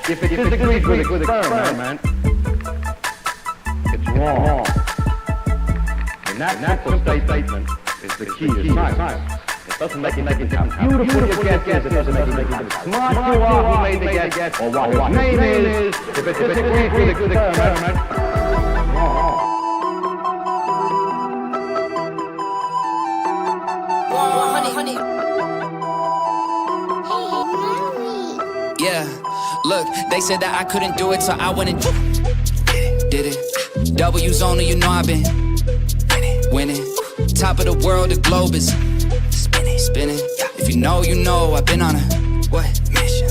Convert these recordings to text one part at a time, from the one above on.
If it disagrees with experiment, it's wrong. And that simple statement is the key to science. It doesn't make it how beautiful your guess is, it doesn't make it how smart you are, who made the guess, or what his name is. If it disagrees with experiment, it's wrong. Yeah, look, they said that I couldn't do it, so I went and did it. W's only, you know I've been winning. Top of the world, the globe is spinning. If you know, you know I've been on a what?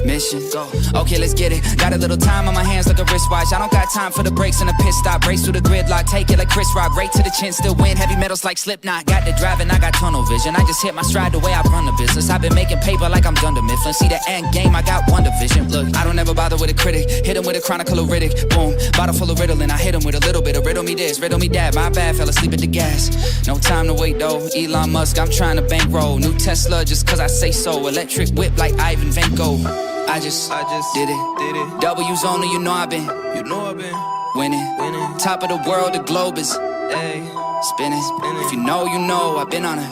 Mission. Go. Okay, let's get it. Got a little time on my hands like a wristwatch. I don't got time for the brakes and the pit stop. Race through the gridlock, take it like Chris Rock. Right to the chin, still win. Heavy metals like Slipknot. Got the driving, I got tunnel vision. I just hit my stride the way I run the business. I've been making paper like I'm Dunder Mifflin. See the end game, I got one division. Look, I don't ever bother with a critic. Hit him with a chronicle of Riddick. Boom, bottle full of Ritalin. I hit him with a little bit of riddle me this, riddle me that. My bad, fell asleep at the gas. No time to wait though. Elon Musk, I'm trying to bankroll. New Tesla just cause I say so. Electric whip like Ivan Vanko. I just did it. W's only, you know I've been winning. Top of the world, the globe is spinning. If you know, you know I've been on a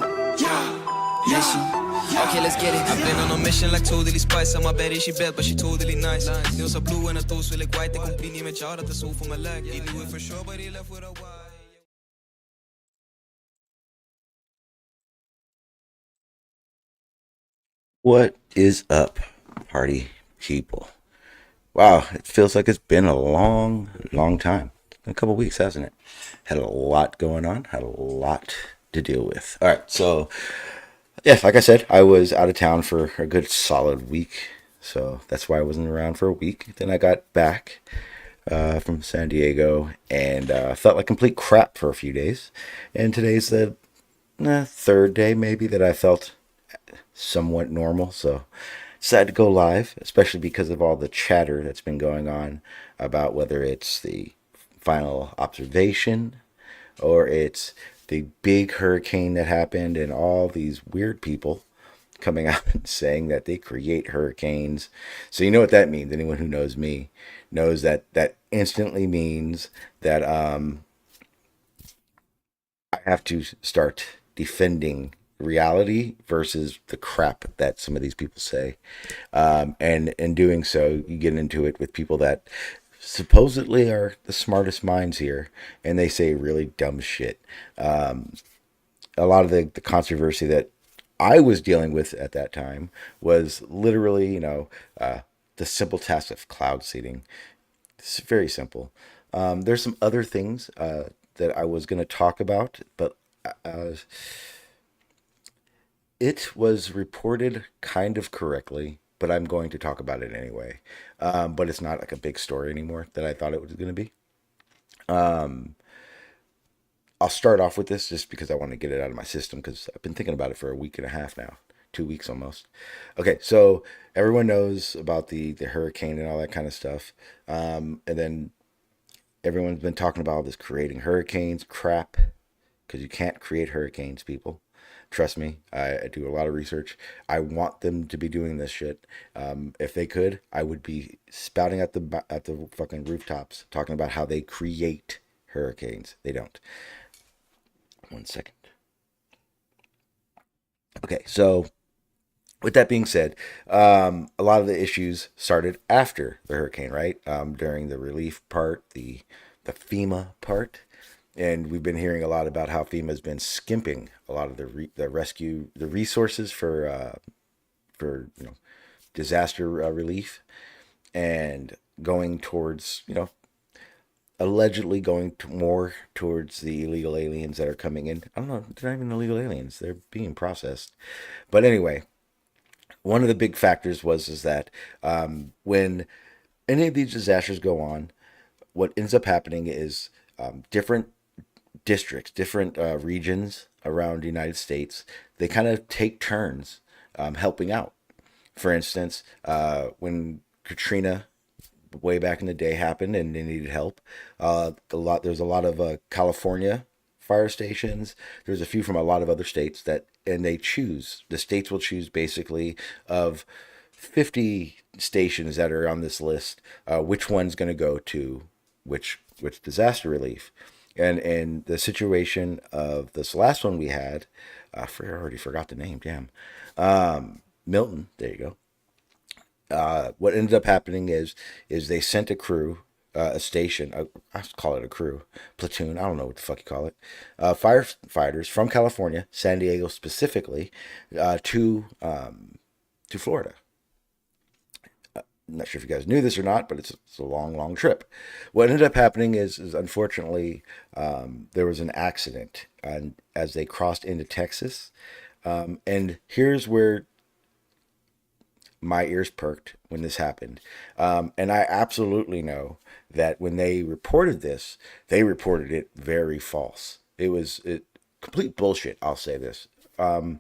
mission. Okay, let's get it. I've been on a mission like totally spice. I'm a baddie, she bad, but she totally nice. Nails are blue and her toes feel like white. Ik compie niet met jou, dat is zo voor mijn lijk. He knew it for sure, but he left with a why. What is up, party people? Wow, it feels like it's been a long time. A couple weeks, hasn't it? Had a lot going on, had a lot to deal with. All right, so yeah, like I said, I was out of town for a good solid week, so that's why I wasn't around for a week. Then I got back from San Diego and felt like complete crap for a few days. And today's the third day maybe that I felt somewhat normal, so decided to go live, especially because of all the chatter that's been going on about whether it's the final observation or it's the big hurricane that happened and all these weird people coming out and saying that they create hurricanes. So you know what that means. Anyone who knows me knows that that instantly means that I have to start defending reality versus the crap that some of these people say. And in doing so, you get into it with people that supposedly are the smartest minds here, and they say really dumb shit. A lot of the controversy that I was dealing with at that time was literally, the simple task of cloud seeding. It's very simple. There's some other things that I was going to talk about, but uh, it was reported kind of correctly, but I'm going to talk about it anyway. But it's not like a big story anymore that I thought it was going to be. I'll start off with this just because I want to get it out of my system because I've been thinking about it for a week and a half now, 2 weeks almost. Okay, so everyone knows about the hurricane and all that kind of stuff, and then everyone's been talking about this creating hurricanes crap because you can't create hurricanes, people. Trust me, I do a lot of research. I want them to be doing this shit. If they could, I would be spouting at the fucking rooftops talking about how they create hurricanes. They don't. 1 second. Okay, so with that being said, a lot of the issues started after the hurricane, right? During the relief part, the FEMA part, and we've been hearing a lot about how FEMA has been skimping a lot of the rescue the resources for disaster relief and going towards allegedly going more towards the illegal aliens that are coming in. I don't know, they're not even illegal aliens; they're being processed. But anyway, one of the big factors is that when any of these disasters go on, what ends up happening is different districts, different regions around the United States, they kind of take turns helping out. For instance, when Katrina way back in the day happened and they needed help, there's a lot of California fire stations. There's a few from a lot of other states and the states will choose basically of 50 stations that are on this list, which one's going to go to which disaster relief. And the situation of this last one we had, I already forgot the name. Damn, Milton. There you go. What ended up happening is they sent a crew, a station, I call it a crew, platoon. I don't know what the fuck you call it. Firefighters from California, San Diego specifically, to Florida. I'm not sure if you guys knew this or not, but it's a long, long trip. What ended up happening is unfortunately there was an accident, and as they crossed into Texas, and here's where my ears perked when this happened. And I absolutely know that when they reported this, they reported it very false. It complete bullshit. I'll say this. Let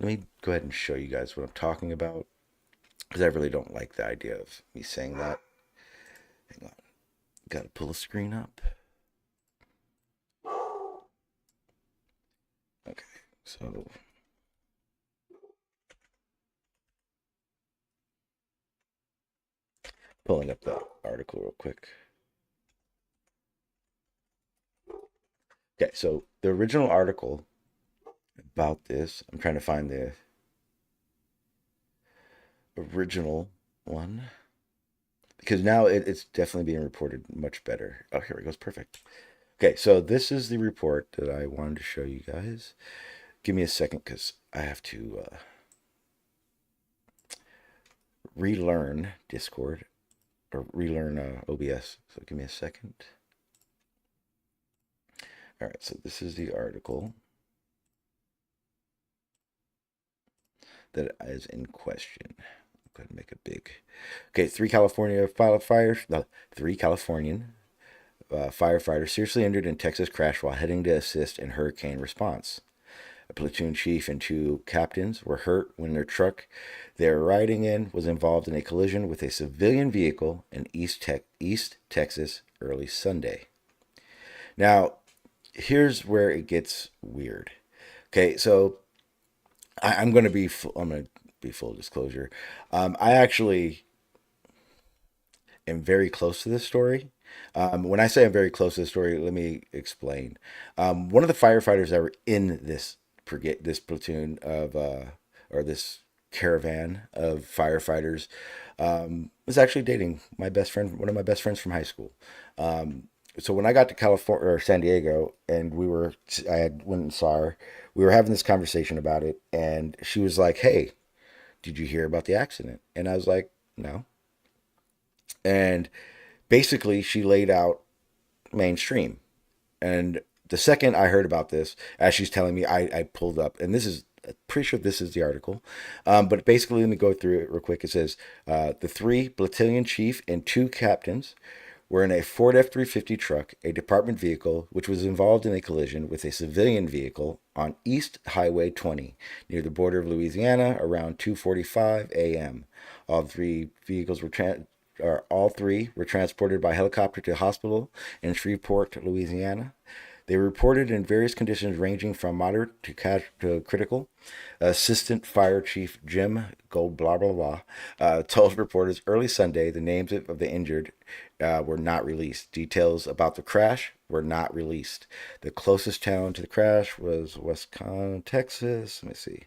me go ahead and show you guys what I'm talking about because I really don't like the idea of me saying that. Hang on. Got to pull a screen up. Okay. So pulling up the article real quick. Okay, so the original article about this, I'm trying to find the original one because now it's definitely being reported much better. Oh, here it goes. Perfect. Okay, so this is the report that I wanted to show you guys. Give me a second because I have to relearn Discord or relearn OBS. So give me a second. All right, so this is the article that is in question. Go ahead and make it big. Okay, three Californian firefighters seriously injured in Texas crash while heading to assist in hurricane response. A platoon chief and two captains were hurt when their truck they were riding in was involved in a collision with a civilian vehicle in East Texas early Sunday. Now, here's where it gets weird. Okay, so I'm going to be full disclosure. I actually am very close to this story. When I say I'm very close to this story, let me explain. One of the firefighters that were in this platoon of or this caravan of firefighters was actually dating my best friend, one of my best friends from high school. So when I got to California or San Diego, and I had went and saw her, we were having this conversation about it, and she was like, "Hey, did you hear about the accident?" And I was like, "No." And basically, she laid out mainstream. And the second I heard about this, as she's telling me, I pulled up, and this is pretty sure this is the article. But basically, let me go through it real quick. It says the three battalion chief and two captains were in a Ford F-350 truck, a department vehicle, which was involved in a collision with a civilian vehicle on East Highway 20 near the border of Louisiana around 2:45 a.m. All three vehicles all three were transported by helicopter to a hospital in Shreveport, Louisiana. They were reported in various conditions ranging from moderate to critical. Assistant Fire Chief Jim Gold blah blah blah told reporters early Sunday the names of the injured were not released. Details about the crash were not released. The closest town to the crash was Wisconsin, Texas. Let me see.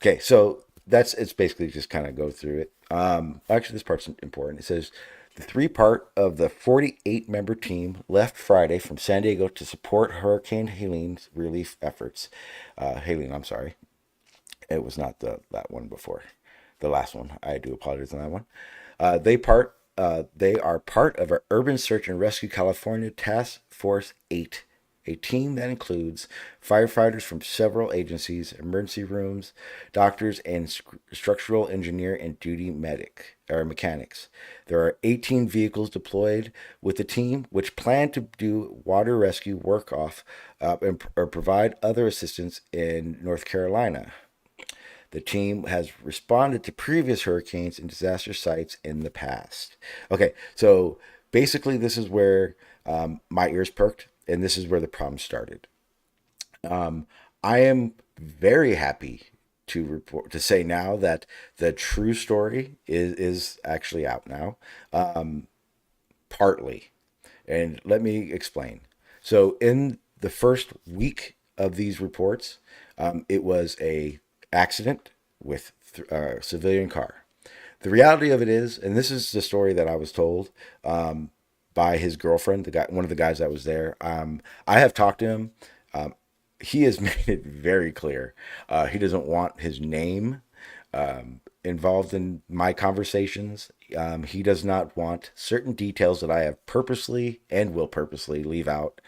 Okay, so it's basically just kind of go through it. Actually, this part's important. It says the three part of the 48 member team left Friday from San Diego to support Hurricane Helene's relief efforts. Helene, I'm sorry. It was not that one before, the last one. I do apologize on that one. They are part of our Urban Search and Rescue California Task Force 8, a team that includes firefighters from several agencies, emergency rooms, doctors, and structural engineer and duty mechanics. There are 18 vehicles deployed with the team, which plan to do water rescue work or provide other assistance in North Carolina. The team has responded to previous hurricanes and disaster sites in the past. Okay, so basically, this is where my ears perked, and this is where the problem started. I am very happy to say now that the true story is actually out now, partly, and let me explain. So in the first week of these reports, it was a accident with a civilian car. The reality of it is, and this is the story that I was told by his girlfriend, one of the guys that was there. I have talked to him. He has made it very clear he doesn't want his name involved in my conversations. He does not want certain details that I have purposely and will purposely leave out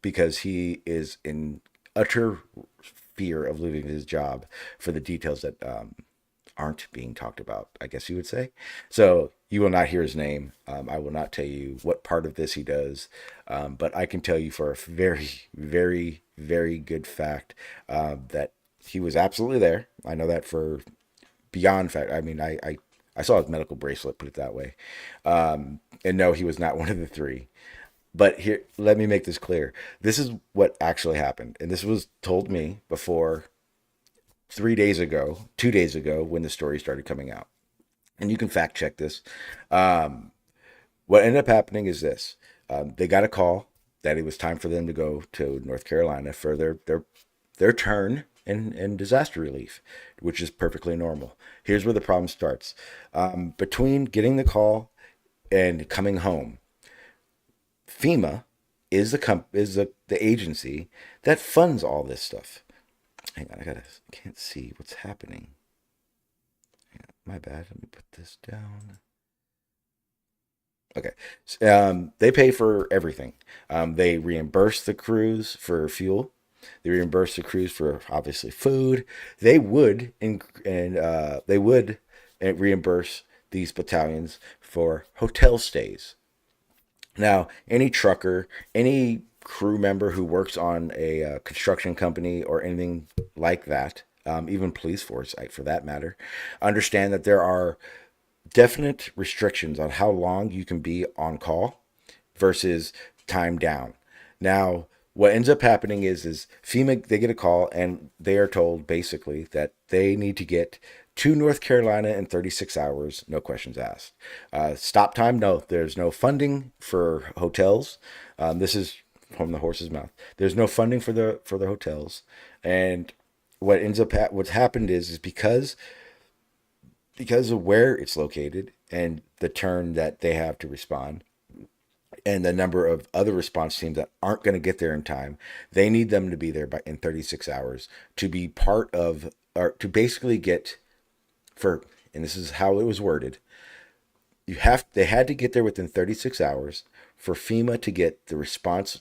because he is in utter fear of losing his job for the details that aren't being talked about, I guess you would say. So you will not hear his name. I will not tell you what part of this he does, but I can tell you for a very, very, very good fact that he was absolutely there. I know that for beyond fact. I mean, I saw his medical bracelet, put it that way. And no, he was not one of the three. But here, let me make this clear. This is what actually happened. And this was told me before 2 days ago, when the story started coming out. And you can fact check this. What ended up happening is this. They got a call that it was time for them to go to North Carolina for their turn in disaster relief, which is perfectly normal. Here's where the problem starts. Between getting the call and coming home, FEMA is the agency that funds all this stuff. Hang on, I can't see what's happening. My bad. Let me put this down. Okay. They pay for everything. They reimburse the crews for fuel. They reimburse the crews for obviously food. They would reimburse these battalions for hotel stays. Now, any trucker, any crew member who works on a construction company or anything like that, even police force for that matter, understand that there are definite restrictions on how long you can be on call versus time down. Now, what ends up happening is FEMA, they get a call and they are told basically that they need to get to North Carolina in 36 hours, no questions asked. Stop time, no, there's no funding for hotels. This is from the horse's mouth. There's no funding for the hotels, and what's happened is because of where it's located and the turn that they have to respond and the number of other response teams that aren't going to get there in time, they need them to be there in 36 hours to be part of, or to basically get for, and this is how it was worded, they had to get there within 36 hours for FEMA to get the response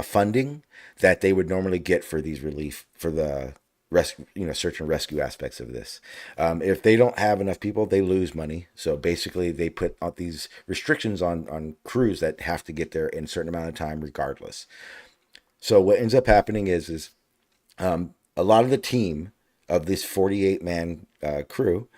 funding that they would normally get for these relief for the rescue, search and rescue aspects of this. If they don't have enough people, they lose money. So basically, they put out these restrictions on crews that have to get there in a certain amount of time, regardless. So what ends up happening is a lot of the team of this 48-man crew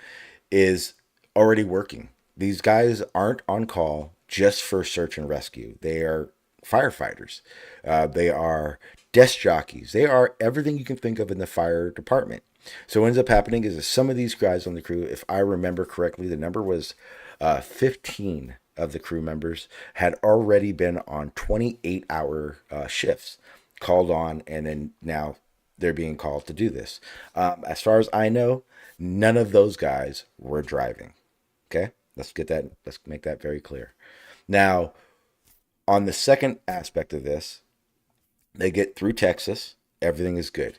is already working. These guys aren't on call just for search and rescue. They are firefighters. They are desk jockeys. They are everything you can think of in the fire department. So what ends up happening is some of these guys on the crew, if I remember correctly, the number was 15 of the crew members had already been on 28-hour shifts, called on, and then now they're being called to do this. As far as I know, none of those guys were driving. Okay, let's make that very clear. Now, on the second aspect of this, they get through Texas. Everything is good.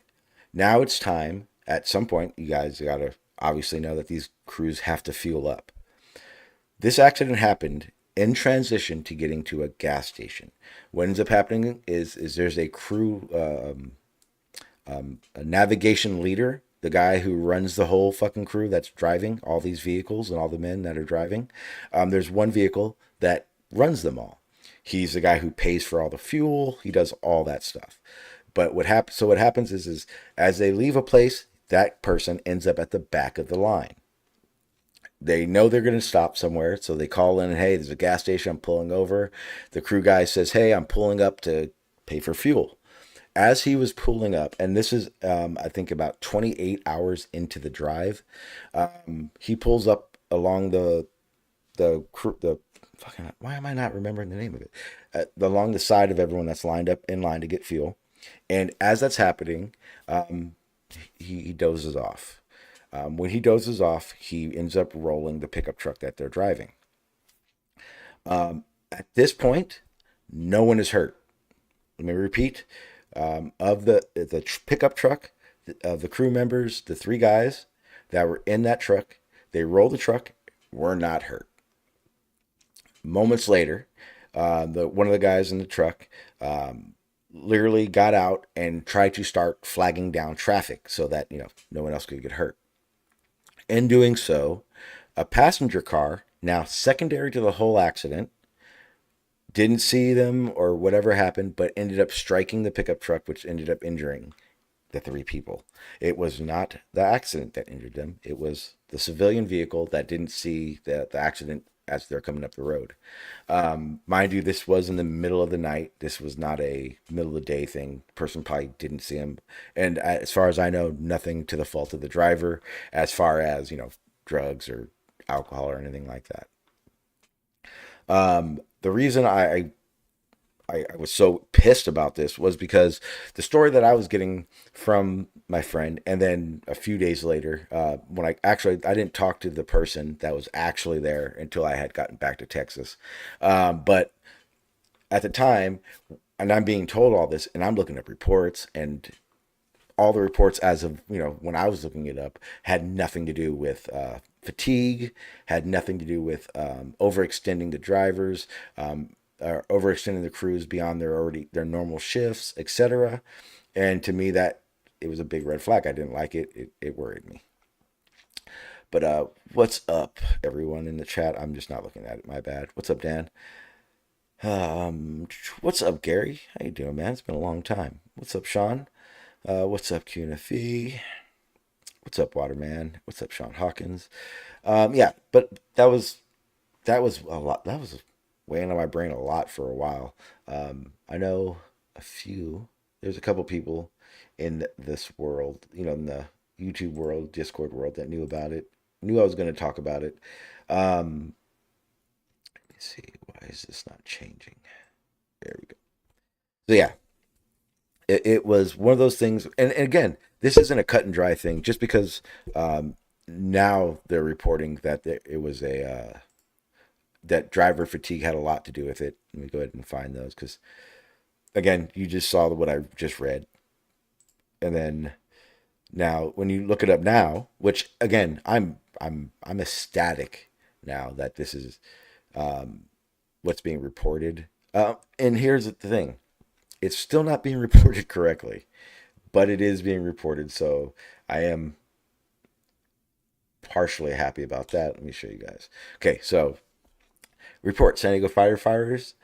Now it's time. At some point, you guys got to obviously know that these crews have to fuel up. This accident happened in transition to getting to a gas station. What ends up happening is there's a crew, a navigation leader, the guy who runs the whole fucking crew that's driving all these vehicles and all the men that are driving. There's one vehicle that runs them all. He's the guy who pays for all the fuel. He does all that stuff. But what happens is as they leave a place, that person ends up at the back of the line. They know they're going to stop somewhere, so they call in, hey, there's a gas station, I'm pulling over. The crew guy says, hey, I'm pulling up to pay for fuel. As he was pulling up, and this is, I think, about 28 hours into the drive, he pulls up along why am I not remembering the name of it? Along the side of everyone that's lined up in line to get fuel. And as that's happening, he dozes off. When he dozes off, he ends up rolling the pickup truck that they're driving. At this point, no one is hurt. Let me repeat. Of the pickup truck, of the crew members, the 3 guys that were in that truck, they rolled the truck, were not hurt. Moments later, one of the guys in the truck literally got out and tried to start flagging down traffic so that no one else could get hurt. In doing so, a passenger car, now secondary to the whole accident, didn't see them or whatever happened, but ended up striking the pickup truck, which ended up injuring the 3 people. It was not the accident that injured them. It was the civilian vehicle that didn't see the accident as they're coming up the road. Mind you, this was in the middle of the night. This was not a middle of the day thing. The person probably didn't see him. And as far as I know, nothing to the fault of the driver as far as, drugs or alcohol or anything like that. The reason I was so pissed about this was because the story that I was getting from my friend, and then a few days later, when I didn't talk to the person that was actually there until I had gotten back to Texas. But at the time, and I'm being told all this, and I'm looking up reports, and all the reports as of, when I was looking it up, had nothing to do with fatigue, had nothing to do with overextending the drivers, overextending the crews beyond their normal shifts, etc. And to me, that it was a big red flag. I didn't like it. It worried me. But what's up, everyone in the chat? I'm just not looking at it. My bad. What's up, Dan? What's up, Gary? How you doing, man? It's been a long time. What's up, Sean? What's up, QNFE? What's up, Waterman? What's up, Sean Hawkins? Yeah, but that was a lot. That was weighing on my brain a lot for a while. I know there's a couple people in this world, in the YouTube world, Discord world, that knew about it, knew I was going to talk about it. Let me see, why is this not changing? There we go. So yeah, it was one of those things, and again, this isn't a cut and dry thing. Just because now they're reporting that it was that driver fatigue had a lot to do with it. Let me go ahead and find those, because again, you just saw what I just read, and then now when you look it up now, which again, I'm ecstatic now that this is what's being reported. And here's the thing. It's still not being reported correctly, but it is being reported. So I am partially happy about that. Let me show you guys. Okay, so report: San Diego firefighters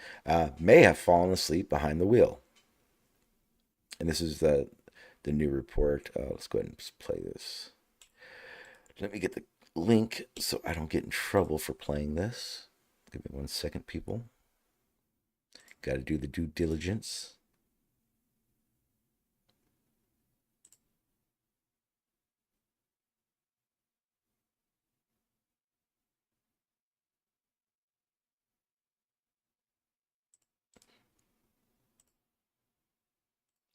may have fallen asleep behind the wheel. And this is the new report. Let's go ahead and play this. Let me get the link so I don't get in trouble for playing this. Give me 1 second, people. Got to do the due diligence.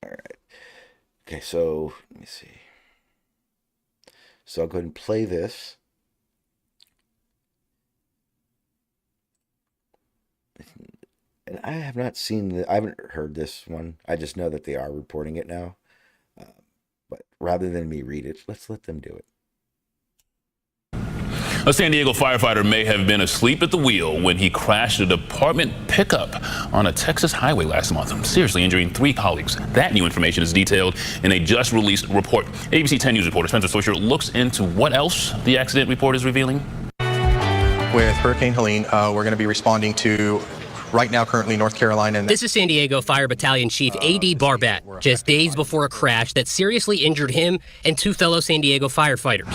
All right. Okay, so let me see. So I'll go ahead and play this. And I have not seen I haven't heard this one. I just know that they are reporting it now. But rather than me read it, let's let them do it. A San Diego firefighter may have been asleep at the wheel when he crashed a department pickup on a Texas highway last month, seriously injuring 3 colleagues. That new information is detailed in a just released report. ABC 10 News reporter Spencer Swisher looks into what else the accident report is revealing. With Hurricane Helene, we're going to be responding to right now, currently, North Carolina. This is San Diego Fire Battalion Chief A.D. Barbat, just days before a crash that seriously injured him and 2 fellow San Diego firefighters.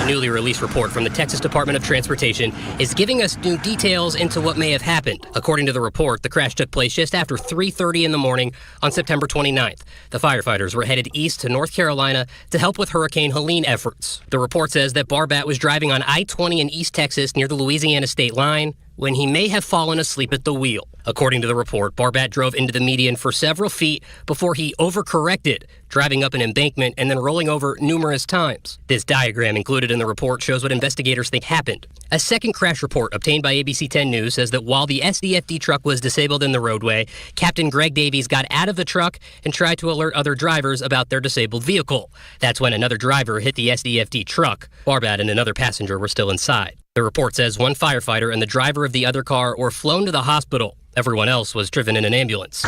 A newly released report from the Texas Department of Transportation is giving us new details into what may have happened. According to the report, the crash took place just after 3:30 in the morning on September 29th. The firefighters were headed east to North Carolina to help with Hurricane Helene efforts. The report says that Barbat was driving on I-20 in East Texas near the Louisiana state line when he may have fallen asleep at the wheel. According to the report, Barbat drove into the median for several feet before he overcorrected, driving up an embankment and then rolling over numerous times. This diagram included in the report shows what investigators think happened. A second crash report obtained by ABC 10 News says that while the SDFD truck was disabled in the roadway, Captain Greg Davies got out of the truck and tried to alert other drivers about their disabled vehicle. That's when another driver hit the SDFD truck. Barbat and another passenger were still inside. The report says 1 firefighter and the driver of the other car were flown to the hospital. Everyone else was driven in an ambulance.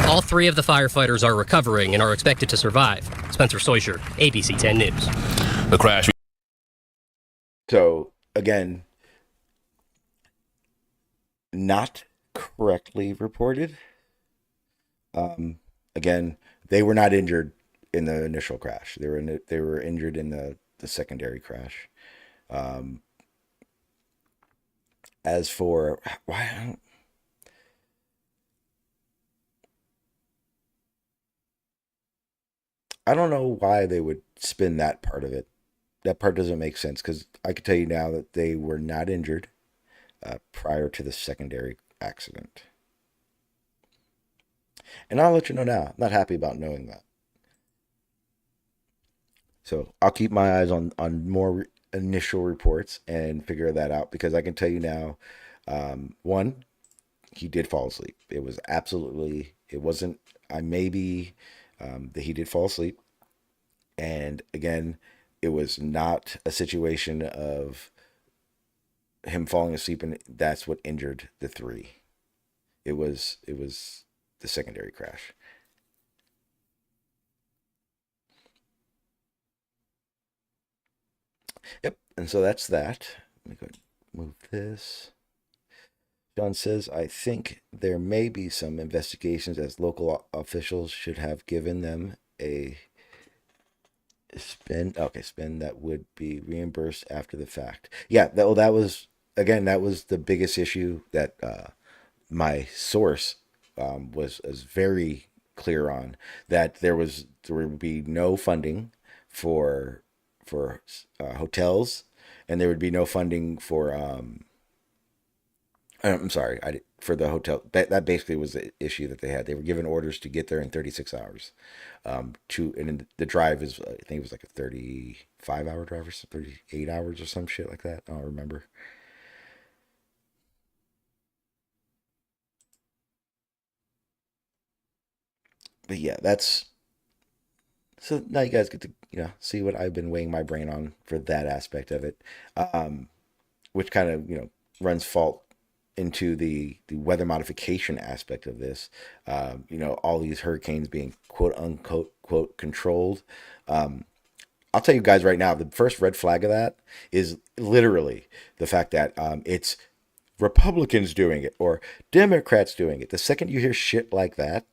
All 3 of the firefighters are recovering and are expected to survive. Spencer Swisher, ABC 10 News. The crash. So again, not correctly reported. Again, they were not injured in the initial crash. They were injured in the secondary crash. As for why I don't know why they would spin that part of it. That part doesn't make sense, because I can tell you now that they were not injured prior to the secondary accident. And I'll let you know now. I'm not happy about knowing that. So I'll keep my eyes on more initial reports and figure that out, because I can tell you now, 1, he did fall asleep. It wasn't that he did fall asleep. And again, it was not a situation of him falling asleep and that's what injured the 3. It was the secondary crash. Yep, and so that's that. Let me go ahead and move this. John says, I think there may be some investigations, as local officials should have given them a spin that would be reimbursed after the fact. Yeah, that was the biggest issue that my source was very clear on that there would be no funding for hotels, and there would be no funding for I'm sorry, for the hotel. That basically was the issue that they had. They were given orders to get there in 36 hours. And the drive is, I think it was like a 35-hour drive or 38 hours or some shit like that. I don't remember. But yeah, that's so now you guys get to see what I've been weighing my brain on for that aspect of it, which kind of runs fault into the weather modification aspect of this. All these hurricanes being quote unquote quote controlled. I'll tell you guys right now, the first red flag of that is literally the fact that it's Republicans doing it or Democrats doing it. The second you hear shit like that,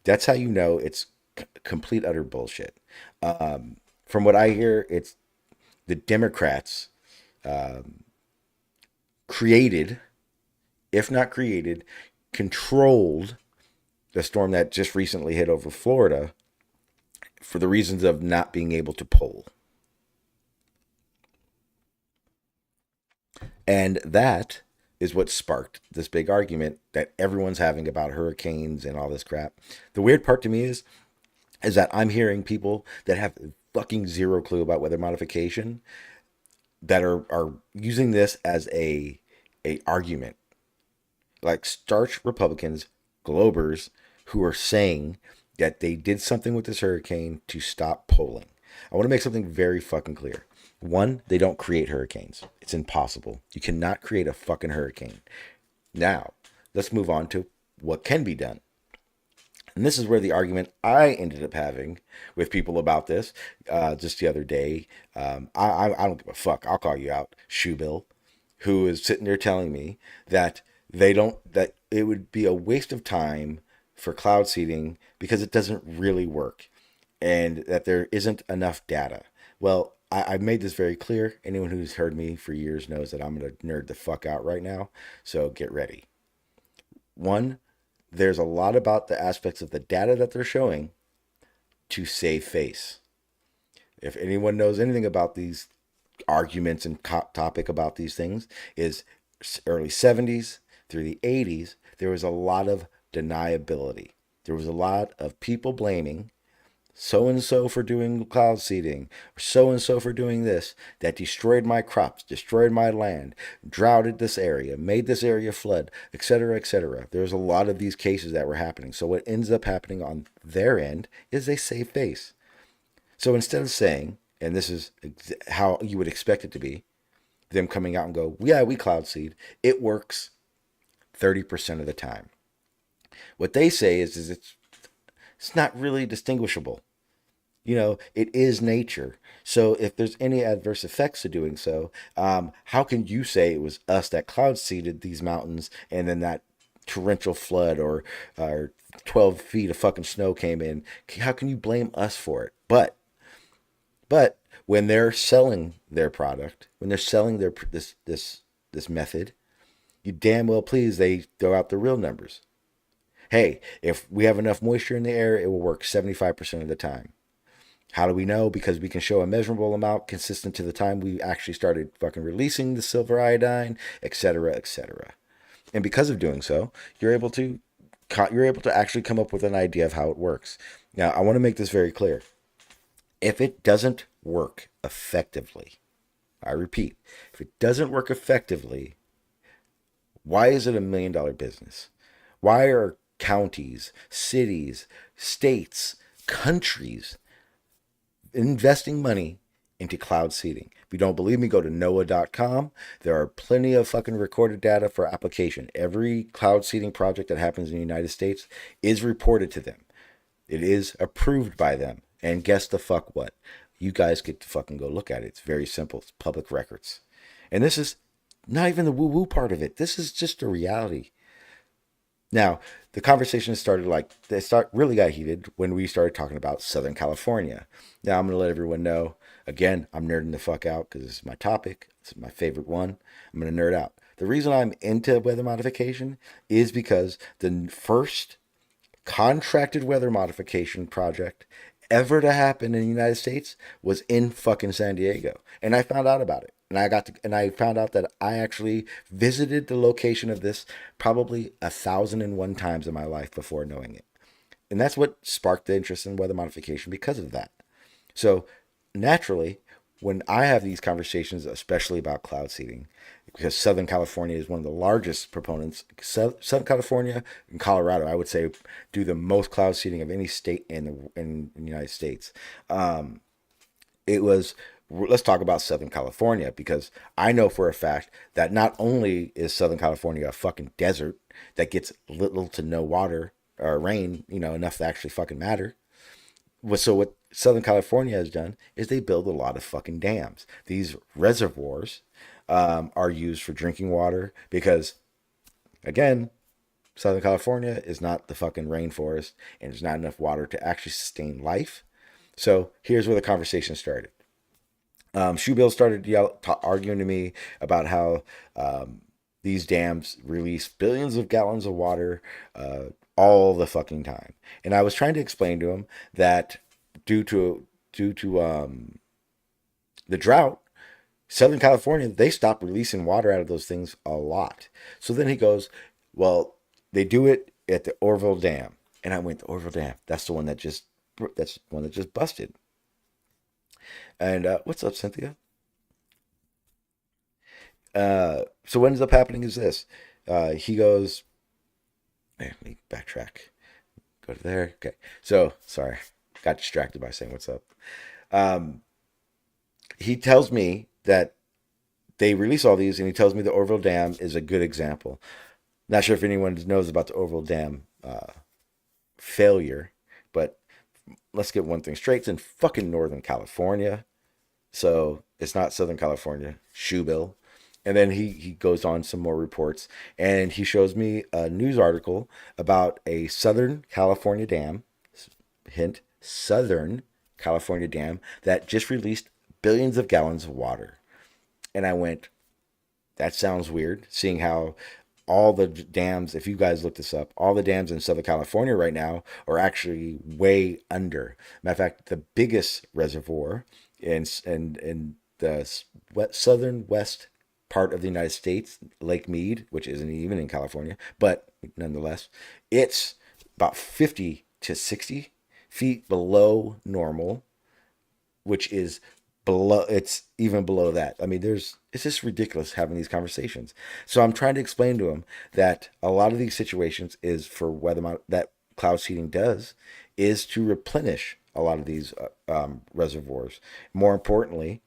that's how you know it's complete utter bullshit. From what I hear, it's the Democrats created, if not created, controlled the storm that just recently hit over Florida for the reasons of not being able to poll. And that is what sparked this big argument that everyone's having about hurricanes and all this crap. The weird part to me is that I'm hearing people that have fucking zero clue about weather modification that are using this as a argument. Like starch Republicans, Globers, who are saying that they did something with this hurricane to stop polling. I want to make something very fucking clear. One, they don't create hurricanes. It's impossible. You cannot create a fucking hurricane. Now, let's move on to what can be done. And this is where the argument I ended up having with people about this just the other day. I don't give a fuck. I'll call you out, Shoebill, who is sitting there telling me that that it would be a waste of time for cloud seeding because it doesn't really work and that there isn't enough data. Well, I've made this very clear. Anyone who's heard me for years knows that I'm going to nerd the fuck out right now. So get ready. One, there's a lot about the aspects of the data that they're showing to save face. If anyone knows anything about these arguments and topic about these things, is early 70s through the 80s, there was a lot of deniability. There was a lot of people blaming so-and-so for doing cloud seeding, or so-and-so for doing this, that destroyed my crops, destroyed my land, droughted this area, made this area flood, etc., etc. There's a lot of these cases that were happening. So what ends up happening on their end is they save face. So instead of saying, and this is how you would expect it to be, them coming out and go, yeah, we cloud seed, it works 30% of the time. What they say is it's not really distinguishable. It is nature. So if there's any adverse effects to doing so, how can you say it was us that cloud seeded these mountains and then that torrential flood or 12 feet of fucking snow came in? How can you blame us for it? But when they're selling their product, when they're selling their this method, you damn well please they throw out the real numbers. Hey, if we have enough moisture in the air, it will work 75% of the time. How do we know? Because we can show a measurable amount consistent to the time we actually started fucking releasing the silver iodine, etc., etc. And because of doing so, you're able to actually come up with an idea of how it works. Now, I want to make this very clear. If it doesn't work effectively, I repeat, if it doesn't work effectively, why is it $1 million business? Why are counties, cities, states, countries investing money into cloud seeding? If you don't believe me, go to NOAA.com. There are plenty of fucking recorded data for application. Every cloud seeding project that happens in the United States is reported to them. It is approved by them. And guess the fuck what? You guys get to fucking go look at it. It's very simple. It's public records. And this is not even the woo-woo part of it. This is just a reality. Now, the conversation really got heated when we started talking about Southern California. Now, I'm going to let everyone know, again, I'm nerding the fuck out because this is my topic. This is my favorite one. I'm going to nerd out. The reason I'm into weather modification is because the first contracted weather modification project ever to happen in the United States was in fucking San Diego. And I found out about it. And I found out that I actually visited the location of this probably 1,001 times in my life before knowing it. And that's what sparked the interest in weather modification because of that. So naturally, when I have these conversations, especially about cloud seeding, because Southern California is one of the largest proponents. Southern California and Colorado, I would say, do the most cloud seeding of any state in the United States. Let's talk about Southern California, because I know for a fact that not only is Southern California a fucking desert that gets little to no water or rain, enough to actually fucking matter. So what Southern California has done is they build a lot of fucking dams. These reservoirs are used for drinking water because, again, Southern California is not the fucking rainforest and there's not enough water to actually sustain life. So here's where the conversation started. Shoebill started arguing to me about how these dams release billions of gallons of water all the fucking time. And I was trying to explain to him that due to the drought, Southern California, they stopped releasing water out of those things a lot. So then he goes, well, they do it at the Orville Dam. And I went, the Orville Dam, that's the one that just busted. And what's up, Cynthia? So what ends up happening is this. He goes, let me backtrack. Go to there. Okay. So, sorry. Got distracted by saying what's up. He tells me that they release all these, and he tells me the Orville Dam is a good example. Not sure if anyone knows about the Orville Dam failure, but let's get one thing straight. It's in fucking Northern California. So it's not Southern California. Shoebill. And then he goes on some more reports, and he shows me a news article about a Southern California dam, hint, Southern California dam, that just released billions of gallons of water. And I went, that sounds weird, seeing how all the dams, if you guys look this up, all the dams in Southern California right now are actually way under. Matter of fact, the biggest reservoir in the southern west part of the United States, Lake Mead, which isn't even in California, but nonetheless, it's about 50 to 60 feet below normal, which is it's even below that. I mean, it's just ridiculous having these conversations. So I'm trying to explain to him that a lot of these situations is for that cloud seeding does is to replenish a lot of these reservoirs. More importantly,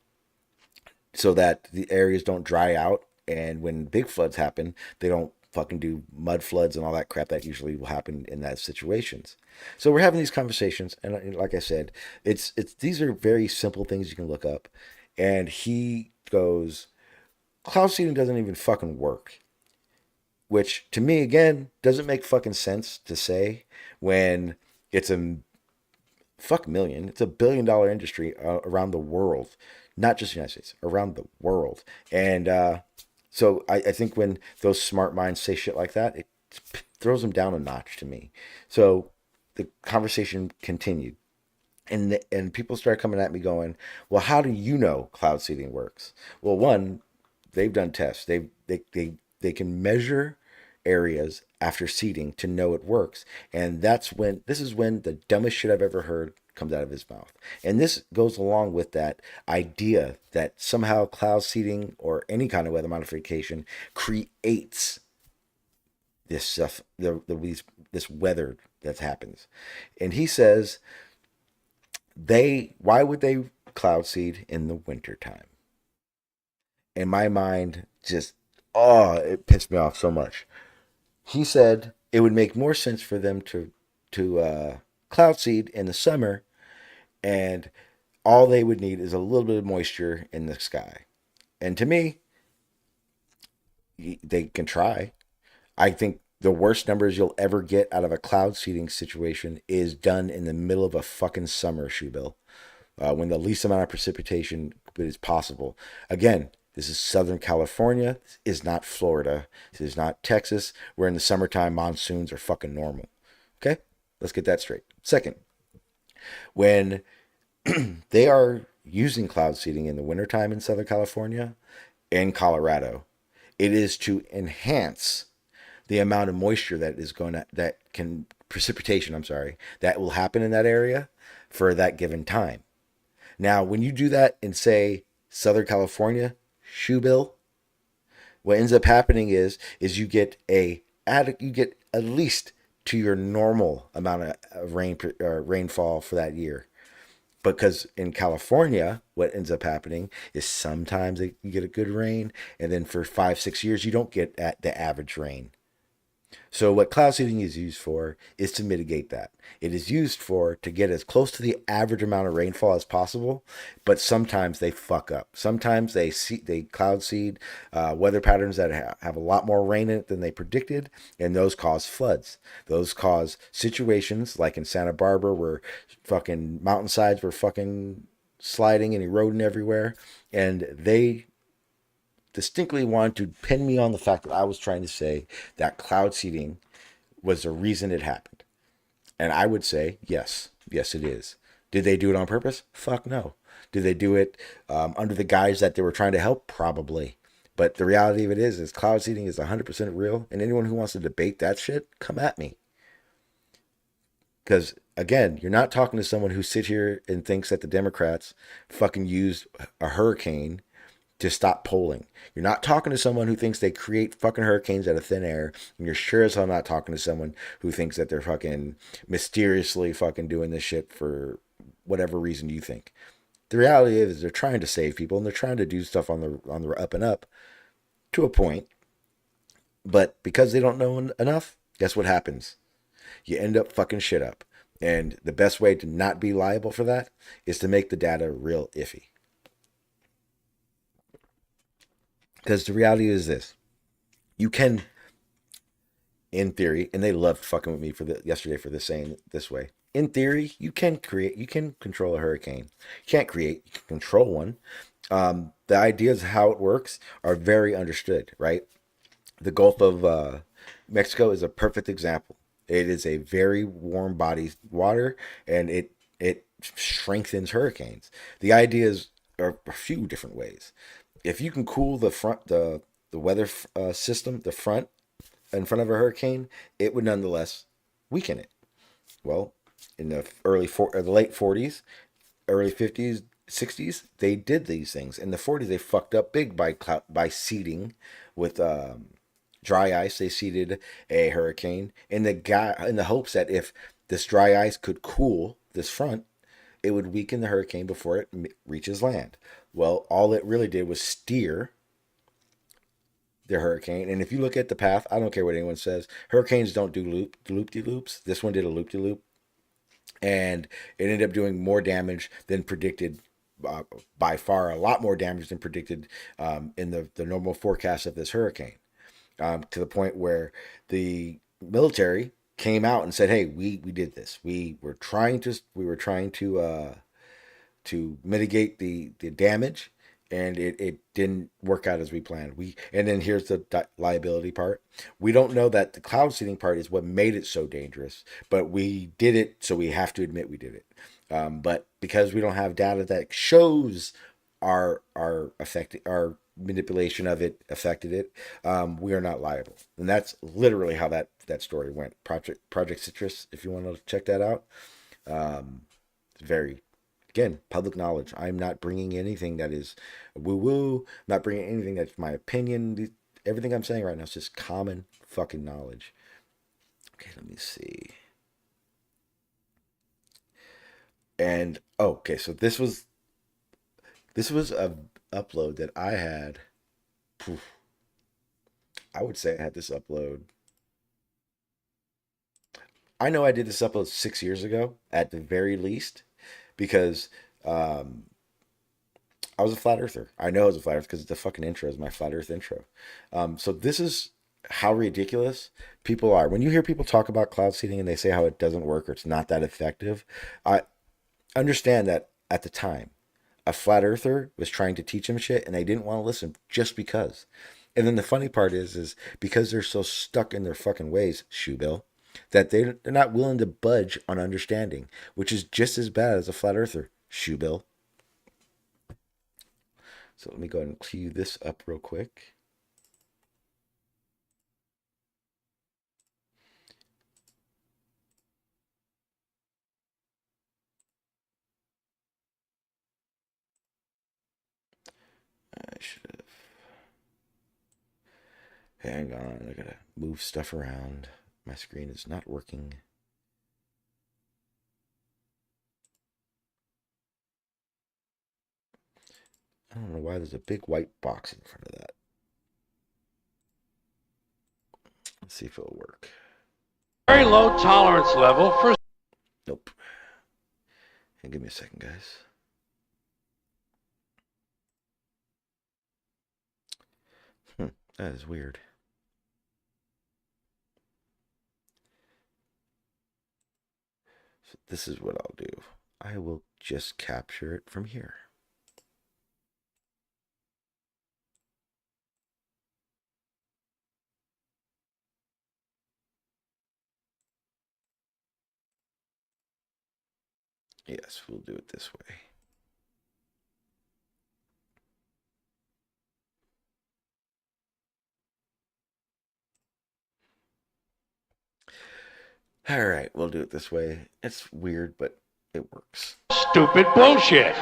so that the areas don't dry out, and when big floods happen, they don't fucking do mud floods and all that crap that usually will happen in that situations. So we're having these conversations, and like I said, it's these are very simple things you can look up. And he goes, cloud seeding doesn't even fucking work, which to me again doesn't make fucking sense to say when it's it's $1 billion industry around the world, not just the United States, around the world. And so I think when those smart minds say shit like that, it throws them down a notch to me. So the conversation continued, and people started coming at me going, well, how do you know cloud seeding works? Well, one, they've done tests. They can measure areas after seeding to know it works. And this is when the dumbest shit I've ever heard comes out of his mouth. And this goes along with that idea that somehow cloud seeding or any kind of weather modification creates this stuff, this weather that happens. And he says, why would they cloud seed in the wintertime? And my mind just, it pissed me off so much. He said it would make more sense for them to cloud seed in the summer, and all they would need is a little bit of moisture in the sky. And to me, they can try. I think the worst numbers you'll ever get out of a cloud seeding situation is done in the middle of a fucking summer, Shoebill, when the least amount of precipitation is possible. Again, This is Southern California. This is not Florida. This is not Texas, where in the summertime monsoons are fucking normal. Okay? Let's get that straight. Second, when they are using cloud seeding in the wintertime in Southern California and Colorado, it is to enhance the amount of moisture precipitation, that will happen in that area for that given time. Now, when you do that in, say, Southern California, shoebill, what ends up happening is you get at least to your normal amount of rainfall for that year. Because in California, what ends up happening is sometimes you get a good rain, and then for 5-6 years you don't get at the average rain. So what cloud seeding is used for is to mitigate that. It is used to get as close to the average amount of rainfall as possible, but sometimes they fuck up. Sometimes they cloud seed weather patterns that have a lot more rain in it than they predicted, and those cause floods. Those cause situations like in Santa Barbara where fucking mountainsides were fucking sliding and eroding everywhere, and they distinctly wanted to pin me on the fact that I was trying to say that cloud seeding was the reason it happened. And I would say, yes, it is. Did they do it on purpose? Fuck no. Did they do it under the guise that they were trying to help? Probably. But the reality of it is cloud seeding is 100% real. And anyone who wants to debate that shit, come at me. Because, again, you're not talking to someone who sits here and thinks that the Democrats fucking used a hurricane to stop polling. You're not talking to someone who thinks they create fucking hurricanes out of thin air, and you're sure as hell not talking to someone who thinks that they're fucking mysteriously fucking doing this shit for whatever reason you think. The reality is they're trying to save people, and they're trying to do stuff on the up and up to a point. But because they don't know enough, guess what happens? You end up fucking shit up. And the best way to not be liable for that is to make the data real iffy. Because the reality is this. You can, in theory, and they loved fucking with me yesterday for this saying this way. In theory, you can control a hurricane. You can't create, you can control one. The ideas of how it works are very understood, right? The Gulf of Mexico is a perfect example. It is a very warm body water, and it strengthens hurricanes. The ideas are a few different ways. If you can cool the weather system, the front in front of a hurricane, it would nonetheless weaken it. Well, in the late 40s, early 50s, 60s, they did these things. In the 40s, they fucked up big by seeding with dry ice. They seeded a hurricane in the hopes that if this dry ice could cool this front, it would weaken the hurricane before it reaches land. Well, all it really did was steer the hurricane. And if you look at the path, I don't care what anyone says, hurricanes don't do loop-de-loops. This one did a loop-de-loop. And it ended up doing more damage than predicted, by far a lot more damage than predicted in the normal forecast of this hurricane. To the point where the military came out and said, "Hey, we did this. We were trying to mitigate the damage, and it didn't work out as we planned." And then here's the liability part. We don't know that the cloud seeding part is what made it so dangerous, but we did it, so we have to admit we did it. But because we don't have data that shows our manipulation of it affected it, we are not liable. And that's literally how that story went. Project Citrus, if you want to check that out. It's very, again, public knowledge. I'm not bringing anything that is woo-woo. I'm not bringing anything that's my opinion. Everything I'm saying right now is just common fucking knowledge. Okay, let me see. And, okay, so this was a upload that I had. I would say I had this upload. I know I did this upload 6 years ago, at the very least, because I was a flat earther. I know I was a flat earther because the fucking intro is my flat earth intro. So this is how ridiculous people are. When you hear people talk about cloud seeding and they say how it doesn't work or it's not that effective, I understand that at the time, a flat earther was trying to teach him shit and they didn't want to listen just because. And then the funny part is because they're so stuck in their fucking ways, Shoebill, that they're not willing to budge on understanding, which is just as bad as a flat earther, Shoebill. So let me go ahead and cue this up real quick. I should have. Hang on, I gotta move stuff around. My screen is not working. I don't know why there's a big white box in front of that. Let's see if it'll work. Very low tolerance level for... Nope. And give me a second, guys. That is weird. So this is what I'll do. I will just capture it from here. Yes, we'll do it this way. All right, we'll do it this way. It's weird, but it works. Stupid bullshit.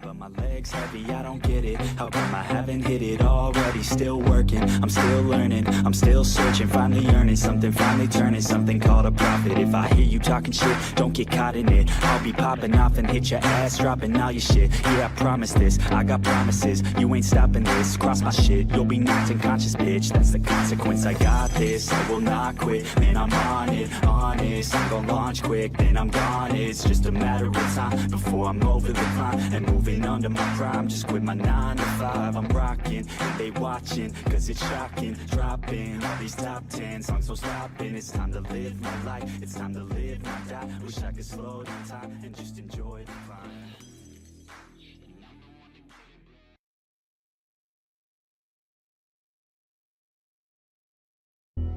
But my legs heavy, I don't get it. How come I haven't hit it already? Still working, I'm still learning, I'm still searching, finally earning something, finally turning something called a profit. If I hear you talking shit, don't get caught in it. I'll be popping off and hit your ass, dropping all your shit. Yeah, I promise this, I got promises. You ain't stopping this, cross my shit, you'll be knocked unconscious, bitch. That's the consequence, I got this, I will not quit. Man, I'm on it, honest. I'm gonna launch quick, then I'm gone. It's just a matter of time before I'm over the climb and moving under my prime. Just quit my 9 to 5, I'm rocking, and they watching, cause it's shocking. Dropping all these top 10 songs, so stopping. It's time to live my life, it's time to live, not die. Wish I could slow down time and just enjoy the climb.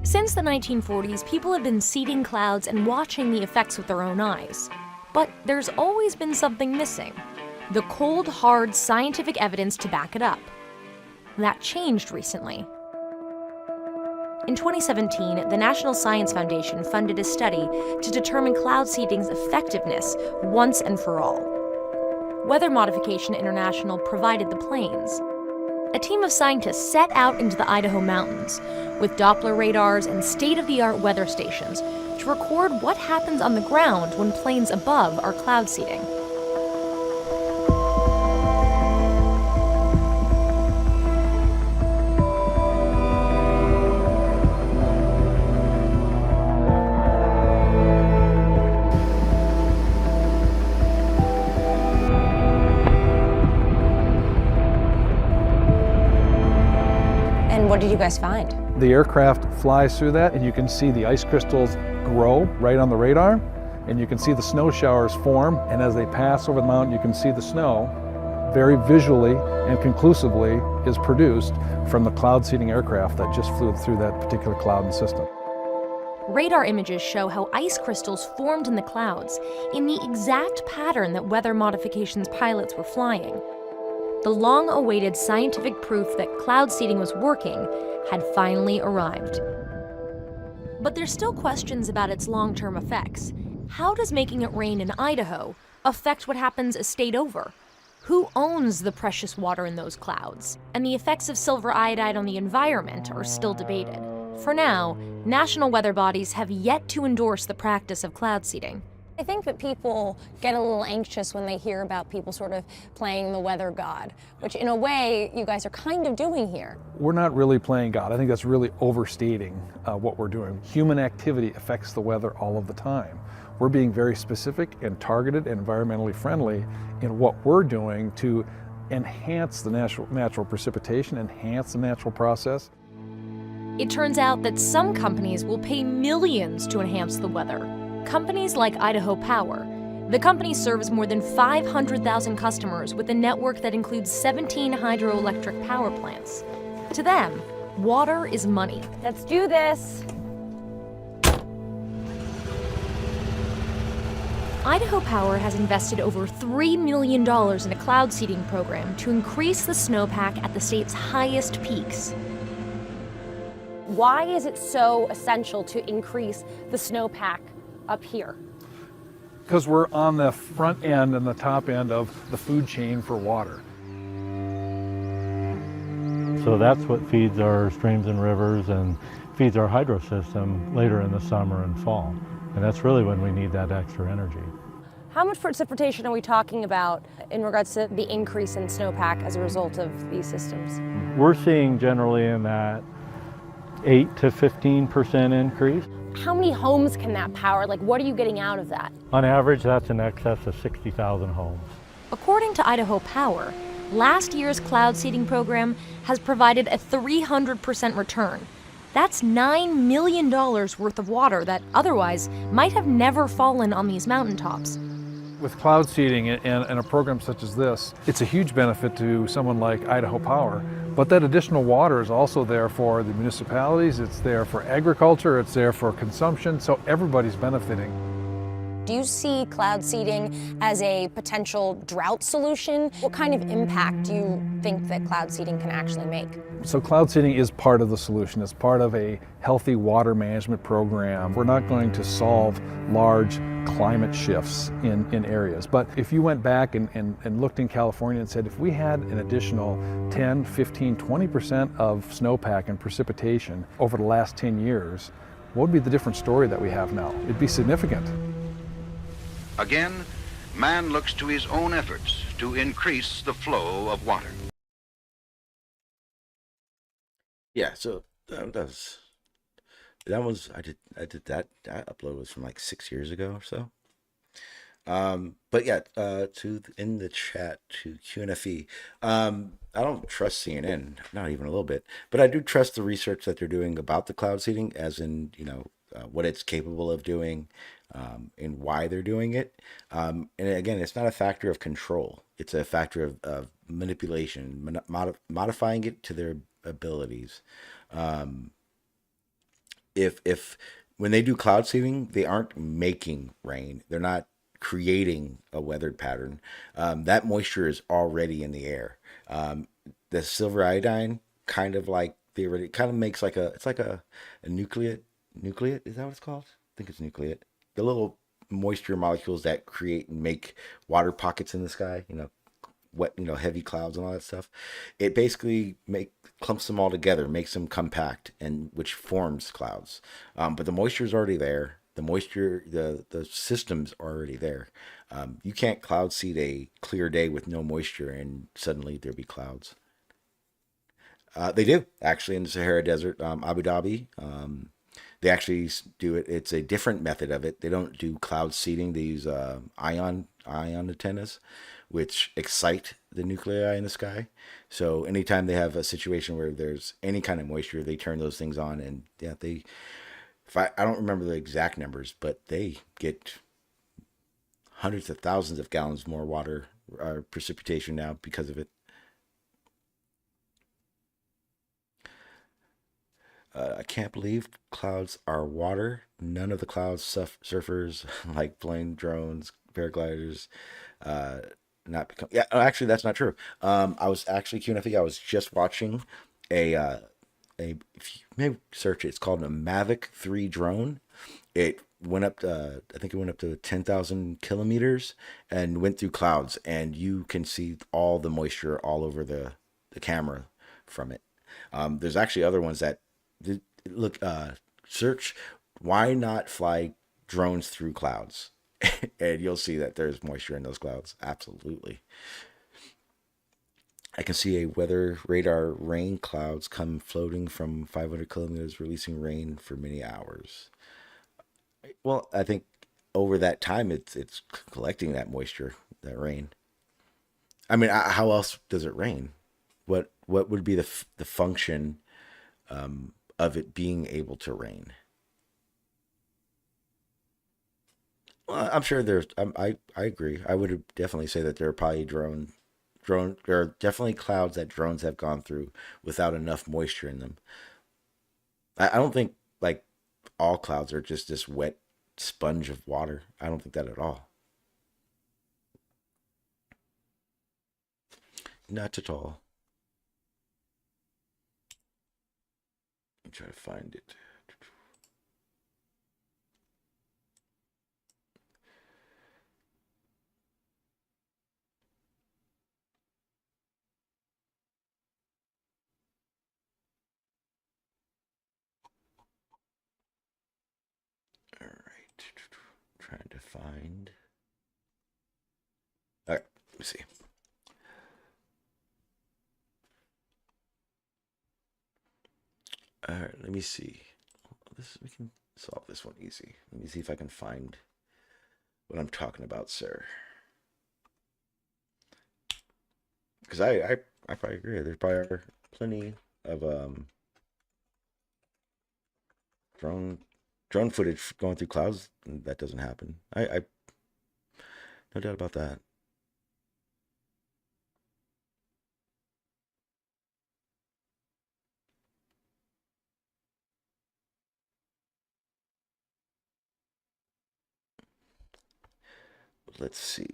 Since the 1940s, people have been seeding clouds and watching the effects with their own eyes. But there's always been something missing: the cold, hard scientific evidence to back it up. That changed recently. In 2017, the National Science Foundation funded a study to determine cloud seeding's effectiveness once and for all. Weather Modification International provided the planes. A team of scientists set out into the Idaho mountains with Doppler radars and state-of-the-art weather stations to record what happens on the ground when planes above are cloud seeding. What did you guys find? The aircraft flies through that, and you can see the ice crystals grow right on the radar, and you can see the snow showers form, and as they pass over the mountain, you can see the snow very visually and conclusively is produced from the cloud seeding aircraft that just flew through that particular cloud and system. Radar images show how ice crystals formed in the clouds in the exact pattern that Weather Modification's pilots were flying. The long-awaited scientific proof that cloud seeding was working had finally arrived. But there's still questions about its long-term effects. How does making it rain in Idaho affect what happens a state over? Who owns the precious water in those clouds? And the effects of silver iodide on the environment are still debated. for now, national weather bodies have yet to endorse the practice of cloud seeding. I think that people get a little anxious when they hear about people sort of playing the weather god, which in a way you guys are kind of doing here. We're not really playing God. I think that's really overstating what we're doing. Human activity affects the weather all of the time. We're being very specific and targeted and environmentally friendly in what we're doing to enhance the natural precipitation, enhance the natural process. It turns out that some companies will pay millions to enhance the weather. Companies like Idaho Power. The company serves more than 500,000 customers with a network that includes 17 hydroelectric power plants. To them, water is money. Let's do this. Idaho Power has invested over $3 million in a cloud seeding program to increase the snowpack at the state's highest peaks. Why is it so essential to increase the snowpack up here? Because we're on the front end and the top end of the food chain for water. So that's what feeds our streams and rivers and feeds our hydro system later in the summer and fall. And that's really when we need that extra energy. How much precipitation are we talking about in regards to the increase in snowpack as a result of these systems? We're seeing generally in that 8 to 15% increase. How many homes can that power? Like, what are you getting out of that? On average, that's in excess of 60,000 homes. According to Idaho Power, last year's cloud seeding program has provided a 300% return. That's $9 million worth of water that otherwise might have never fallen on these mountaintops. With cloud seeding and a program such as this, it's a huge benefit to someone like Idaho Power. But that additional water is also there for the municipalities, it's there for agriculture, it's there for consumption, so everybody's benefiting. Do you see cloud seeding as a potential drought solution? What kind of impact do you think that cloud seeding can actually make? So cloud seeding is part of the solution. It's part of a healthy water management program. We're not going to solve large climate shifts in areas. But if you went back and looked in California and said, if we had an additional 10, 15, 20% of snowpack and precipitation over the last 10 years, what would be the different story that we have now? It'd be significant. Again, man looks to his own efforts to increase the flow of water. Yeah, so that was I did that upload was from like 6 years ago or so. But yeah, in the chat to QNFE, I don't trust CNN, not even a little bit, but I do trust the research that they're doing about the cloud seeding, as in, what it's capable of doing, and why they're doing it. And again, it's not a factor of control. It's a factor of manipulation, modifying it to their abilities. If when they do cloud seeding, they aren't making rain. They're not creating a weathered pattern. That moisture is already in the air. The silver iodine kind of makes like it's like a nucleate. Nucleate, is that what it's called? I think it's nucleate. The little moisture molecules that create and make water pockets in the sky, wet, heavy clouds and all that stuff. It basically clumps them all together, makes them compact, and which forms clouds. But the moisture is already there. The moisture, the system's already there. You can't cloud seed a clear day with no moisture and suddenly there'll be clouds. They do, actually, in the Sahara Desert, Abu Dhabi. They actually do it. It's a different method of it. They don't do cloud seeding. They use ion antennas, which excite the nuclei in the sky. So anytime they have a situation where there's any kind of moisture, they turn those things on, and yeah, I don't remember the exact numbers, but they get hundreds of thousands of gallons more water or precipitation now because of it. I can't believe clouds are water. None of the clouds surfers like plane drones, paragliders, not become. Yeah, actually, that's not true. I was actually QNFE. I was just watching if you may search it, it's called a Mavic 3 drone. It went up to, I think it went up to 10,000 kilometers and went through clouds, and you can see all the moisture all over the camera from it. There's actually other ones that look, search why not fly drones through clouds, and you'll see that there's moisture in those clouds. Absolutely. I can see a weather radar rain clouds come floating from 500 kilometers, releasing rain for many hours. Well, I think over that time, it's collecting that moisture, that rain. I mean, how else does it rain? What would be the function of it being able to rain? Well, I'm sure there's. I agree. I would definitely say that there are probably drone. There are definitely clouds that drones have gone through without enough moisture in them. I don't think like all clouds are just this wet sponge of water. I don't think that at all. Not at all. Let me try to find it. All right. Trying to find. All right. Let me see. All right. Let me see. This we can solve this one easy. Let me see if I can find what I'm talking about, sir. Because I probably agree. There's probably are plenty of drone drone footage going through clouds. That doesn't happen. I no doubt about that. Let's see.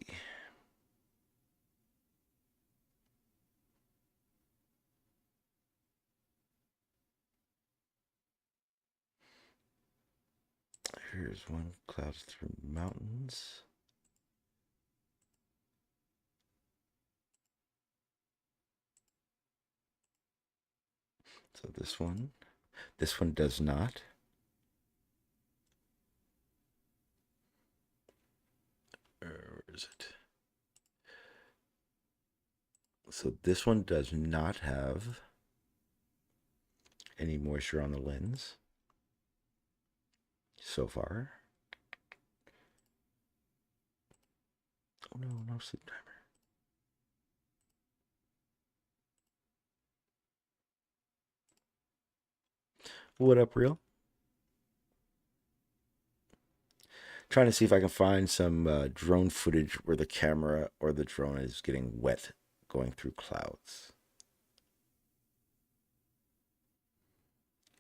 Here's one clouds through mountains. So this one does not. Where is it? So this one does not have any moisture on the lens so far. Oh no, no sleep timer. What up, real? Trying to see if I can find some drone footage where the camera or the drone is getting wet going through clouds.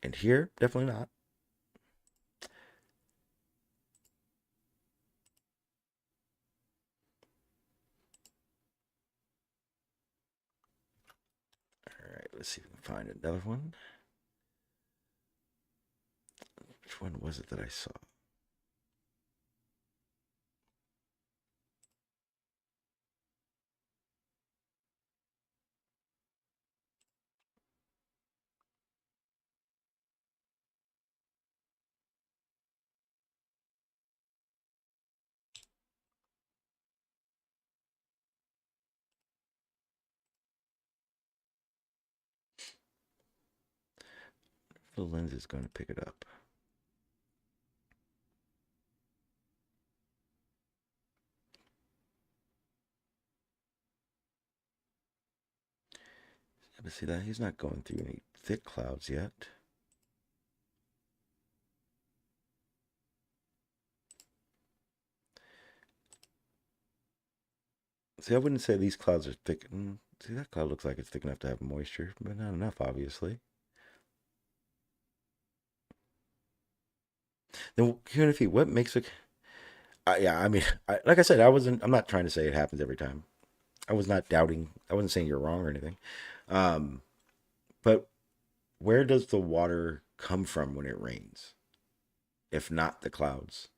And here, definitely not. All right, let's see if we can find another one. Which one was it that I saw? The lens is going to pick it up. But see that he's not going through any thick clouds yet. See, I wouldn't say these clouds are thick. See, that cloud looks like it's thick enough to have moisture, but not enough, obviously. Then, Unify, what makes it? Yeah, I mean, like I said, I'm not trying to say it happens every time. I was not doubting. I wasn't saying you're wrong or anything. But where does the water come from when it rains, if not the clouds?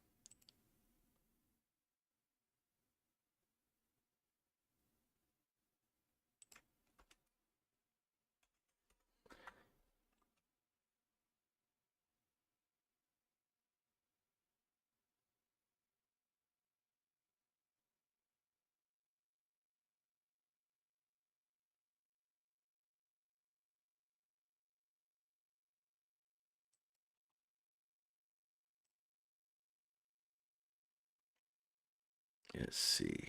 Let's see.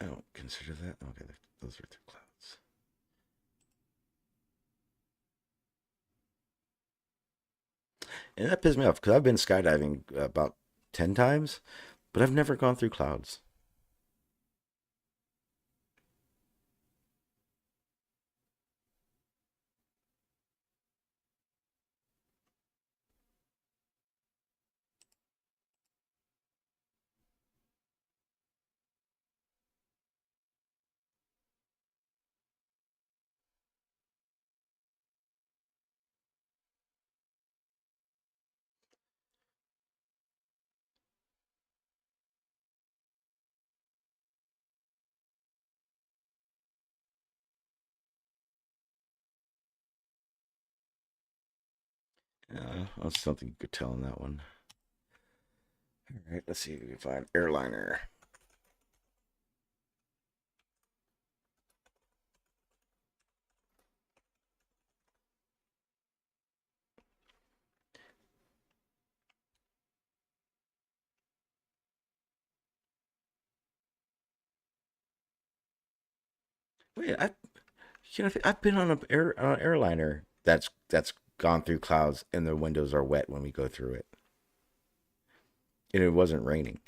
I don't consider that. Okay, those are the clouds. And that pisses me off because I've been skydiving about 10 times, but I've never gone through clouds. That's something you could tell in that one. All right, let's see if we can find airliner. Wait, I've been on an airliner that's gone through clouds and the windows are wet when we go through it, and it wasn't raining.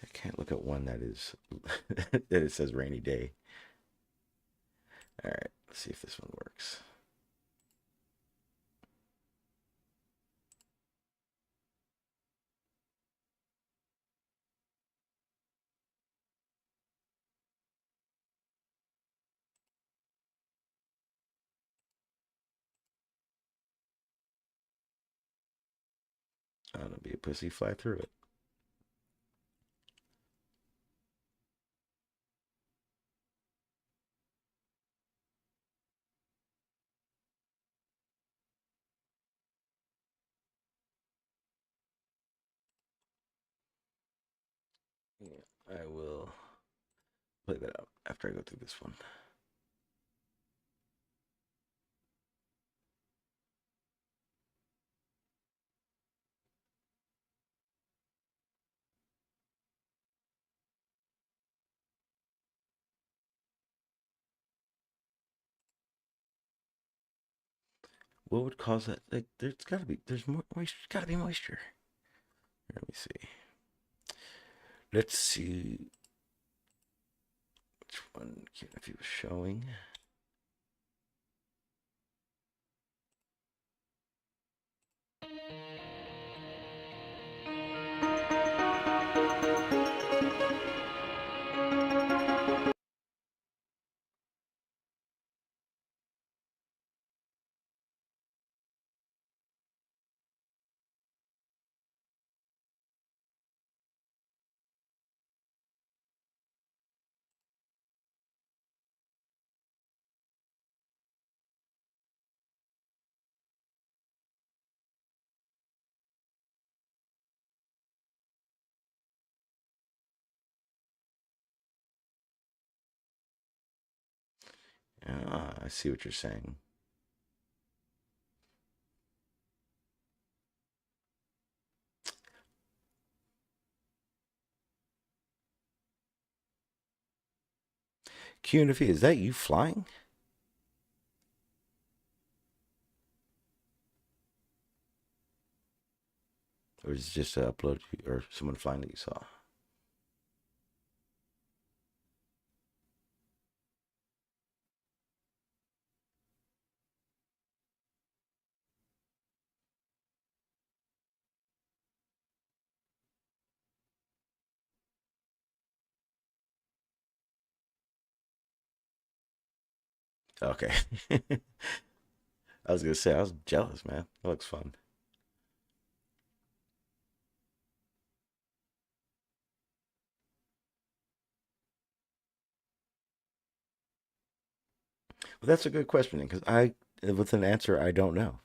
I can't look at one that is that it says rainy day. All right, let's see if this one works. I'm gonna be a pussy, fly through it. Yeah, I will play that out after I go through this one. What would cause that? Like, there's more moisture. There's gotta be moisture. Let me see. Let's see which one if he was showing. I see what you're saying. QNFE, is that you flying? Or is it just an upload or someone flying that you saw? Okay. I was gonna say I was jealous, man. That looks fun. Well, that's a good question because with an answer I don't know.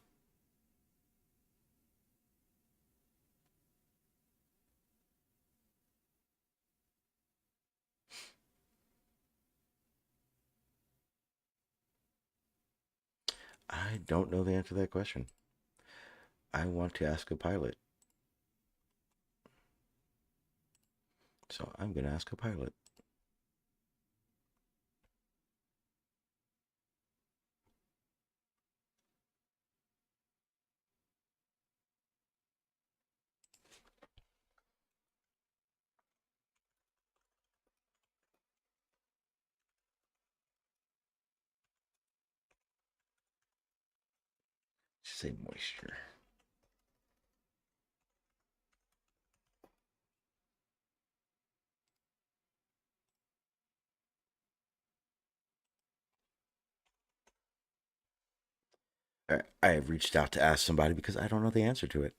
I don't know the answer to that question. I want to ask a pilot. So I'm going to ask a pilot. Say moisture. I have reached out to ask somebody because I don't know the answer to it.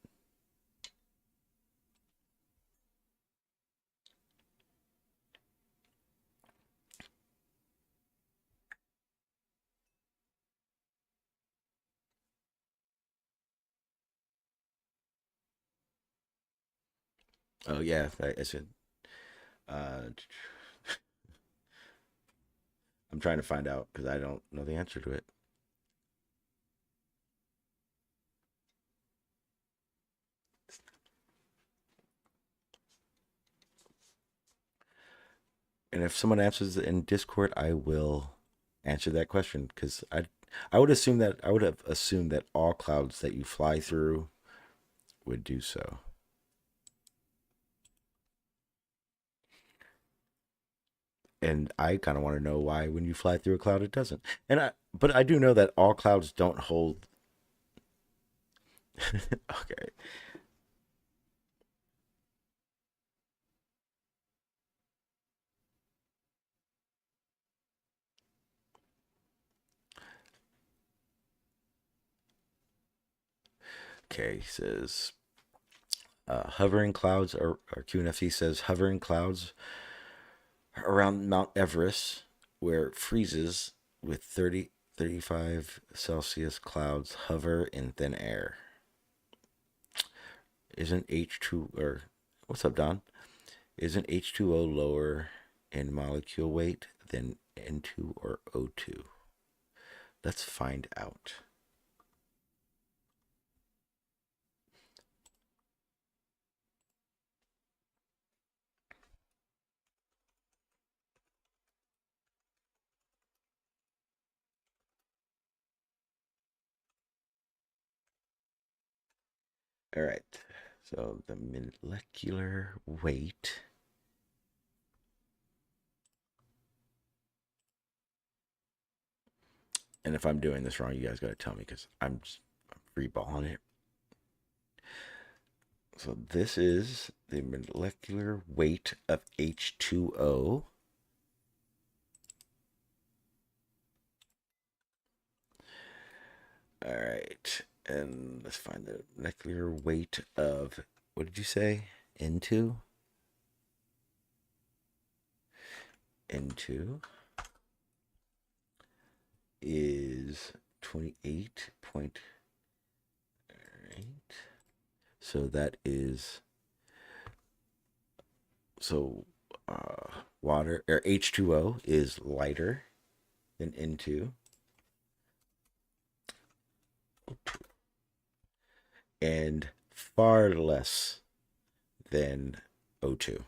Oh yeah, I said. I'm trying to find out because I don't know the answer to it. And if someone answers in Discord, I will answer that question because I would assume that I would have assumed that all clouds that you fly through would do so. And I kind of want to know why when you fly through a cloud it doesn't. But I do know that all clouds don't hold. Okay. Okay, he says hovering clouds or QNFC says hovering clouds around Mount Everest where it freezes with 35 Celsius clouds hover in thin air. Isn't H2 or what's up, Don? Isn't H2O lower in molecule weight than N2 or O2? Let's find out. All right. So the molecular weight. And if I'm doing this wrong, you guys got to tell me because I'm free balling it. So this is the molecular weight of H2O. All right. And let's find the molecular weight of, what did you say? N2? N2 is 28.8. So that is, so water or H2O is lighter than N2. And far less than O2.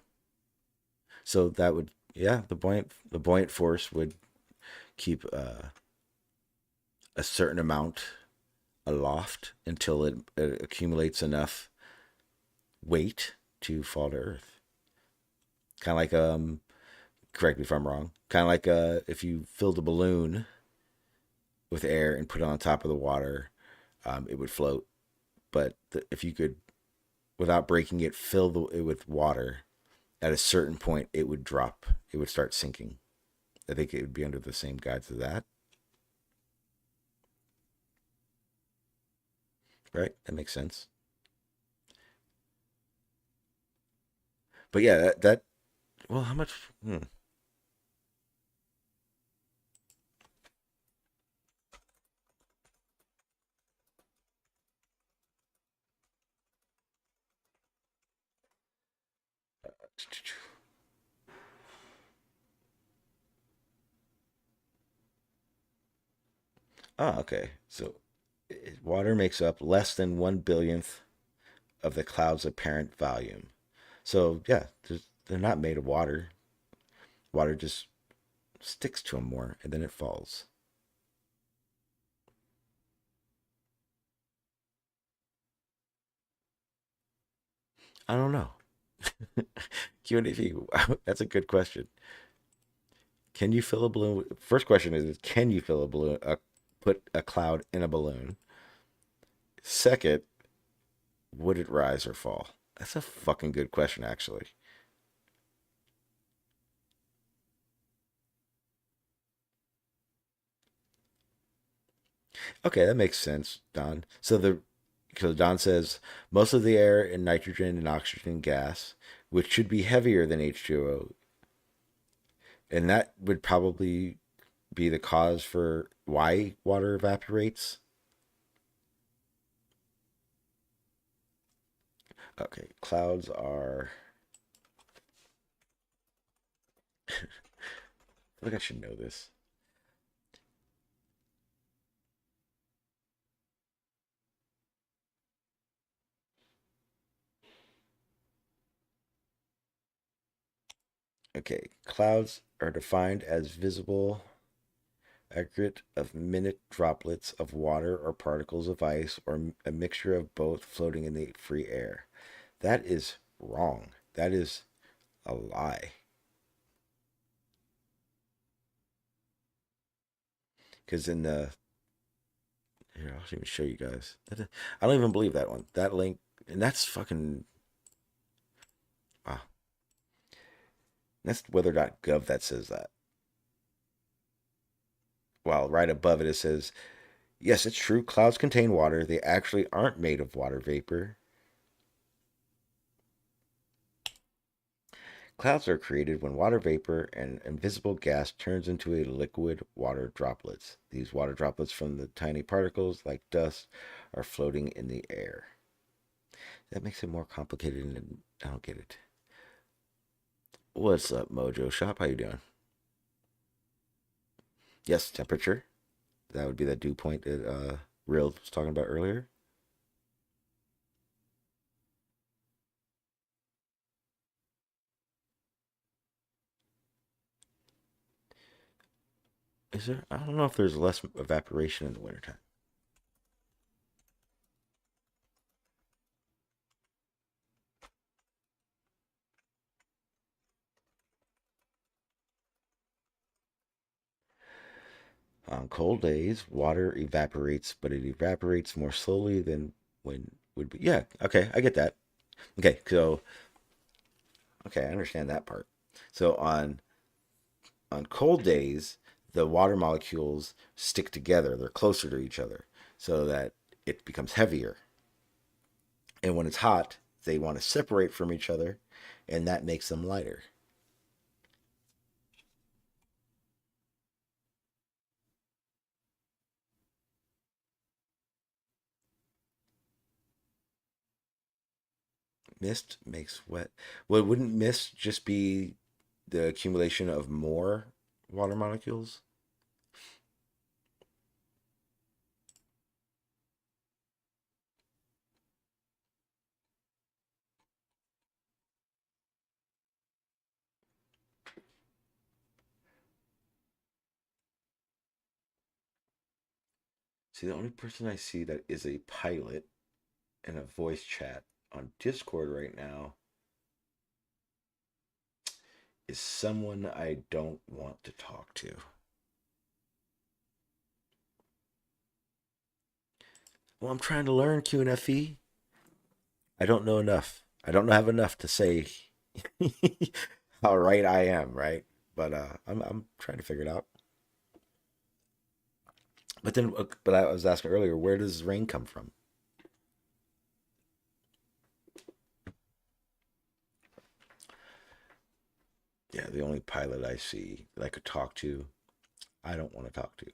So that would, yeah, the buoyant force would keep a certain amount aloft until it accumulates enough weight to fall to Earth. Kind of like, correct me if I'm wrong, kind of like if you filled a balloon with air and put it on top of the water, it would float. But if you could, without breaking it, fill it with water, at a certain point, it would drop. It would start sinking. I think it would be under the same guise as that. Right? That makes sense. But yeah, well, how much? Oh, okay. So water makes up less than 1 billionth of the cloud's apparent volume. So yeah, they're not made of water. Water just sticks to them more, and then it falls. I don't know. Q&A. That's a good question. Can you fill a balloon? First question is, can you fill a balloon? Put a cloud in a balloon. Second, would it rise or fall? That's a fucking good question, actually. Okay, that makes sense, Don. So Don says most of the air in nitrogen and oxygen gas, which should be heavier than H2O, and that would probably be the cause for why water evaporates. Okay, clouds are. I feel like I should know this. Okay, clouds are defined as visible aggregate of minute droplets of water or particles of ice or a mixture of both floating in the free air. That is wrong. That is a lie. Because in the here, I'll even show you guys. I don't even believe that one. That link, and that's fucking ah, that's weather.gov that says that. While right above it, it says, yes, it's true. Clouds contain water. They actually aren't made of water vapor. Clouds are created when water vapor and invisible gas turns into a liquid water droplets. These water droplets from the tiny particles like dust are floating in the air. That makes it more complicated and I don't get it. What's up, Mojo Shop? How you doing? Yes, temperature. That would be that dew point that Real was talking about earlier. Is there? I don't know if there's less evaporation in the wintertime. On cold days, water evaporates, but it evaporates more slowly than when would be. Yeah, okay, I get that. Okay, so okay, I understand that part. So on cold days, the water molecules stick together. They're closer to each other, so that it becomes heavier. And when it's hot, they want to separate from each other, and that makes them lighter. Mist makes wet. Well, wouldn't mist just be the accumulation of more water molecules? See, the only person I see that is a pilot in a voice chat on Discord right now is someone I don't want to talk to. Well, I'm trying to learn QNFE. I don't know enough. I don't have enough to say how right I am, right? But I'm trying to figure it out. But I was asking earlier, where does rain come from? Yeah, the only pilot I see that I could talk to, I don't want to talk to.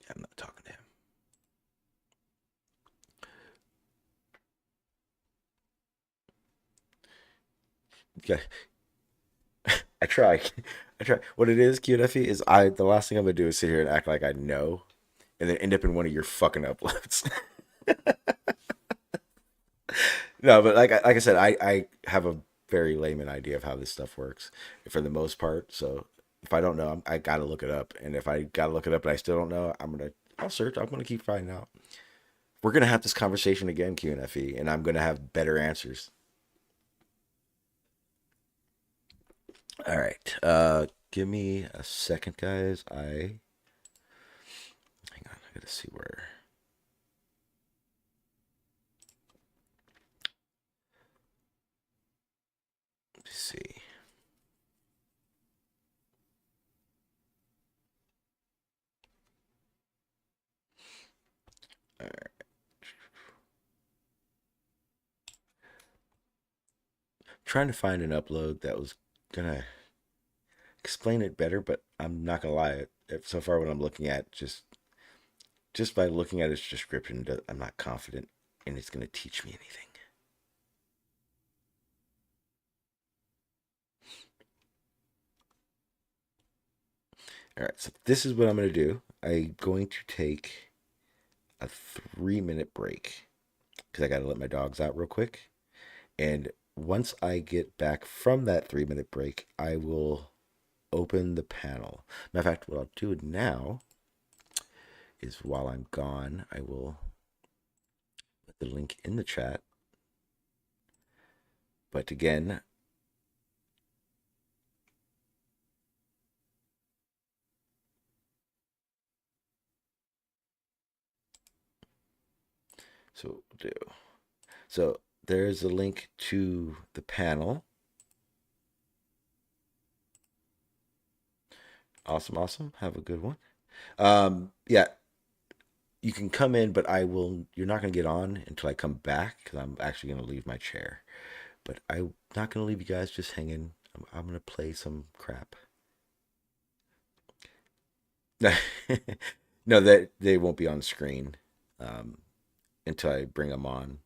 Yeah, I'm not talking to him. Yeah, I try. I try. What it is, QNFE, is the last thing I'm gonna do is sit here and act like I know, and then end up in one of your fucking uploads. No, but like I said, I have a very layman idea of how this stuff works for the most part. So if I don't know, I gotta look it up, and if I gotta look it up and I still don't know, I'll search. I'm gonna keep finding out. We're gonna have this conversation again, QNFE, and I'm gonna have better answers. All right. Give me a second, guys. Hang on. I gotta see where. Let's see. All right. Trying to find an upload that was gonna explain it better, but I'm not gonna lie. So far, what I'm looking at, just by looking at its description, I'm not confident and it's gonna teach me anything. All right, so this is what I'm gonna do. I'm going to take a 3-minute break because I gotta let my dogs out real quick, and once I get back from that 3-minute break, I will open the panel. Matter of fact, what I'll do now is while I'm gone, I will put the link in the chat. But again, so we'll do. So there's a link to the panel. Awesome. Have a good one. Yeah, you can come in, but you're not going to get on until I come back because I'm actually going to leave my chair. But I'm not going to leave you guys just hanging. I'm going to play some crap. No, that they won't be on screen until I bring them on.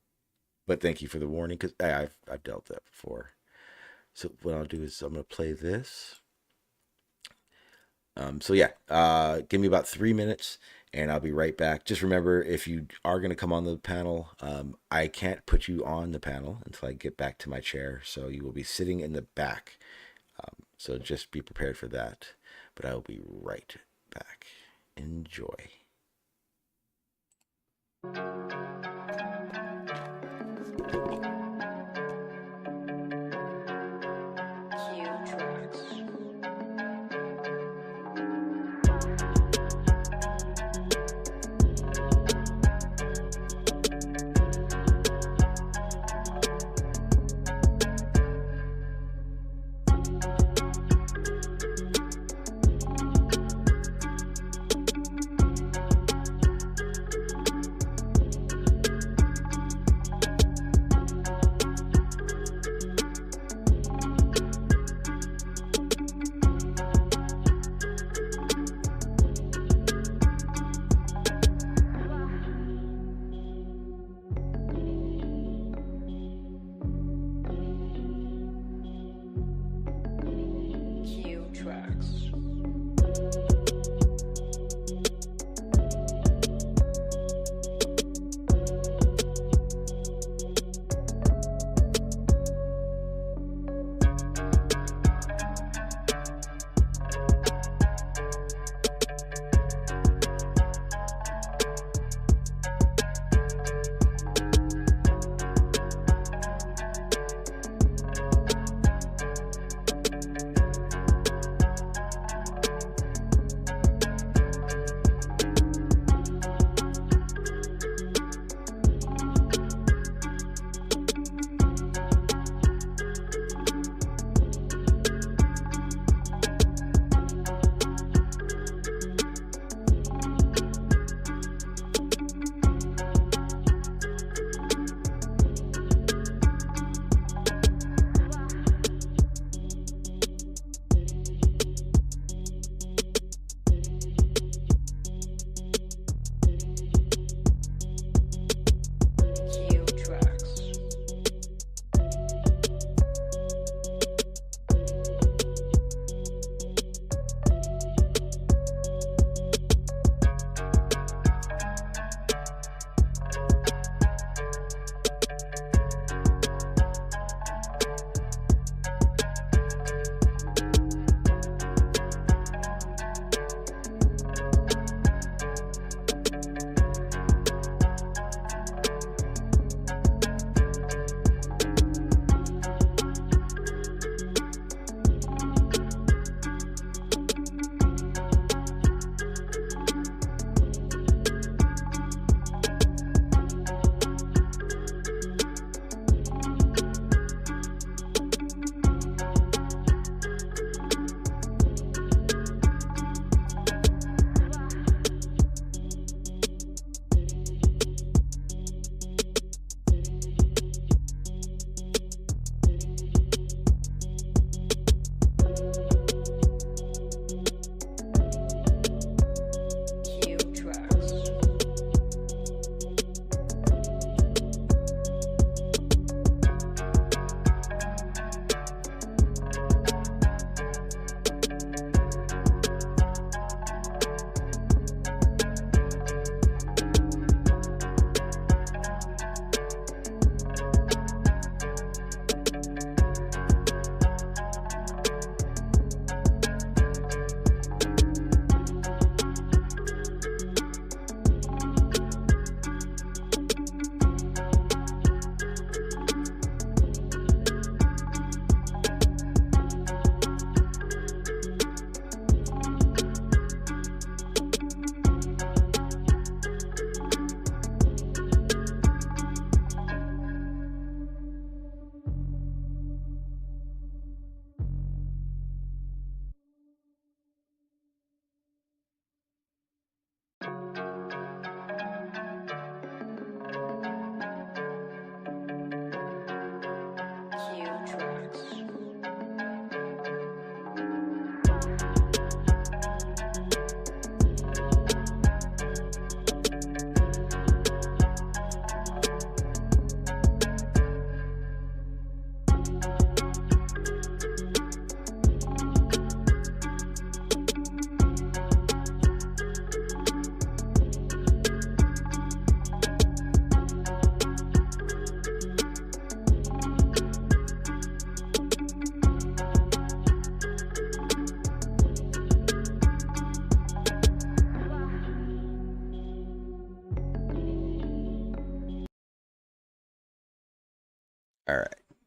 But thank you for the warning because I've dealt that before. So what I'll do is I'm going to play this. So yeah, give me about 3 minutes and I'll be right back. Just remember, if you are going to come on the panel, I can't put you on the panel until I get back to my chair. So you will be sitting in the back. So just be prepared for that. But I will be right back. Enjoy.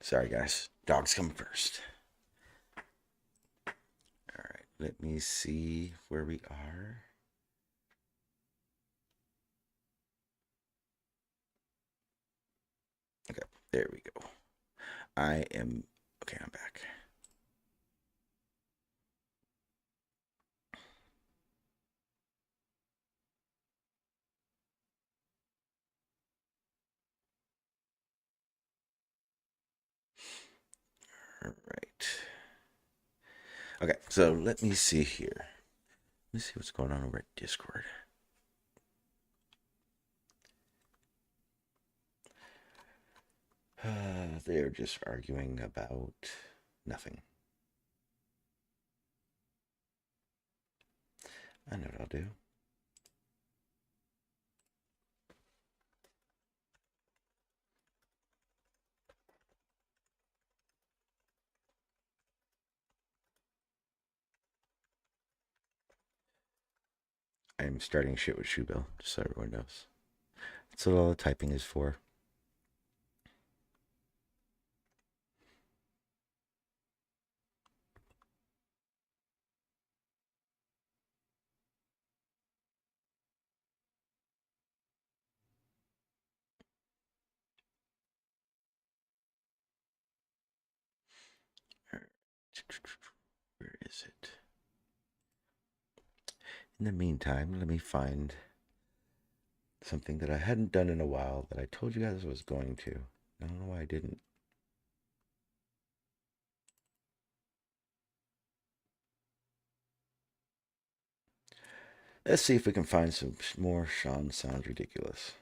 Sorry, guys. Dogs come first. All right, let me see where we are. Okay, there we go. Okay, I'm back. All right. Okay, so let me see here. Let me see what's going on over at Discord. They're just arguing about nothing. I know what I'll do. I'm starting shit with Shoebill, just so everyone knows. That's what all the typing is for. Where is it? In the meantime, let me find something that I hadn't done in a while that I told you guys I was going to. I don't know why I didn't. Let's see if we can find some more Sean Sounds Ridiculous.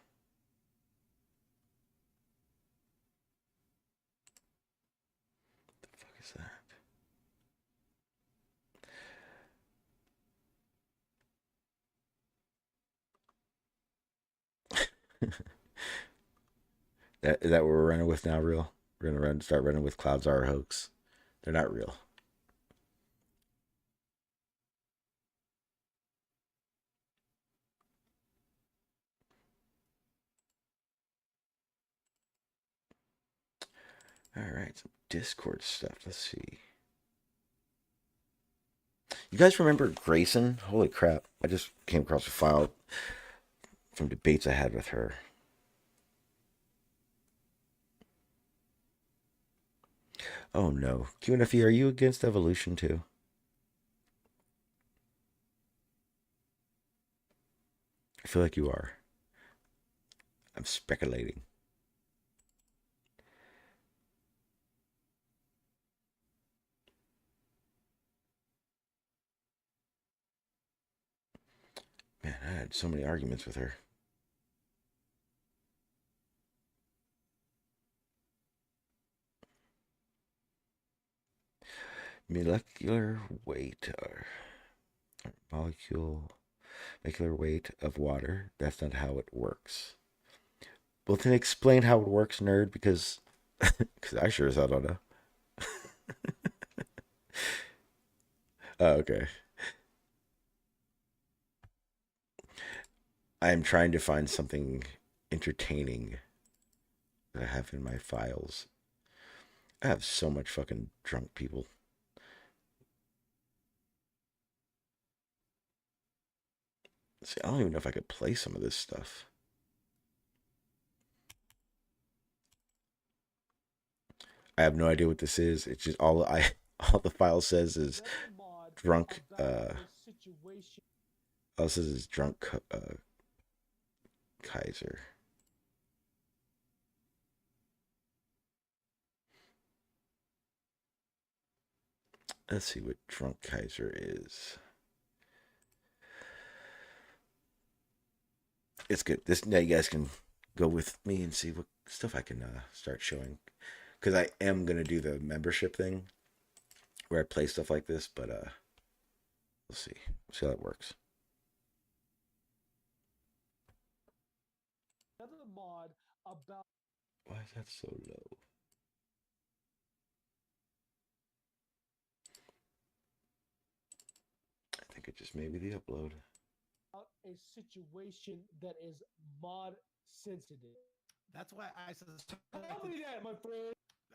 What the fuck is that? Is that what we're running with now, real? We're gonna start running with clouds are a hoax. They're not real. All right, some Discord stuff. Let's see. You guys remember Grayson? Holy crap. I just came across a file from debates I had with her. Oh no. QNFE, are you against evolution too? I feel like you are. I'm speculating. Man, I had so many arguments with her. Molecular weight or molecular weight of water. That's not how it works. Well, then explain how it works, nerd, because I sure as hell don't know. Oh, okay. I'm trying to find something entertaining that I have in my files. I have so much fucking drunk people. See, I don't even know if I could play some of this stuff. I have no idea what this is. It's just all the file says is drunk. All it says is drunk Kaiser. Let's see what drunk Kaiser is. It's good. This now you guys can go with me and see what stuff I can start showing, because I am gonna do the membership thing where I play stuff like this, but we'll see. We'll see how that works. Why is that so low? I think it just may be the upload. A situation that is mod sensitive. That's why I suspect. Tell me that, my friend.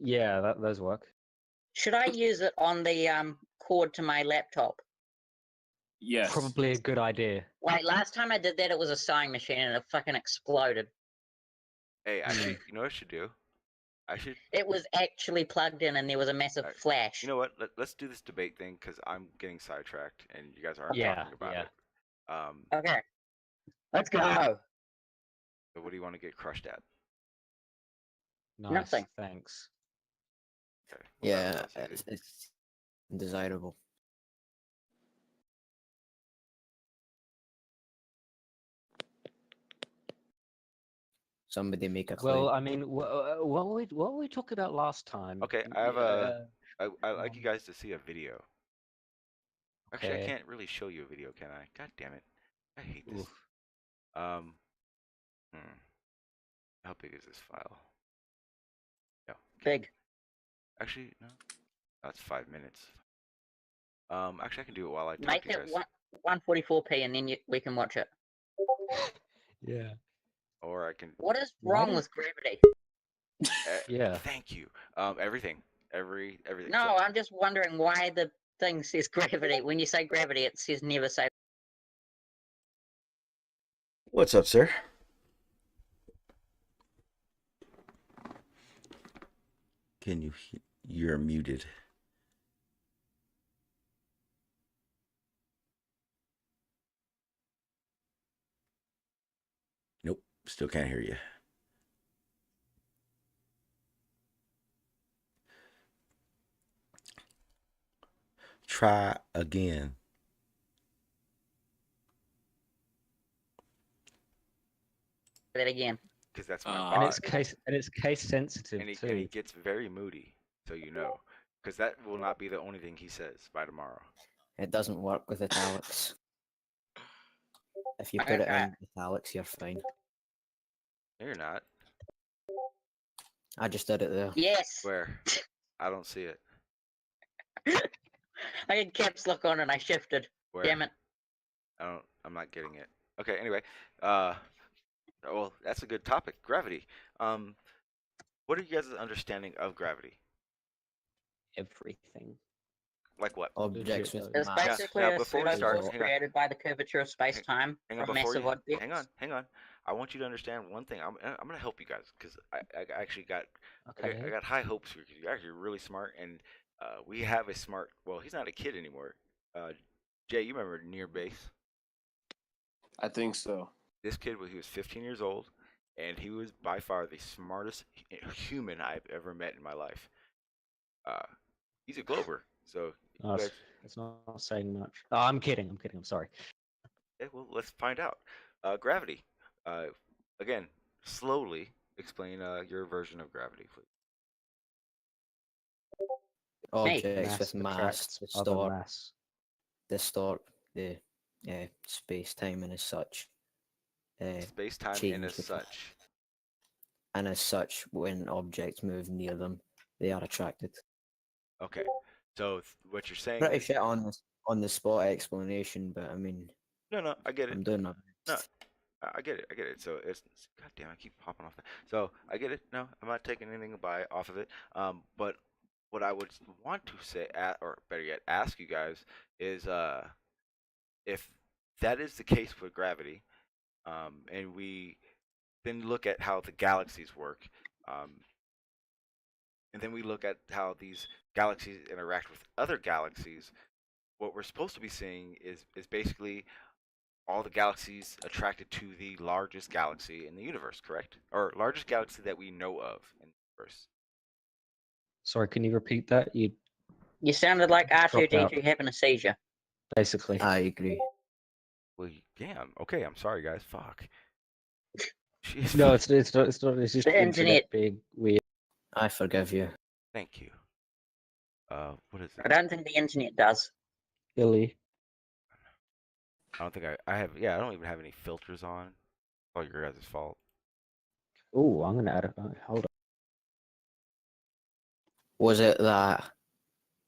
Yeah, those work. Should I use it on the cord to my laptop? Yes. Probably a good idea. Wait, last time I did that, it was a sewing machine and it fucking exploded. Hey, actually, you know what I should do? I should. It was actually plugged in and there was a massive flash. You know what? Let's do this debate thing because I'm getting sidetracked and you guys aren't Yeah, talking about yeah. it. Okay. Let's go. So what do you want to get crushed at? Nice. Nothing. Thanks. Okay. Well, Yeah, that's easy. it's desirable. Somebody make a claim. Well, I mean, what were we talking about last time? Okay, I have I like you guys to see a video. Actually, I Okay. can't really show you a video, can I? God damn it. I hate this. How big is this file? No. Big. Actually, no. That's 5 minutes. Actually, I can do it while I talk Make to you it guys. 144p and then we can watch it. Yeah. Or I can. What is Why wrong do- with gravity? Yeah. Thank you. Everything. Everything. No, I'm just wondering why the thing says gravity. When you say gravity, it says never say. What's up, sir? Can you? You're muted. Nope, still can't hear you. Try again. That again. Because that's my And bot. it's case sensitive And he too. gets very moody, so you know. Because that will not be the only thing he says by tomorrow. It doesn't work with italics. If you put it in italics, you're fine. No, you're not. I just did it there. Yes. Where? I don't see it. I had caps lock on and I shifted. Where? Damn it. I'm not getting it. Okay, anyway. Well, that's a good topic. Gravity. What are you guys' understanding of gravity? Everything. Like what? Objects with It's mass. basically Now, a before we pseudo start, force hang on. created by the curvature of space-time Hang on, from before massive you, objects. hang on. I want you to understand one thing. I'm gonna help you guys because I actually got Okay. I got high hopes for you. 'Cause you're actually really smart, and we have a smart. Well, he's not a kid anymore. Jay, you remember Near Base? I think so. This kid he was 15 years old, and he was by far the smartest human I've ever met in my life. He's a Glober, so No, you guys, it's not saying much. Oh, I'm kidding. I'm sorry. okay, well, let's find out. Gravity. Again, slowly explain your version of gravity, please. Objects with mass attracts other distort, mass. distort the space-time and as such. Space-time and change as the- such. And as such, when objects move near them, they are attracted. Okay, so what you're saying Pretty is shit on the spot explanation, but I mean, no, I get it. I'm doing my No, best. I get it. So it's God damn, I keep popping off that. So I get it. No, I'm not taking anything off of it. But what I would want to say, or better yet, ask you guys is, if that is the case with gravity, and we then look at how the galaxies work, and then we look at how these galaxies interact with other galaxies. What we're supposed to be seeing is basically all the galaxies attracted to the largest galaxy in the universe, correct? Or largest galaxy that we know of in the universe. Sorry, can you repeat that? You sounded like dropped out. R2-D2 having a seizure. Basically. I agree. Well, damn. Okay, I'm sorry, guys. Fuck. Jeez. No, it's not. It's just The internet. big weird. I forgive you. Thank you. What is it? I don't think the internet does. Billy. I don't think I have. Yeah, I don't even have any filters on. It's all your guys' fault. Oh, I'm gonna add it. Hold on. Was it that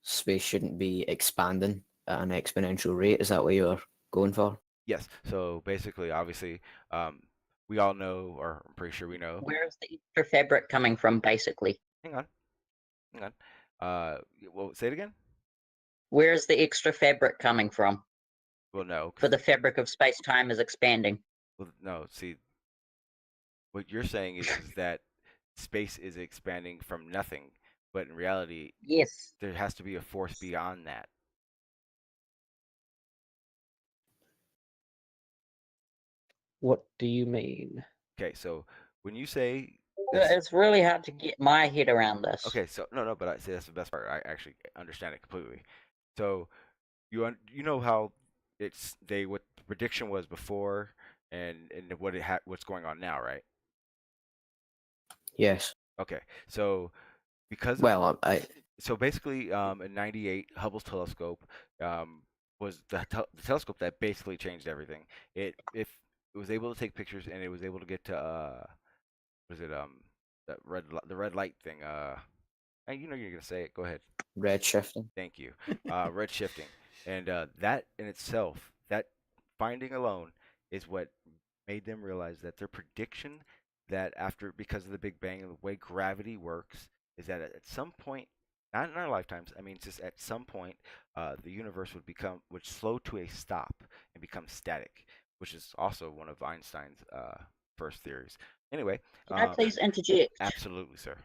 space shouldn't be expanding at an exponential rate? Is that what you're going for? Yes. So basically, obviously, we all know, or I'm pretty sure we know. Where is the extra fabric coming from, basically? Hang on. Hang on. Well, say it again. Where is the extra fabric coming from? Well, no. For the fabric of space-time is expanding. Well, no. See, what you're saying is that space is expanding from nothing, but in reality, yes, there has to be a force beyond that. What do you mean? Okay, so when you say it's really hard to get my head around this. okay, so no, but I say that's the best part. I actually understand it completely. So you know how what the prediction was before and what's going on now, right? Yes. Okay, so because Well, I so basically in '98 Hubble's telescope was the telescope that basically changed everything. It was able to take pictures and it was able to get to was it the red light thing and you know you're gonna say it. Go ahead. red shifting. Thank you. Red shifting, and that in itself, that finding alone, is what made them realize that their prediction that after because of the Big Bang and the way gravity works is that at some point, not in our lifetimes, I mean just at some point, the universe would slow to a stop and become static, which is also one of Einstein's first theories. Anyway, Can I please interject? absolutely, sir.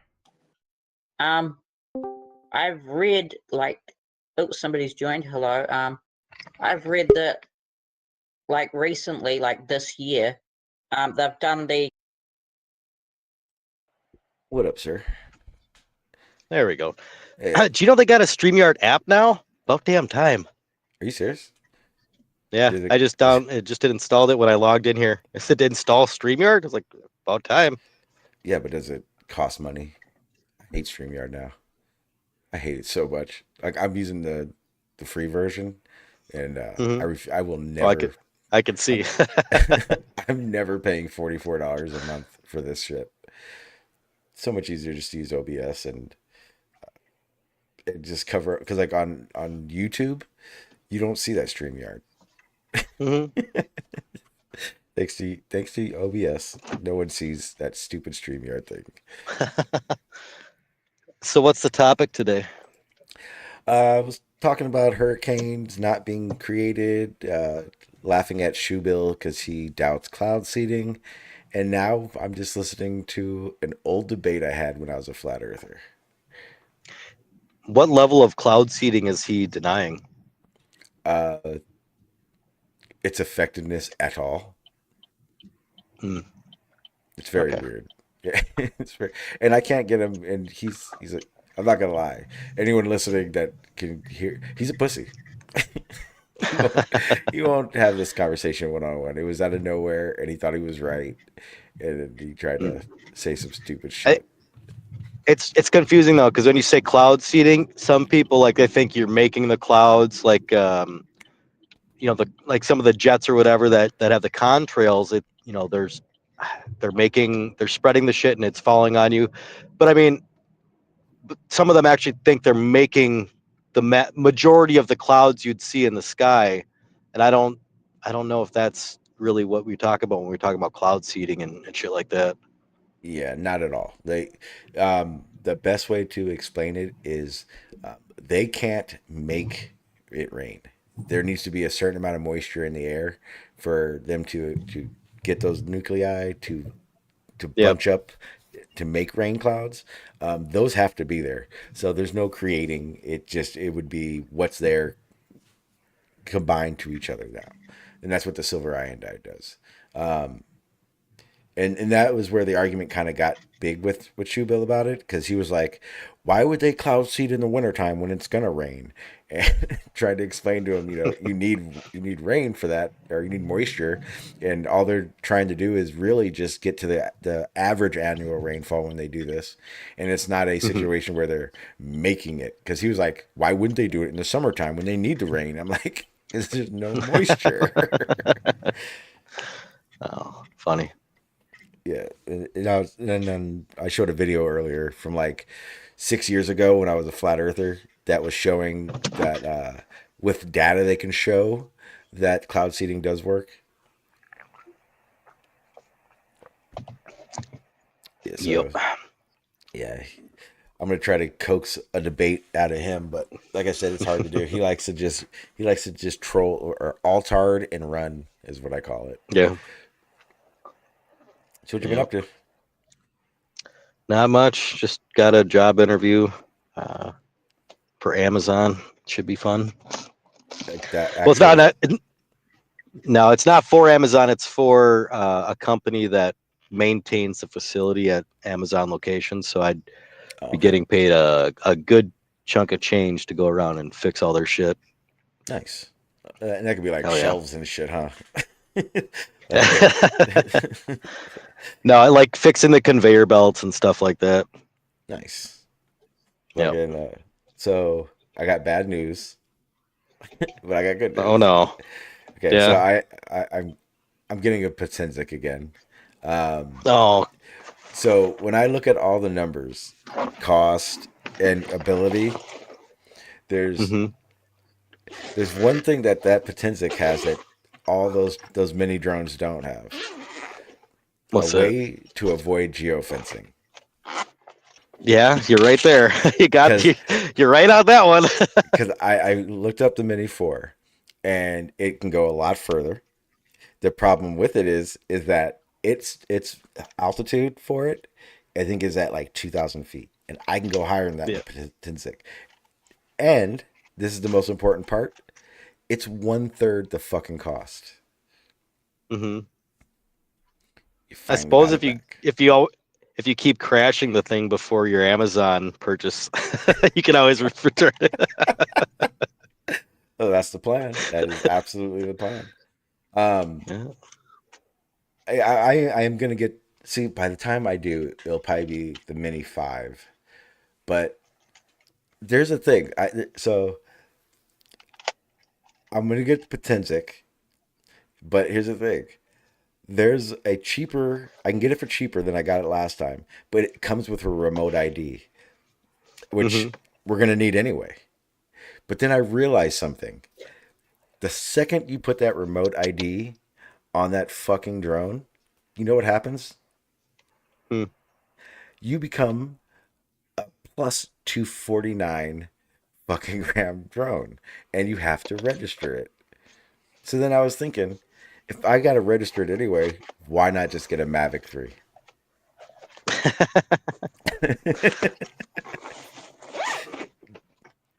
I've read oh, somebody's joined. Hello. I've read that recently, this year, they've done the. What up, sir? There we go. Hey. Do you know they got a StreamYard app now? About damn time. Are you serious? Yeah, I just installed it when I logged in here. It said to install StreamYard. I was like, about time. Yeah, but does it cost money? I hate StreamYard now. I hate it so much. Like I'm using the free version, and I will never. I can see. I'm never paying $44 a month for this shit. So much easier just to use OBS and just cover because like on YouTube, you don't see that StreamYard. Thanks to OBS, no one sees that stupid StreamYard thing. So what's the topic today? I was talking about hurricanes not being created, laughing at Shoebill because he doubts cloud seeding, and now I'm just listening to an old debate I had when I was a flat earther. What level of cloud seeding is he denying? Its effectiveness at all. It's very weird. Yeah, it's very, and I can't get him. And he's like, I'm not gonna lie. Anyone listening that can hear, he's a pussy. he won't have this conversation one-on-one. It was out of nowhere, and he thought he was right, and he tried to say some stupid shit. It's confusing though, because when you say cloud seeding, some people they think you're making the clouds like some of the jets or whatever that have the contrails. They're spreading the shit and it's falling on you. But I mean, some of them actually think they're making the majority of the clouds you'd see in the sky, and I don't know if that's really what we talk about when we talk about cloud seeding and shit like that. Yeah, not at all. The best way to explain it is they can't make it rain. There needs to be a certain amount of moisture in the air for them to get those nuclei to bunch up to make rain clouds. Those have to be there. So there's no creating. It would be what's there combined to each other now, and that's what the silver iodide does. And that was where the argument kind of got big with Shoebill about it, because he was like, why would they cloud seed in the wintertime when it's gonna rain? And tried to explain to him, you need rain for that, or you need moisture, and all they're trying to do is really just get to the average annual rainfall when they do this, and it's not a situation where they're making it. Because he was like, why wouldn't they do it in the summertime when they need the rain? I'm like, because there's no moisture. Oh, funny. Yeah, and then I showed a video earlier from like 6 years ago when I was a flat earther that was showing that with data they can show that cloud seeding does work. Yeah, so, yeah, I'm gonna try to coax a debate out of him, but like I said, it's hard to do. He likes to just troll or altard and run is what I call it. Yeah. So what you been up to? Not much. Just got a job interview for Amazon. Should be fun. Like that Well, it's not. No, it's not for Amazon. It's for a company that maintains the facility at Amazon locations. So I'd be getting paid a good chunk of change to go around and fix all their shit. Nice. And that could be like Hell yeah. shelves and shit, huh? No, I like fixing the conveyor belts and stuff like that. Nice. Yep. Fucking, so I got bad news, but I got good news. Oh no. Okay, Yeah. so I'm getting a Patensic again. Oh. So when I look at all the numbers, cost and ability, there's one thing that Patensic has that all those mini drones don't have. What's a way to avoid geofencing. Yeah, you're right there. You're right on that one. Because I looked up the Mini 4, and it can go a lot further. The problem with it is that its altitude for it, I think, is at like 2,000 feet, and I can go higher than that with Patensic. And this is the most important part: it's 1/3 the fucking cost. Mm-hmm. I suppose if you keep crashing the thing before your Amazon purchase, you can always return it. Oh, that's the plan. That is absolutely the plan. I am gonna get. See, by the time I do, it'll probably be the Mini 5. But there's a thing. So I'm gonna get Patensic, but here's the thing. There's a cheaper. I can get it for cheaper than I got it last time, but it comes with a remote ID, which we're gonna need anyway. But then I realized something. The second you put that remote ID on that fucking drone, you know what happens? You become a plus 249 fucking gram drone, and you have to register it. So then I was thinking, if I got to register it anyway, why not just get a Mavic 3?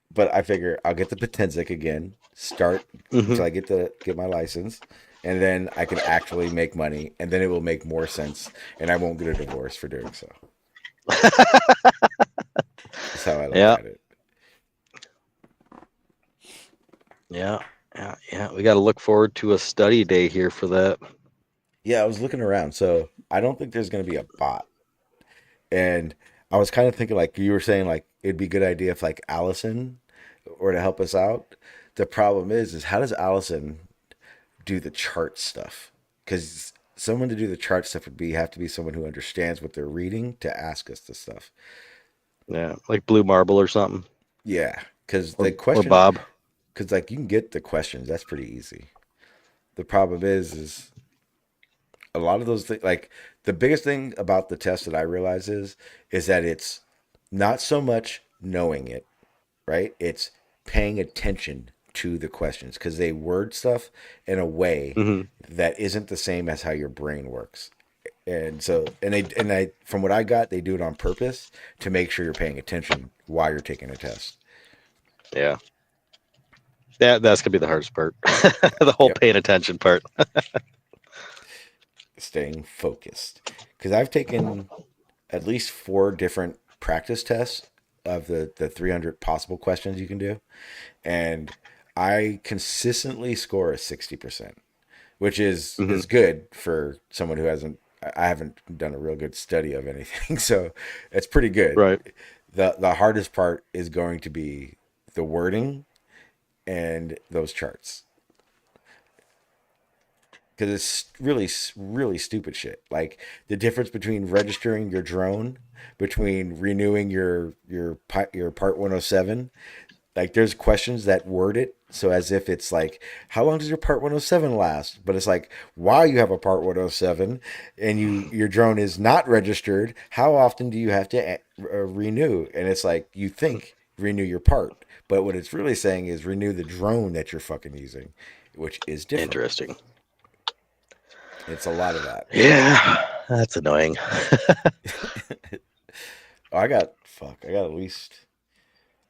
But I figure I'll get the Patensic again, start until I get my license, and then I can actually make money, and then it will make more sense, and I won't get a divorce for doing so. That's how I look at it. Yeah. We got to look forward to a study day here for that. Yeah, I was looking around, so I don't think there's going to be a bot. And I was kind of thinking, like you were saying, like it'd be a good idea if like Allison were to help us out. The problem is how does Allison do the chart stuff? Because someone to do the chart stuff would have to be someone who understands what they're reading to ask us the stuff. Yeah, like Blue Marble or something. Yeah, because the question, or Bob. Because like you can get the questions, that's pretty easy. The problem is a lot of those things. Like the biggest thing about the test that I realize is that it's not so much knowing it, right? It's paying attention to the questions because they word stuff in a way that isn't the same as how your brain works. And so, and from what I got, they do it on purpose to make sure you're paying attention while you're taking a test. Yeah. That's gonna be the hardest part. The whole paying attention part. Staying focused. Because I've taken at least 4 different practice tests of the 300 possible questions you can do. And I consistently score a 60%, which is good for someone who I haven't done a real good study of anything. So it's pretty good. Right. The hardest part is going to be the wording and those charts. Because it's really, really stupid shit. Like the difference between registering your drone, between renewing your Part 107. Like there's questions that word it So as if it's like, how long does your Part 107 last? But it's like, while you have a Part 107 and your drone is not registered, how often do you have to renew? And it's like, you think renew your part, but what it's really saying is renew the drone that you're fucking using, which is different. Interesting. It's a lot of that. Yeah, that's annoying. I got at least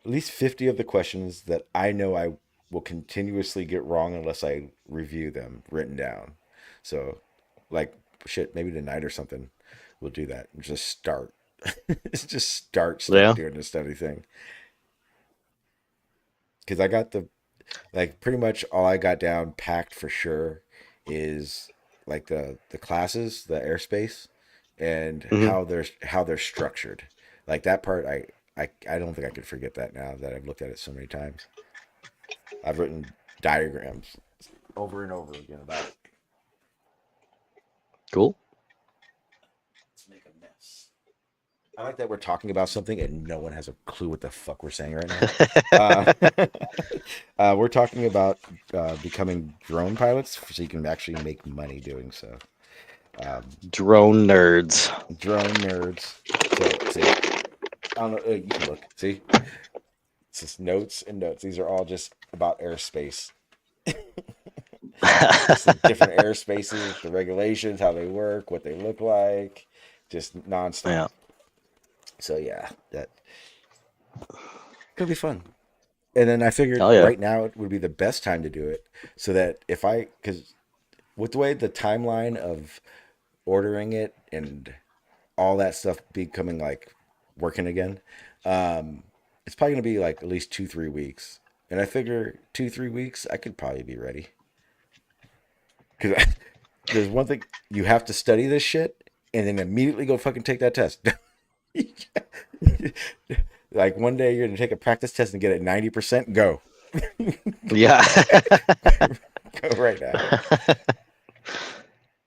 50 of the questions that I know I will continuously get wrong unless I review them written down. So, like, shit, maybe tonight or something, we'll do that and just start. Just start Yeah. doing the study thing. Because I got pretty much all I got down packed for sure is like the classes, the airspace, and Mhm. how they're structured. Like that part, I don't think I could forget that now that I've looked at it so many times. I've written diagrams over and over again about it. Cool. Let's make a mess. I like that we're talking about something and no one has a clue what the fuck we're saying right now. We're talking about becoming drone pilots so you can actually make money doing so. Drone nerds. Drone nerds. So, see, I don't know. You can look. See, it's just notes and notes. These are all just about airspace. Just the different airspaces, the regulations, how they work, what they look like, just nonstop. Yeah. So yeah, that could be fun. And then I figured Hell yeah. right now it would be the best time to do it, so that because with the way the timeline of ordering it and all that stuff becoming like working again, it's probably gonna be like at least 2-3 weeks. And I figure 2-3 weeks I could probably be ready. Because there's one thing, you have to study this shit and then immediately go fucking take that test. Like one day you're gonna take a practice test and get it 90%. Go. Yeah. Go right now.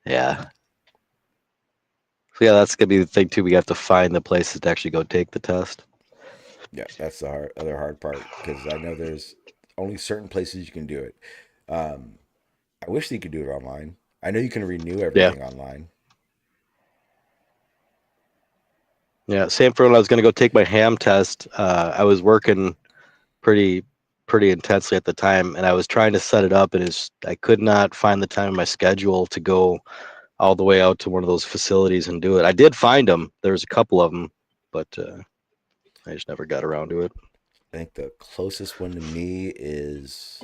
Yeah. So yeah, that's gonna be the thing too. We have to find the places to actually go take the test. Yeah, that's the other hard part because I know there's only certain places you can do it. I wish that you could do it online. I know you can renew everything online. Yeah, same for when I was gonna go take my ham test. I was working pretty intensely at the time, and I was trying to set it up, and I could not find the time in my schedule to go all the way out to one of those facilities and do it. I did find them. There was a couple of them, but I just never got around to it. I think the closest one to me is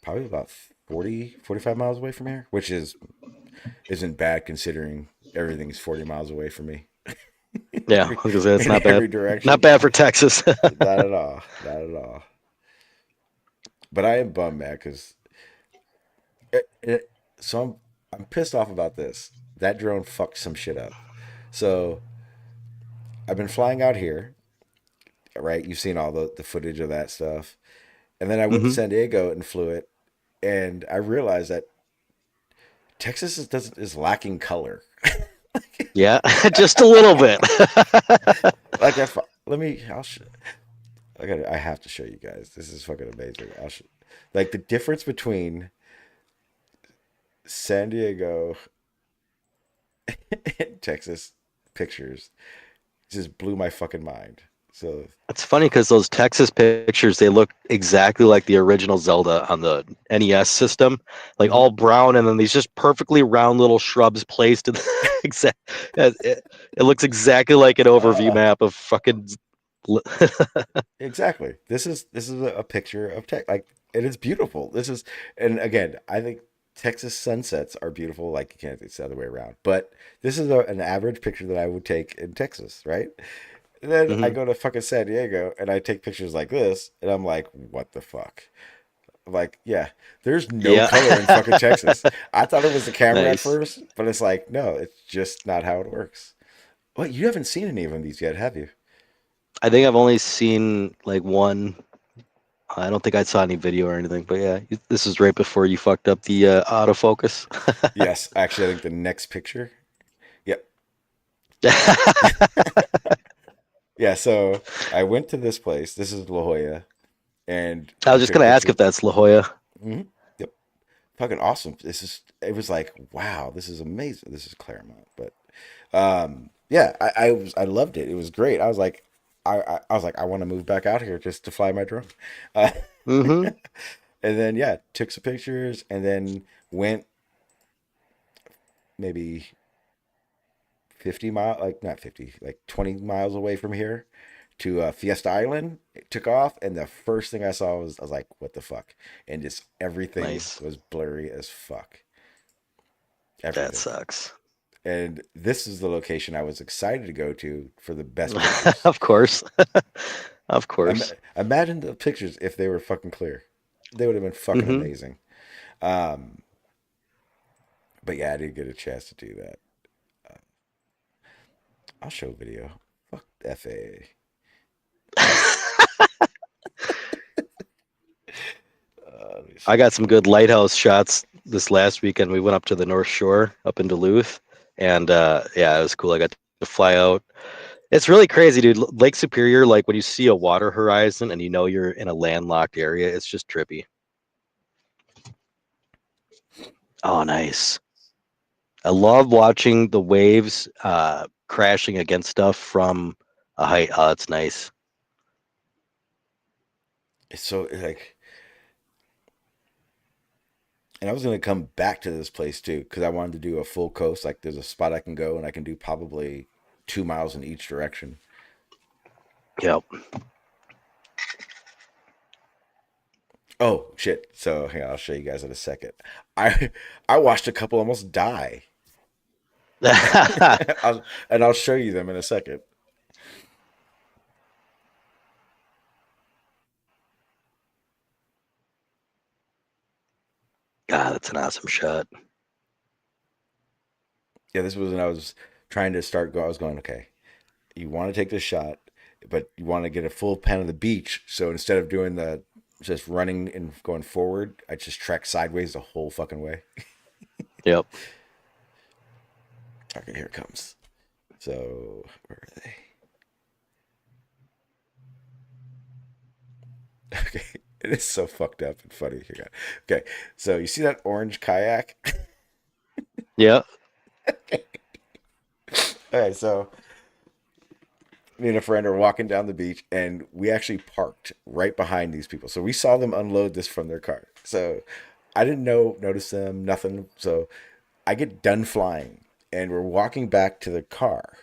probably about 45 miles away from here, which isn't bad considering everything's 40 miles away from me. Yeah, because it's not every bad. direction. Not bad for Texas. Not at all. Not at all. But I am bummed, man, because so I'm pissed off about this. That drone fucked some shit up. So I've been flying out here, right? You've seen all the footage of that stuff. And then I went to San Diego and flew it, and I realized that Texas is lacking color. Yeah, just a little bit. Like I have to show you guys. This is fucking amazing. Like the difference between San Diego and Texas pictures just blew my fucking mind. So It's funny because those Texas pictures, they look exactly like the original Zelda on the NES system, like all brown, and then these just perfectly round little shrubs placed in the exact. It looks exactly like an overview map of fucking. Exactly. This is a picture of like, and it's beautiful. And again, I think Texas sunsets are beautiful. Like you can't, it's the other way around. But this is an average picture that I would take in Texas, right? And then I go to fucking San Diego and I take pictures like this, and I'm like, what the fuck? I'm like, yeah, there's no color in fucking Texas. I thought it was the camera at first, but it's like, no, it's just not how it works. Well, you haven't seen any of these yet, have you? I think I've only seen like one. I don't think I saw any video or anything, but yeah, this is right before you fucked up the autofocus. Yes, actually, I think the next picture. Yep. Yeah, so I went to this place. This is La Jolla, And I was just gonna ask if that's La Jolla. Mm-hmm. Yep, fucking awesome. It was like, wow, this is amazing. This is Claremont, but yeah, I loved it. It was great. I was like, I was like, I want to move back out here just to fly my drone. Uh, Mm-hmm. and then yeah, took some pictures, and then went maybe 50 miles, like not 50, like 20 miles away from here to Fiesta Island. It took off, and the first thing I saw was, I was like, what the fuck? And just everything Nice. was blurry as fuck. That Everything. sucks. And this is the location I was excited to go to for the best pictures. Of course. Of course. Imagine the pictures if they were fucking clear. They would have been fucking Mhm. amazing. But yeah, I didn't get a chance to do that. I'll show video. Fuck FAA. I got some good lighthouse shots this last weekend. We went up to the North Shore up in Duluth, and yeah, it was cool. I got to fly out. It's really crazy, dude. Lake Superior, like when you see a water horizon and you know you're in a landlocked area, it's just trippy. Oh, nice. I love watching the waves crashing against stuff from a height. Oh, that's nice. It's so like, and I was gonna come back to this place too because I wanted to do a full coast. Like, there's a spot I can go, and I can do probably 2 miles in each direction. Yep. Oh shit! So hang on, I'll show you guys in a second. I watched a couple almost die. And I'll show you them in a second. God, that's an awesome shot. Yeah, this was when I was trying to start go. I was going, okay, you want to take this shot, but you want to get a full pan of the beach. So instead of doing the just running and going forward, I just track sideways the whole fucking way. Yep. Okay, here it comes. So where are they? Okay, it is so fucked up and funny. Here, okay, so you see that orange kayak? Yeah. Okay, so me and a friend are walking down the beach, and we actually parked right behind these people. So we saw them unload this from their car. So I didn't notice them, nothing. So I get done flying, and we're walking back to the car.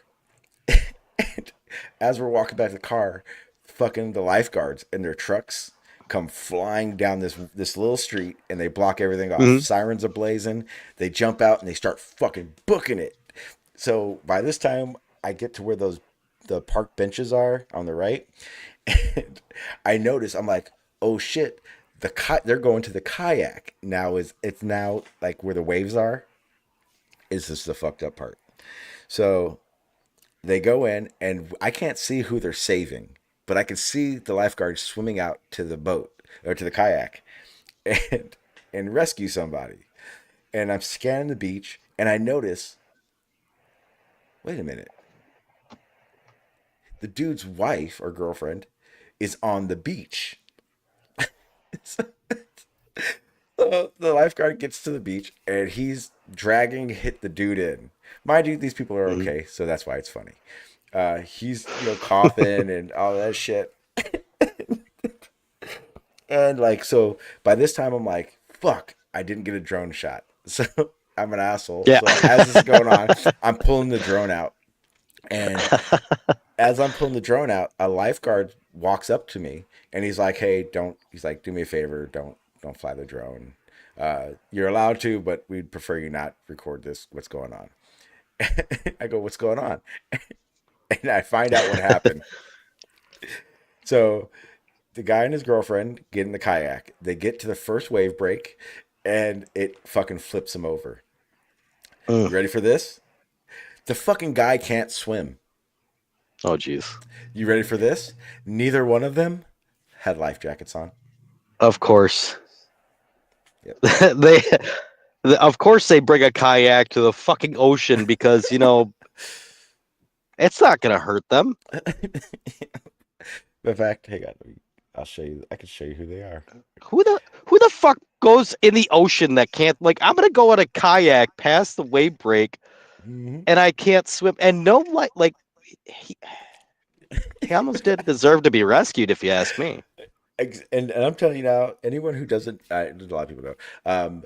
And as we're walking back to the car, fucking the lifeguards in their trucks come flying down this little street, and they block everything off. Mhm. Sirens are blazing. They jump out and they start fucking booking it. So by this time, I get to where the park benches are on the right, and I notice, I'm like, oh shit, they're going to the kayak now. It's now like where the waves are. Is this the fucked up part? So they go in, and I can't see who they're saving, but I can see the lifeguards swimming out to the boat or to the kayak, and rescue somebody. And I'm scanning the beach, and I notice, wait a minute, the dude's wife or girlfriend is on the beach. So the lifeguard gets to the beach, and he's hit the dude in. Mind you, these people are okay, so that's why it's funny. He's coughing and all that shit. And like, so by this time I'm like, fuck, I didn't get a drone shot. So I'm an asshole. Yeah. So as this is going on, I'm pulling the drone out. And as I'm pulling the drone out, a lifeguard walks up to me, and he's like, hey, he's like, do me a favor, don't fly the drone. You're allowed to, but we'd prefer you not record what's going on. I go, what's going on? And I find out what happened. So the guy and his girlfriend get in the kayak. They get to the first wave break, and it fucking flips them over. You ready for this? The fucking guy can't swim. Oh, jeez. You ready for this? Neither one of them had life jackets on. Of course. Yep. Of course they bring a kayak to the fucking ocean because, it's not going to hurt them. In fact, hang on. I'll show you. I can show you who they are. Who the fuck goes in the ocean that can't, like, I'm gonna go on a kayak past the wave break Mm-hmm. and I can't swim, and no, like he almost didn't deserve to be rescued, if you ask me. And I'm telling you now, anyone who doesn't, there's a lot of people know.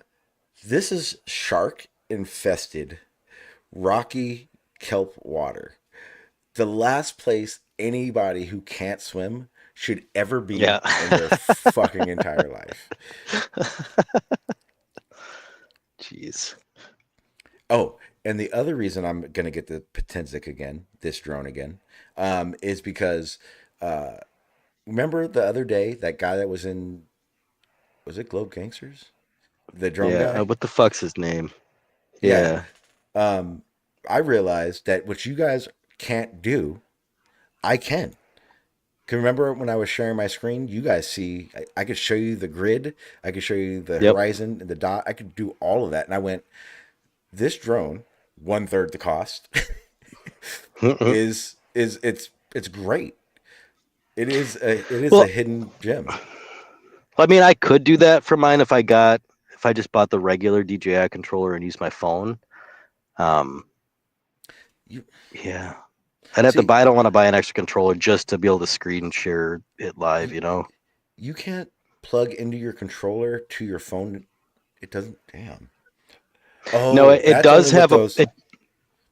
This is shark infested, rocky kelp water. The last place anybody who can't swim should ever be Yeah. in their fucking entire life. Jeez. Oh, and the other reason I'm gonna get the Potenzic again, this drone again, is because remember the other day that guy that was in, was it Globe Gangsters, the drone Yeah. guy? What the fuck's his name? Yeah. Yeah. I realized that what you guys can't do, I can. Can remember when I was sharing my screen, you guys see, I could show you the grid, I could show you the Yep. horizon and the dot, I could do all of that. And I went, this drone, 1/3 the cost, is it's great. It is Well, a hidden gem. I mean, I could do that for mine if I just bought the regular DJI controller and used my phone. Yeah. I'd have to See, buy. I don't want to buy an extra controller just to be able to screen share it live. You know. you can't plug into your controller to your phone. It doesn't. Damn. Oh, No, it that's does only with have a. those.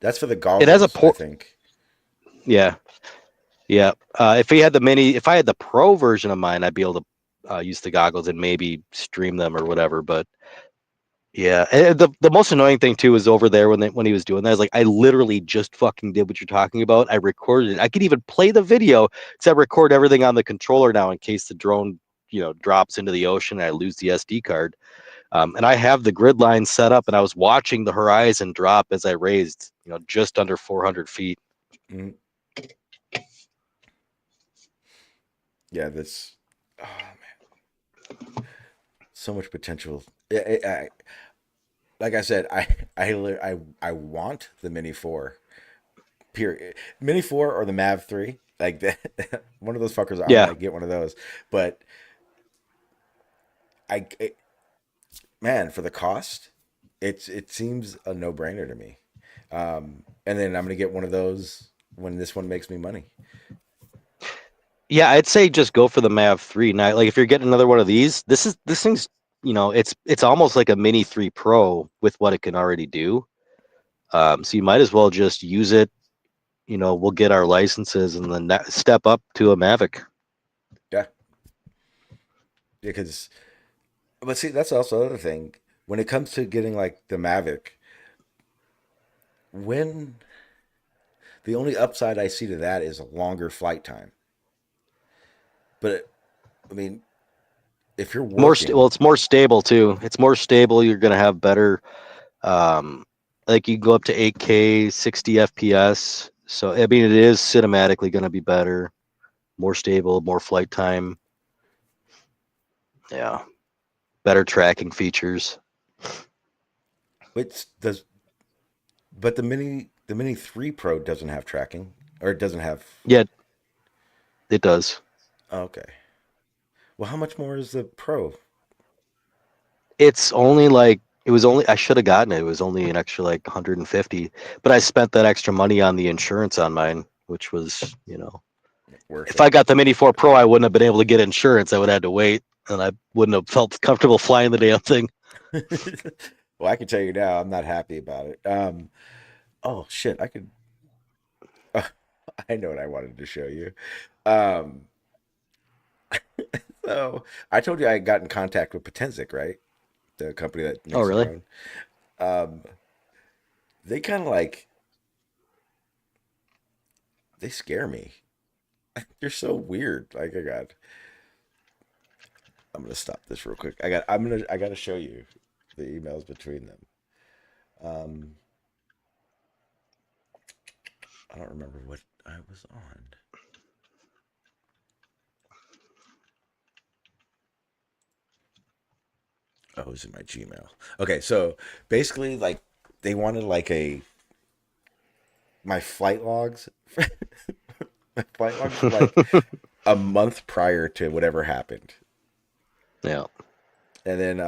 That's for the It has a goggles, I port. think. Yeah. Yeah. If I had the pro version of mine, I'd be able to use the goggles and maybe stream them or whatever. But yeah, and the most annoying thing too is over there when he was doing that. I was like, I literally just fucking did what you're talking about. I recorded it. I could even play the video because I record everything on the controller now in case the drone, drops into the ocean and I lose the SD card. And I have the grid line set up, and I was watching the horizon drop as I raised, just under 400 feet. Mm. Yeah, that's. Oh man, so much potential. Like I said, I want the Mini 4. Period. Mini 4 or the Mav 3. Like that, one of those fuckers. I Yeah. want to get one of those. But man, for the cost, it seems a no brainer to me. And then I'm gonna get one of those when this one makes me money. Yeah, I'd say just go for the Mav 3. Now, like if you're getting another one of these, this thing's, it's almost like a Mini 3 Pro with what it can already do. So you might as well just use it. We'll get our licenses and then step up to a Mavic. Yeah. Because, but see, that's also the other thing. When it comes to getting like the Mavic, when the only upside I see to that is a longer flight time. But I mean, if you're working, It's more stable too. It's more stable. You're gonna have better, like you can go up to 8K, 60 FPS. So I mean, it is cinematically gonna be better, more stable, more flight time. Yeah, better tracking features. But the Mini 3 Pro doesn't have tracking, or it doesn't have. Yeah, it does. Okay. Well, how much more is the Pro? It's only I should have gotten it. It was only an extra like 150, but I spent that extra money on the insurance on mine, which was, if I got the Mini 4 Pro, I wouldn't have been able to get insurance. I would have had to wait, and I wouldn't have felt comfortable flying the damn thing. Well, I can tell you now, I'm not happy about it. Oh shit, I could. I know what I wanted to show you. So I told you I got in contact with Potenzic, right? The company that makes Oh, really? the drone. They kind of like they scare me. They're so weird. Like I'm gonna stop this real quick. I gotta show you the emails between them. I don't remember what I was on. Oh, it was in my Gmail. Okay, so basically, like, they wanted like my flight logs. My flight logs were like a month prior to whatever happened. Yeah. And then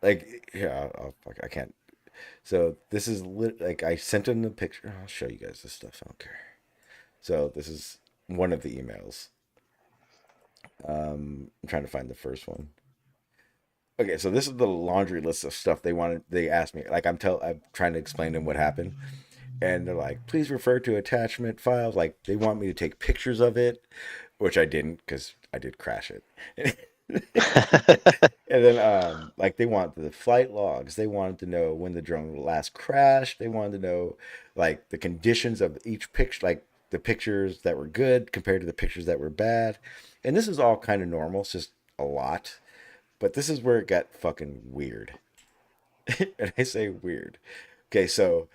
like fuck, I can't. So this is like I sent him the picture. I'll show you guys this stuff. I don't care. So this is one of the emails. I'm trying to find the first one. Okay, so this is the laundry list of stuff they wanted. They asked me, like I'm trying to explain to them what happened, and they're like, please refer to attachment files. Like they want me to take pictures of it, which I didn't because I did crash it. And then like they want the flight logs. They wanted to know when the drone last crashed. They wanted to know like the conditions of each picture, like the pictures that were good compared to the pictures that were bad. And this is all kind of normal. It's just a lot. But this is where it got fucking weird. And I say weird. Okay, so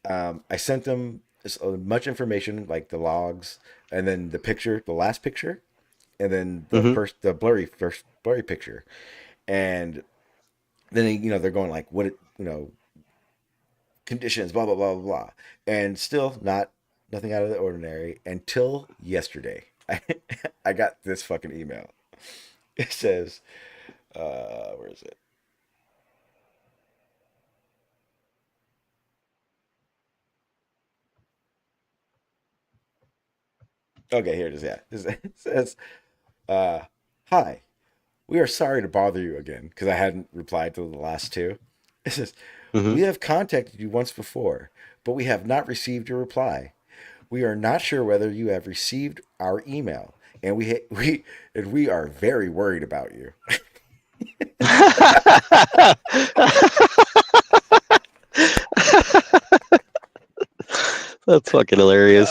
I sent them much information, like the logs, and then the picture, the last picture, and then the first blurry picture, and then they're going like, what conditions, blah blah blah blah blah, and still nothing out of the ordinary until yesterday. I got this fucking email. It says, where is it? Okay, here it is. Yeah, it says, "Hi, we are sorry to bother you again," because I hadn't replied to the last two. It says, "We have contacted you once before, but we have not received your reply. We are not sure whether you have received our email, and we are very worried about you." That's fucking hilarious.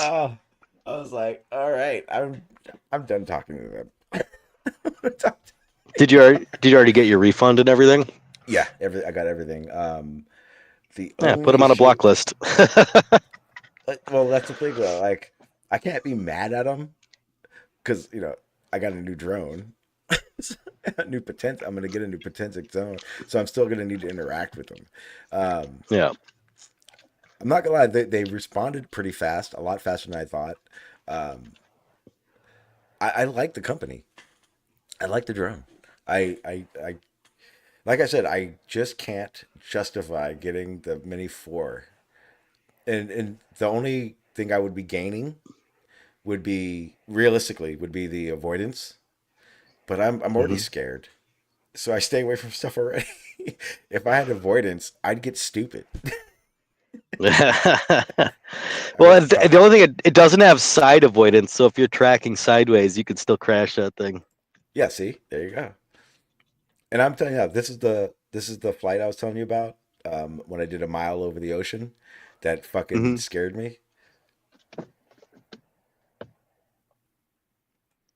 I was like, all right, I'm done talking to them. Did you already get your refund and everything? Yeah, I got everything. Put them on a block list. Well, that's the thing though. Like, I can't be mad at them because I got a new drone, a new potential. I'm gonna get a new potential zone, so I'm still gonna need to interact with them. Yeah. I'm not gonna lie, they responded pretty fast, a lot faster than I thought. I like the company. I like the drone. I like I said, I just can't justify getting the Mini 4. And the only thing I would be gaining would be realistically would be the avoidance. But I'm already scared. So I stay away from stuff already. If I had avoidance, I'd get stupid. Well, the only thing it doesn't have side avoidance, so if you're tracking sideways, you can still crash that thing. Yeah, see, there you go. And I'm telling you, this is the flight I was telling you about when I did a mile over the ocean. That fucking scared me.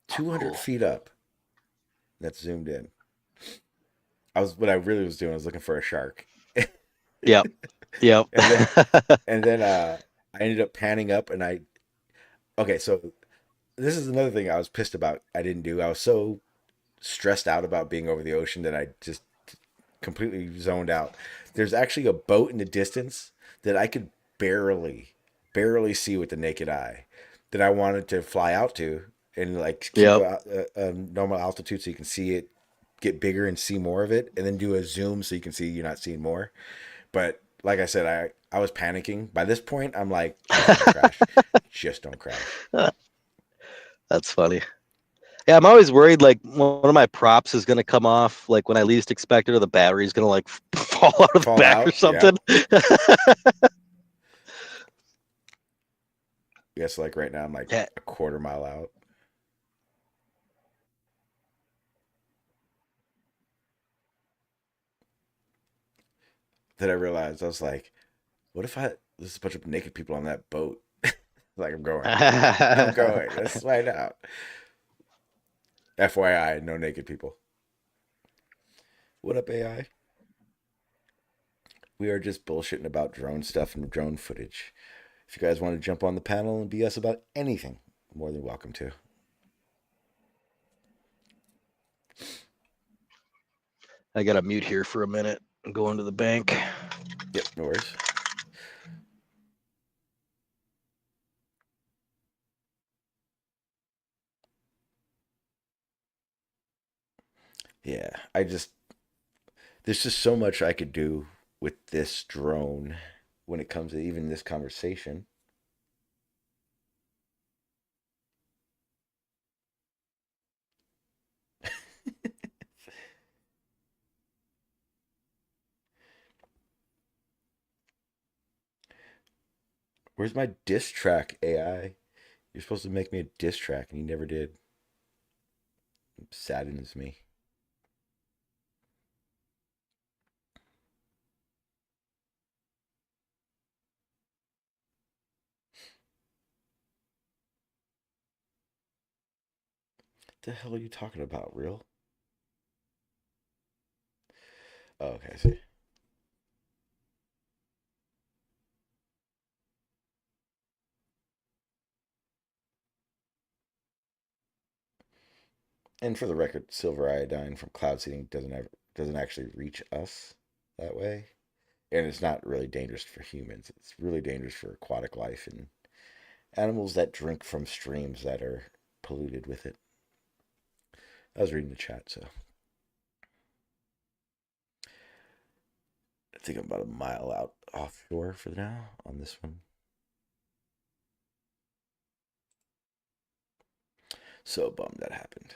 200 feet up. That's zoomed in. What I really was doing was looking for a shark. Yep. And then I ended up panning up, and okay, so this is another thing I was pissed about. I didn't do. I was so stressed out about being over the ocean that I just completely zoned out. There's actually a boat in the distance that I could barely see with the naked eye that I wanted to fly out to and like keep a normal altitude so you can see it get bigger and see more of it, and then do a zoom so you can see you're not seeing more. But like I said, I was panicking. By this point, I'm like, just don't crash. Just don't crash. That's funny. Yeah, I'm always worried like one of my props is gonna come off like when I least expect it, or the battery's gonna like fall out of the back or something. Yes, like right now I'm like a quarter mile out. Then I realized I was like, what if there's a bunch of naked people on that boat? Like I'm going. Let's find out. FYI, no naked people. What up, AI? We are just bullshitting about drone stuff and drone footage. If you guys want to jump on the panel and BS about anything, more than welcome to. I gotta mute here for a minute. I'm going to the bank. Yep, no worries. Yeah, there's just so much I could do with this drone when it comes to even this conversation. Where's my diss track AI? You're supposed to make me a diss track and you never did. It saddens me. What the hell are you talking about, real? Oh, okay, I see. And for the record, silver iodine from cloud seeding doesn't actually reach us that way, and it's not really dangerous for humans. It's really dangerous for aquatic life and animals that drink from streams that are polluted with it. I was reading the chat, so I think I'm about a mile out offshore for now on this one. So bummed that happened.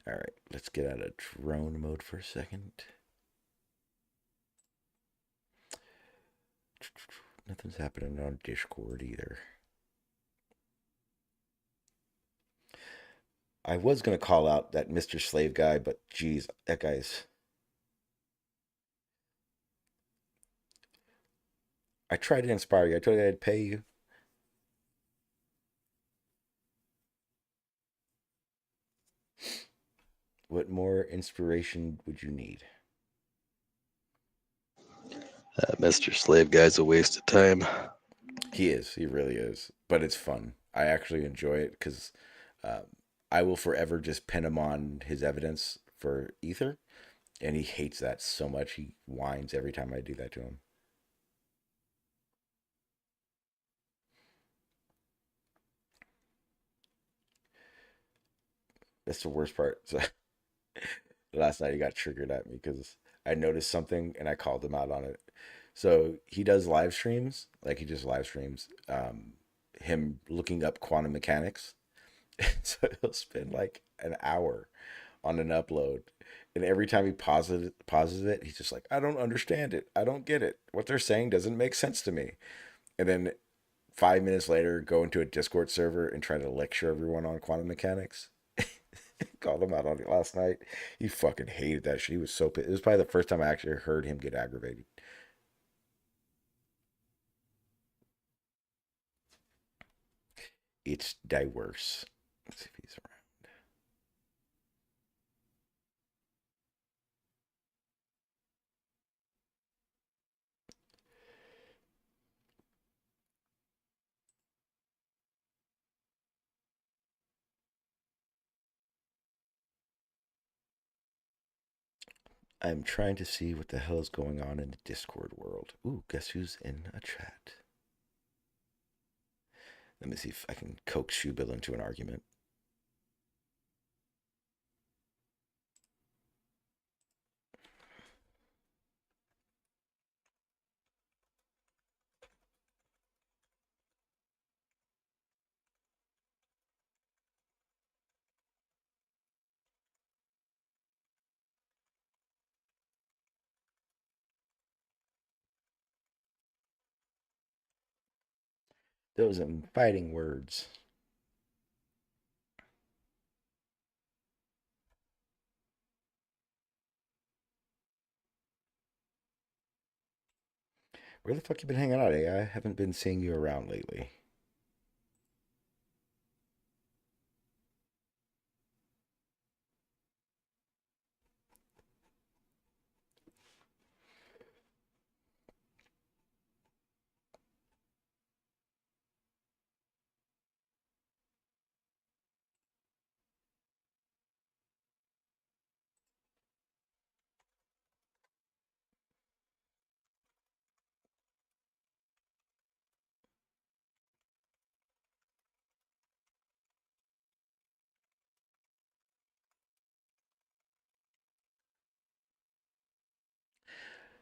All right, let's get out of drone mode for a second. Nothing's happening on Discord either. I was gonna call out that Mr. Slave guy, but geez, that guy's. I tried to inspire you. I told you I'd pay you. What more inspiration would you need? Mr. Slave Guy's a waste of time. He is. He really is. But it's fun. I actually enjoy it because I will forever just pin him on his evidence for Ether, and he hates that so much. He whines every time I do that to him. That's the worst part. So, last night he got triggered at me because I noticed something and I called him out on it. So he does live streams, like he just live streams him looking up quantum mechanics. So he'll spend like an hour on an upload, and every time he pauses it, he's just like, I don't understand it. I don't get it. What they're saying doesn't make sense to me. And then 5 minutes later, go into a Discord server and try to lecture everyone on quantum mechanics. Called him out on it last night. He fucking hated that shit. He was so pissed. It was probably the first time I actually heard him get aggravated. It's diverse. Let's see if he's around. I'm trying to see what the hell is going on in the Discord world. Ooh, guess who's in a chat? Let me see if I can coax Shoebill into an argument. Those fighting words. Where the fuck you been hanging out, AI? I haven't been seeing you around lately.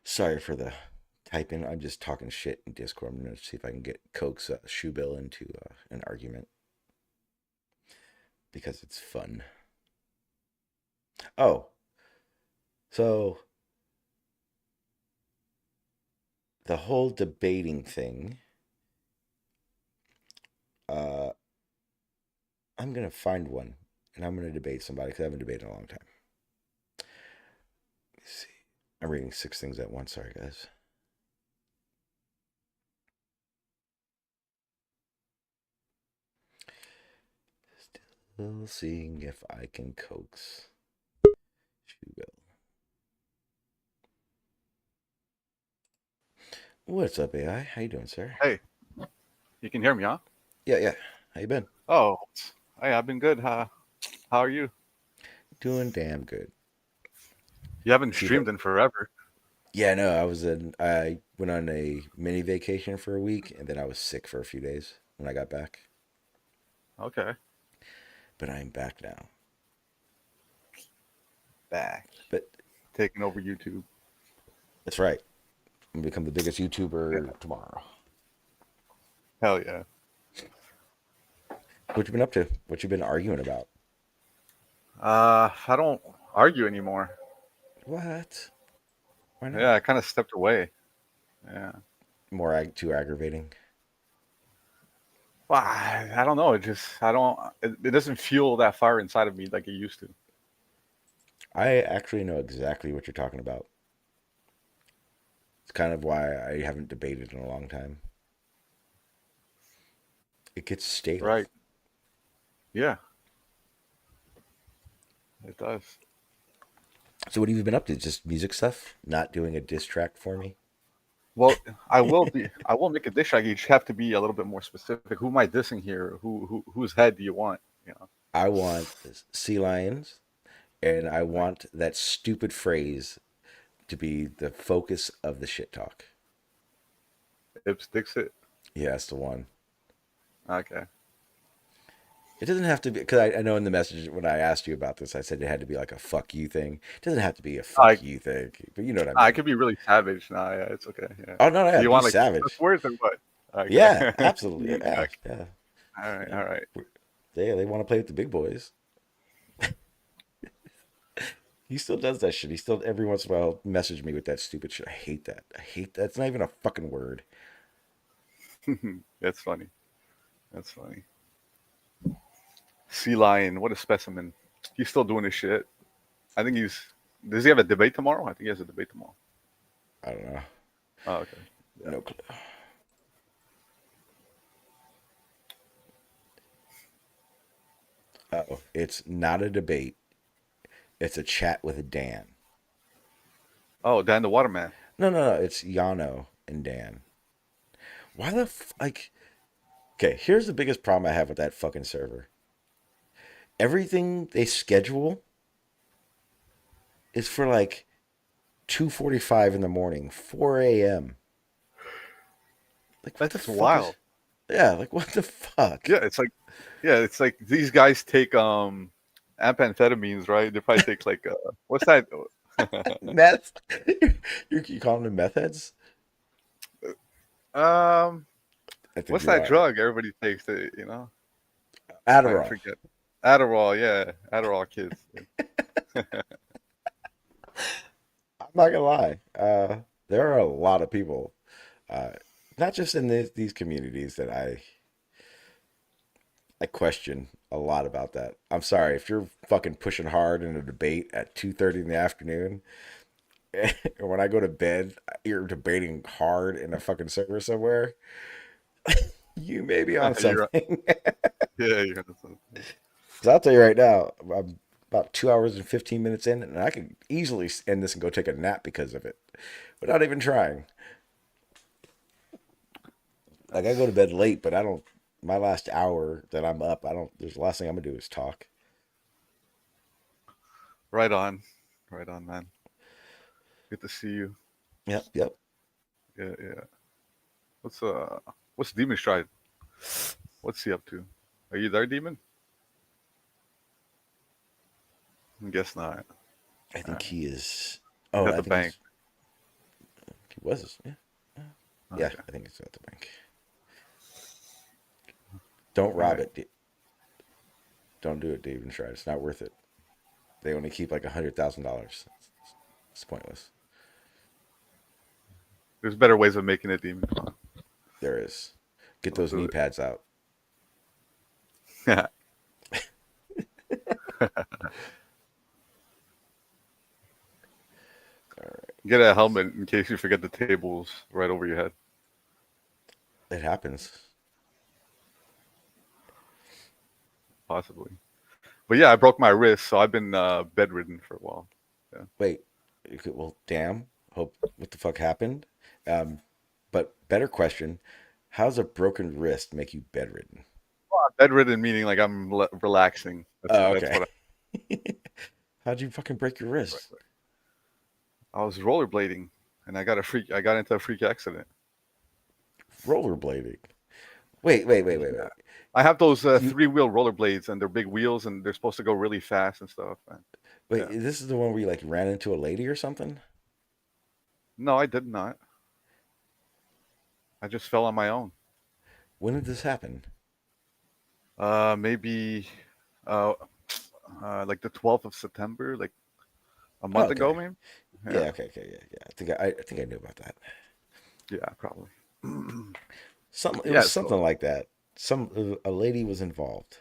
Sorry for the typing. I'm just talking shit in Discord. I'm gonna see if I can get Coke's shoe bill into an argument because it's fun. Oh, so the whole debating thing. I'm gonna find one, and I'm gonna debate somebody because I haven't debated in a long time. Let's see. I'm reading 6 things at once. Sorry, guys. Still seeing if I can coax shoe bill. What's up, AI? How you doing, sir? Hey, you can hear me, huh? Yeah. How you been? Oh, hey, I've been good. How are you? Doing damn good. You haven't streamed in forever. Yeah, no, I went on a mini vacation for a week, and then I was sick for a few days when I got back. Okay. But I'm back now. Back. But taking over YouTube. That's right. I'm gonna become the biggest YouTuber tomorrow. Hell yeah. What you been up to? What you been arguing about? I don't argue anymore. What? Why not? Yeah, I kind of stepped away. Yeah. Too aggravating. Well, I don't know. It doesn't fuel that fire inside of me like it used to. I actually know exactly what you're talking about. It's kind of why I haven't debated in a long time. It gets stale. Right. Yeah. It does. So what have you been up to? Just music stuff? Not doing a diss track for me? Well, I will make a diss track. You just have to be a little bit more specific. Who am I dissing here? Whose head do you want? You know. I want sea lions, and I want that stupid phrase to be the focus of the shit talk. Ips Dixit? Yeah, that's the one. Okay. It doesn't have to be, because I know in the message when I asked you about this, I said it had to be like a fuck you thing. It doesn't have to be a fuck you thing, but you know what I mean. I could be really savage. Nah, yeah, it's okay. Yeah. Oh, no, yeah, you want like savage. words or what? Okay. Yeah, absolutely. Yeah, Okay. yeah. All right. They want to play with the big boys. He still does that shit. He still every once in a while message me with that stupid shit. I hate that. It's not even a fucking word. That's funny. Sea lion, what a specimen. He's still doing his shit. I think does he have a debate tomorrow? I think he has a debate tomorrow. I don't know. Oh, okay. Yeah. No clue. Oh, it's not a debate. It's a chat with Dan. Oh, Dan the Waterman. No. It's Yano and Dan. Why the Okay, here's the biggest problem I have with that fucking server. Everything they schedule is for like 2:45 in the morning, 4 a.m. Like what That's the wild. Fuck yeah, like what the fuck? Yeah, it's like these guys take amphetamines, right? They probably take like what's that? Meth? You calling them meth heads? What's that drug everybody takes? You know, Adderall. I forget. Adderall, yeah, Adderall kids. I'm not gonna lie. There are a lot of people, not just in these communities, that I question a lot about that. I'm sorry if you're fucking pushing hard in a debate at 2:30 in the afternoon. Or when I go to bed, you're debating hard in a fucking server somewhere. You may be on something. Yeah, you're on something. Because I'll tell you right now, I'm about 2 hours and 15 minutes in, and I could easily end this and go take a nap because of it, without even trying. Like I go to bed late, but I don't. My last hour that I'm up, I don't. There's the last thing I'm gonna do is talk. Right on, man. Good to see you. Yep. Yeah. What's Demon Stride? What's he up to? Are you there, Demon? I guess not. I think he is. He's Oh, at the bank. was. Yeah. Oh, Yeah, okay. I think it's at the bank. Don't rob Right. it. Don't do it, Dave and Shred. It's not worth it. They only keep like $100,000. It's pointless. There's better ways of making it, Demon. Come on. There is. Get Don't those do knee it. pads out. Yeah. Get a helmet in case you forget the tables right over your head. It happens. Possibly. But yeah, I broke my wrist, so I've been bedridden for a while. Yeah. Wait. Well, damn. Hope what the fuck happened? But better question: how's a broken wrist make you bedridden? Well, bedridden meaning like I'm relaxing. Oh, That's okay. what How'd you fucking break your wrist? I was rollerblading, and I got into a freak accident. Rollerblading. Wait. Yeah. I have those You 3-wheel rollerblades, and they're big wheels, and they're supposed to go really fast and stuff. And, wait. yeah. This is the one where you like ran into a lady or something? No, I did not. I just fell on my own. When did this happen? Maybe uh, like the 12th of September, like a Oh, month ago, okay. maybe. Yeah. Yeah. Okay. Yeah. I think I knew about that. Yeah, probably. It Yeah. was So, something like that. A lady was involved.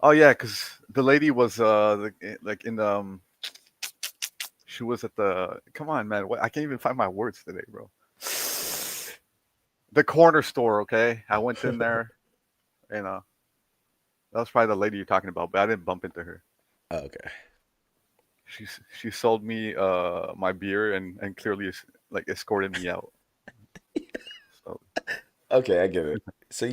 oh yeah, because the lady was like in she was at the. Come on, man. What, I can't even find my words today, bro. The corner store. Okay, I went in there, and that was probably the lady you're talking about, but I didn't bump into her. Oh, okay. She sold me my beer and clearly like escorted me out. So Okay, I get it. So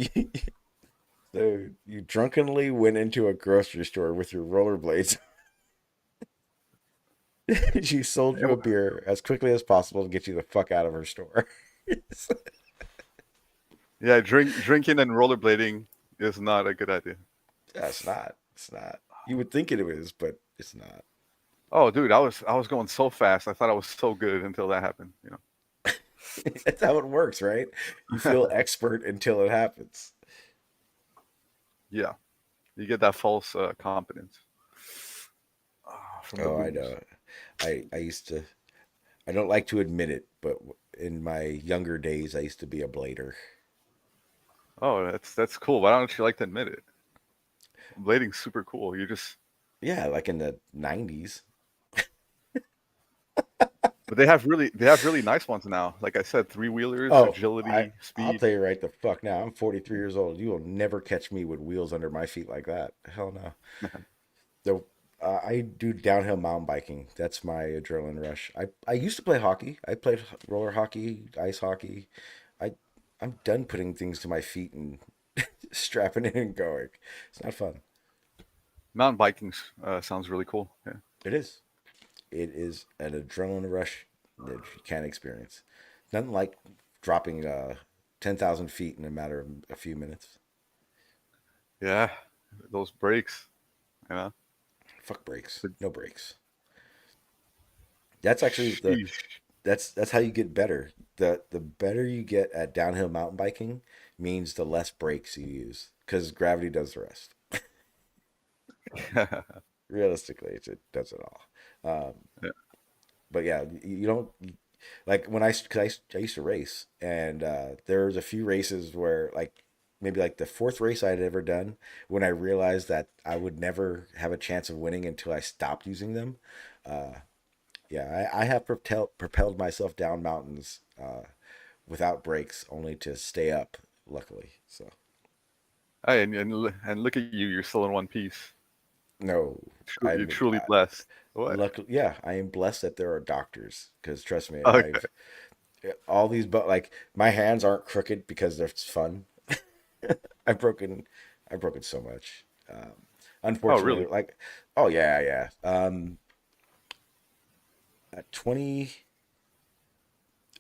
you drunkenly went into a grocery store with your rollerblades. She sold you a beer as quickly as possible to get you the fuck out of her store. yeah, drinking and rollerblading is not a good idea. That's not. It's not. You would think it is, but it's not. Oh, dude, I was going so fast. I thought I was so good until that happened. That's how it works, right? You feel expert until it happens. Yeah, you get that false confidence from the Oh, I booze. know. I used to. I don't like to admit it, but in my younger days, I used to be a blader. Oh, that's cool. Why don't you like to admit it? Blading's super cool. You just Yeah, like in the '90s. but they have really nice ones now. Like I said, 3-wheelers, Oh, agility, I'll speed. tell you right the fuck now. I'm 43 years old. You will never catch me with wheels under my feet like that. Hell no. So I do downhill mountain biking. That's my adrenaline rush. I used to play hockey. I played roller hockey, ice hockey. I I'm done putting things to my feet and strapping in and going. It's not fun. Mountain biking sounds really cool. Yeah. It is. It is an adrenaline rush that you can't experience. Nothing like dropping 10,000 feet in a matter of a few minutes. Yeah, those brakes, you know. Fuck brakes. But No brakes. That's actually the sheesh. that's how you get better. The better you get at downhill mountain biking means the less brakes you use because gravity does the rest. Realistically, it does it all. Yeah. But yeah, you don't like when cause I used to race, and there was a few races where like maybe like the fourth race I had ever done when I realized that I would never have a chance of winning until I stopped using them. Uh, yeah, I have propelled myself down mountains without brakes, only to stay up. Luckily, so Hey, and look at you. You're still in one piece. no, You're I'm truly blessed. What? luckily, yeah, I am blessed that there are doctors because trust me, Okay. I've all these, but like my hands aren't crooked because they're fun. I've broken, I've broken so much. Oh, Unfortunately, really? like, oh yeah. At 20,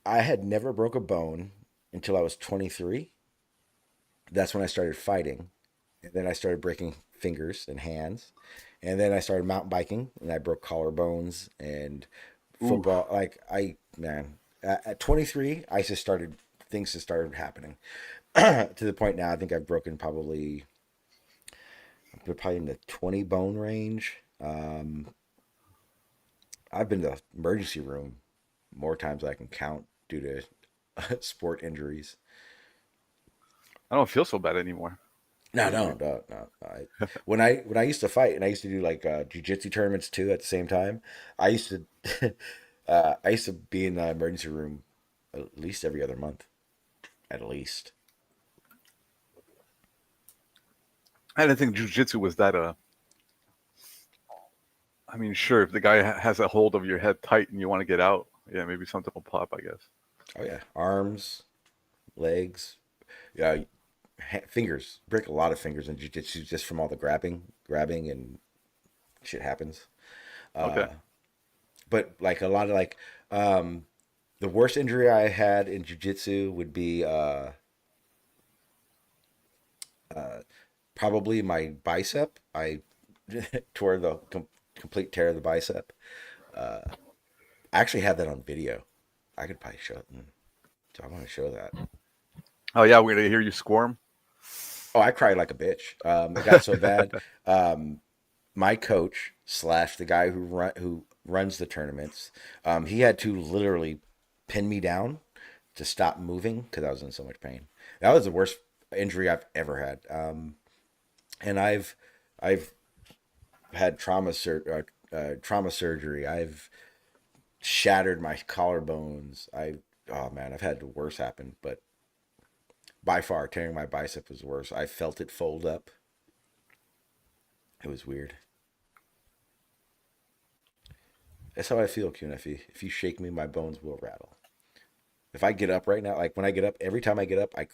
I had never broke a bone until I was 23. That's when I started fighting, and then I started breaking fingers and hands, and then I started mountain biking, and I broke collarbones and football. Like at 23, I just started things just started happening to the point now. I think I've broken probably in the 20 bone range. I've been to the emergency room more times than I can count due to sport injuries. I don't feel so bad anymore. No. When I used to fight and I used to do like jujitsu tournaments too at the same time, I used to I used to be in the emergency room at least every other month, at least. I didn't think jujitsu was that. I mean, sure, if the guy has a hold of your head tight and you want to get out, yeah, maybe something will pop. I guess. Oh yeah, arms, legs, yeah, fingers. Break a lot of fingers in jiu-jitsu just from all the grabbing, and shit happens. Okay. But like a lot of the worst injury I had in jiu-jitsu would be probably my bicep. I tore the complete tear of the bicep. I actually have that on video. I could probably show it. So I want to show that. Oh yeah, we're gonna hear you squirm. Oh, I cried like a bitch. It got so bad. My coach slash the guy who runs the tournaments, he had to literally pin me down to stop moving because I was in so much pain. That was the worst injury I've ever had. And I've had trauma surgery. I've shattered my collarbones. Oh man, I've had the worst happen, but by far tearing my bicep was worse. I felt it fold up. It was weird. That's how I feel, Kunefi. If you shake me, my bones will rattle. If I get up right now, like when I get up, every time I get up, I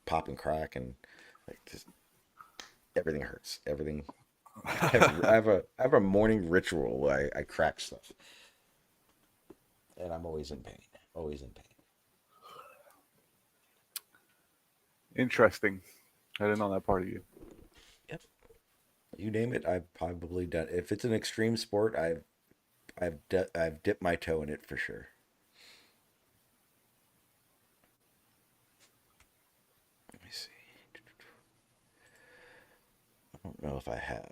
pop and crack, and like just everything hurts. Everything. I have a morning ritual where I crack stuff, and I'm always in pain. Always in pain. Interesting. I didn't know that part of you. Yep. You name it, I've probably done. If it's an extreme sport, I've dipped my toe in it for sure. Let me see. I don't know if I have.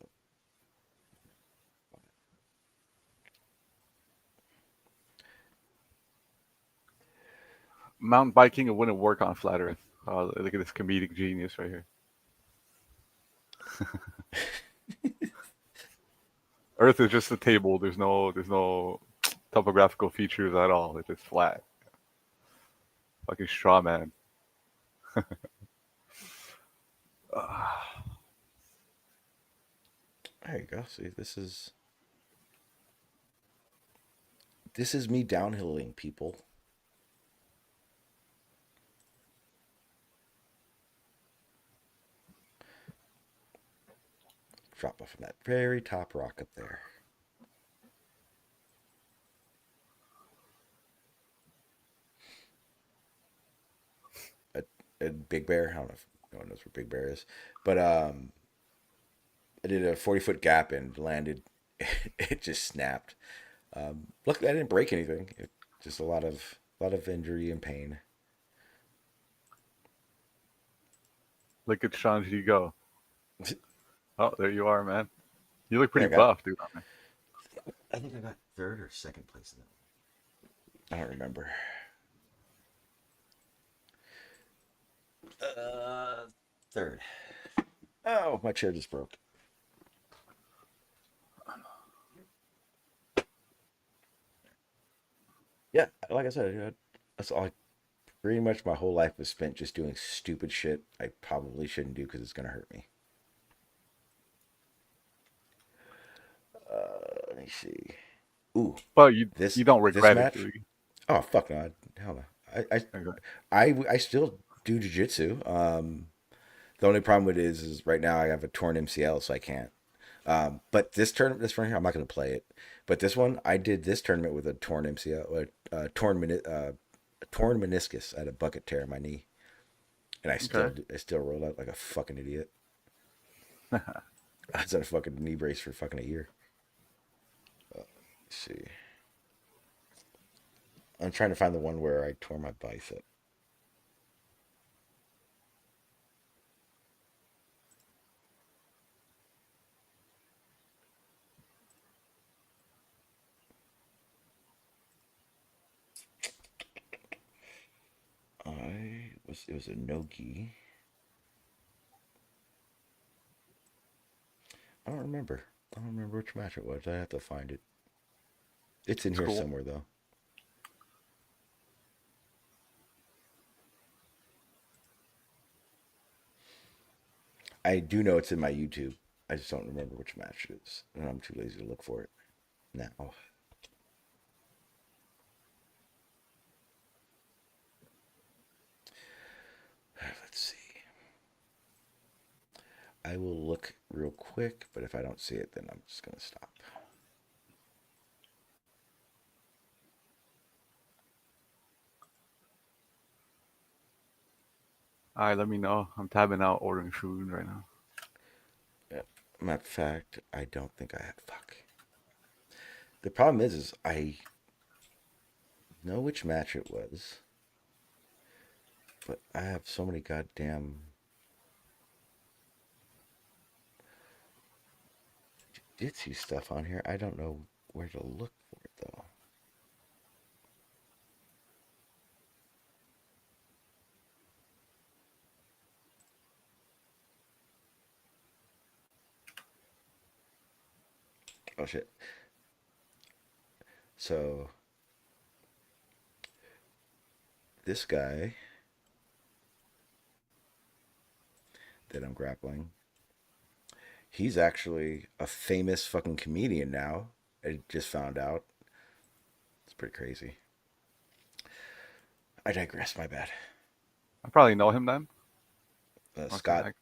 Mountain biking, it wouldn't work on flat Earth. Oh, look at this comedic genius right here. Earth is just a table. There's no topographical features at all. It's just flat. Fucking straw man. There you go. See, this is me downhilling people. Drop off from that very top rock up there. A Big Bear. I don't know if no one knows where Big Bear is, but I did a 40-foot gap and landed. It just snapped. Luckily, I didn't break anything. Just a lot of injury and pain. Look at Shanji go. Oh, there you are, man. You look pretty Yeah, buff, dude. I think I got third or second place in that. I don't remember. Third. Oh, my chair just broke. Yeah, like I said, that's all. Pretty much my whole life was spent just doing stupid shit I probably shouldn't do because it's gonna hurt me. Let me see. Ooh, but you don't regret it, do you? Oh fuck no, hell no. I still do jujitsu. The only problem with it is right now I have a torn MCL, so I can't. But this one here, I'm not going to play it. But this one, I did this tournament with a torn MCL, torn meniscus. I had a bucket tear in my knee, and I still rolled out like a fucking idiot. I was on a fucking knee brace for fucking a year. Let's see. I'm trying to find the one where I tore my bicep. It was a no-gi. I don't remember. I don't remember which match it was. I have to find it. It's in here somewhere, though. I do know it's in my YouTube. I just don't remember which match it is. And I'm too lazy to look for it now. Let's see. I will look real quick, but if I don't see it, then I'm just going to stop. All right, let me know. I'm tabbing out ordering food right now. Matter of fact, I don't think I have. Fuck. The problem is I know which match it was, but I have so many goddamn jiu-jitsu stuff on here. I don't know where to look for it, though. Oh, shit. So, this guy that I'm grappling, he's actually a famous fucking comedian now. I just found out. It's pretty crazy. I digress, my bad. I probably know him then. Scott.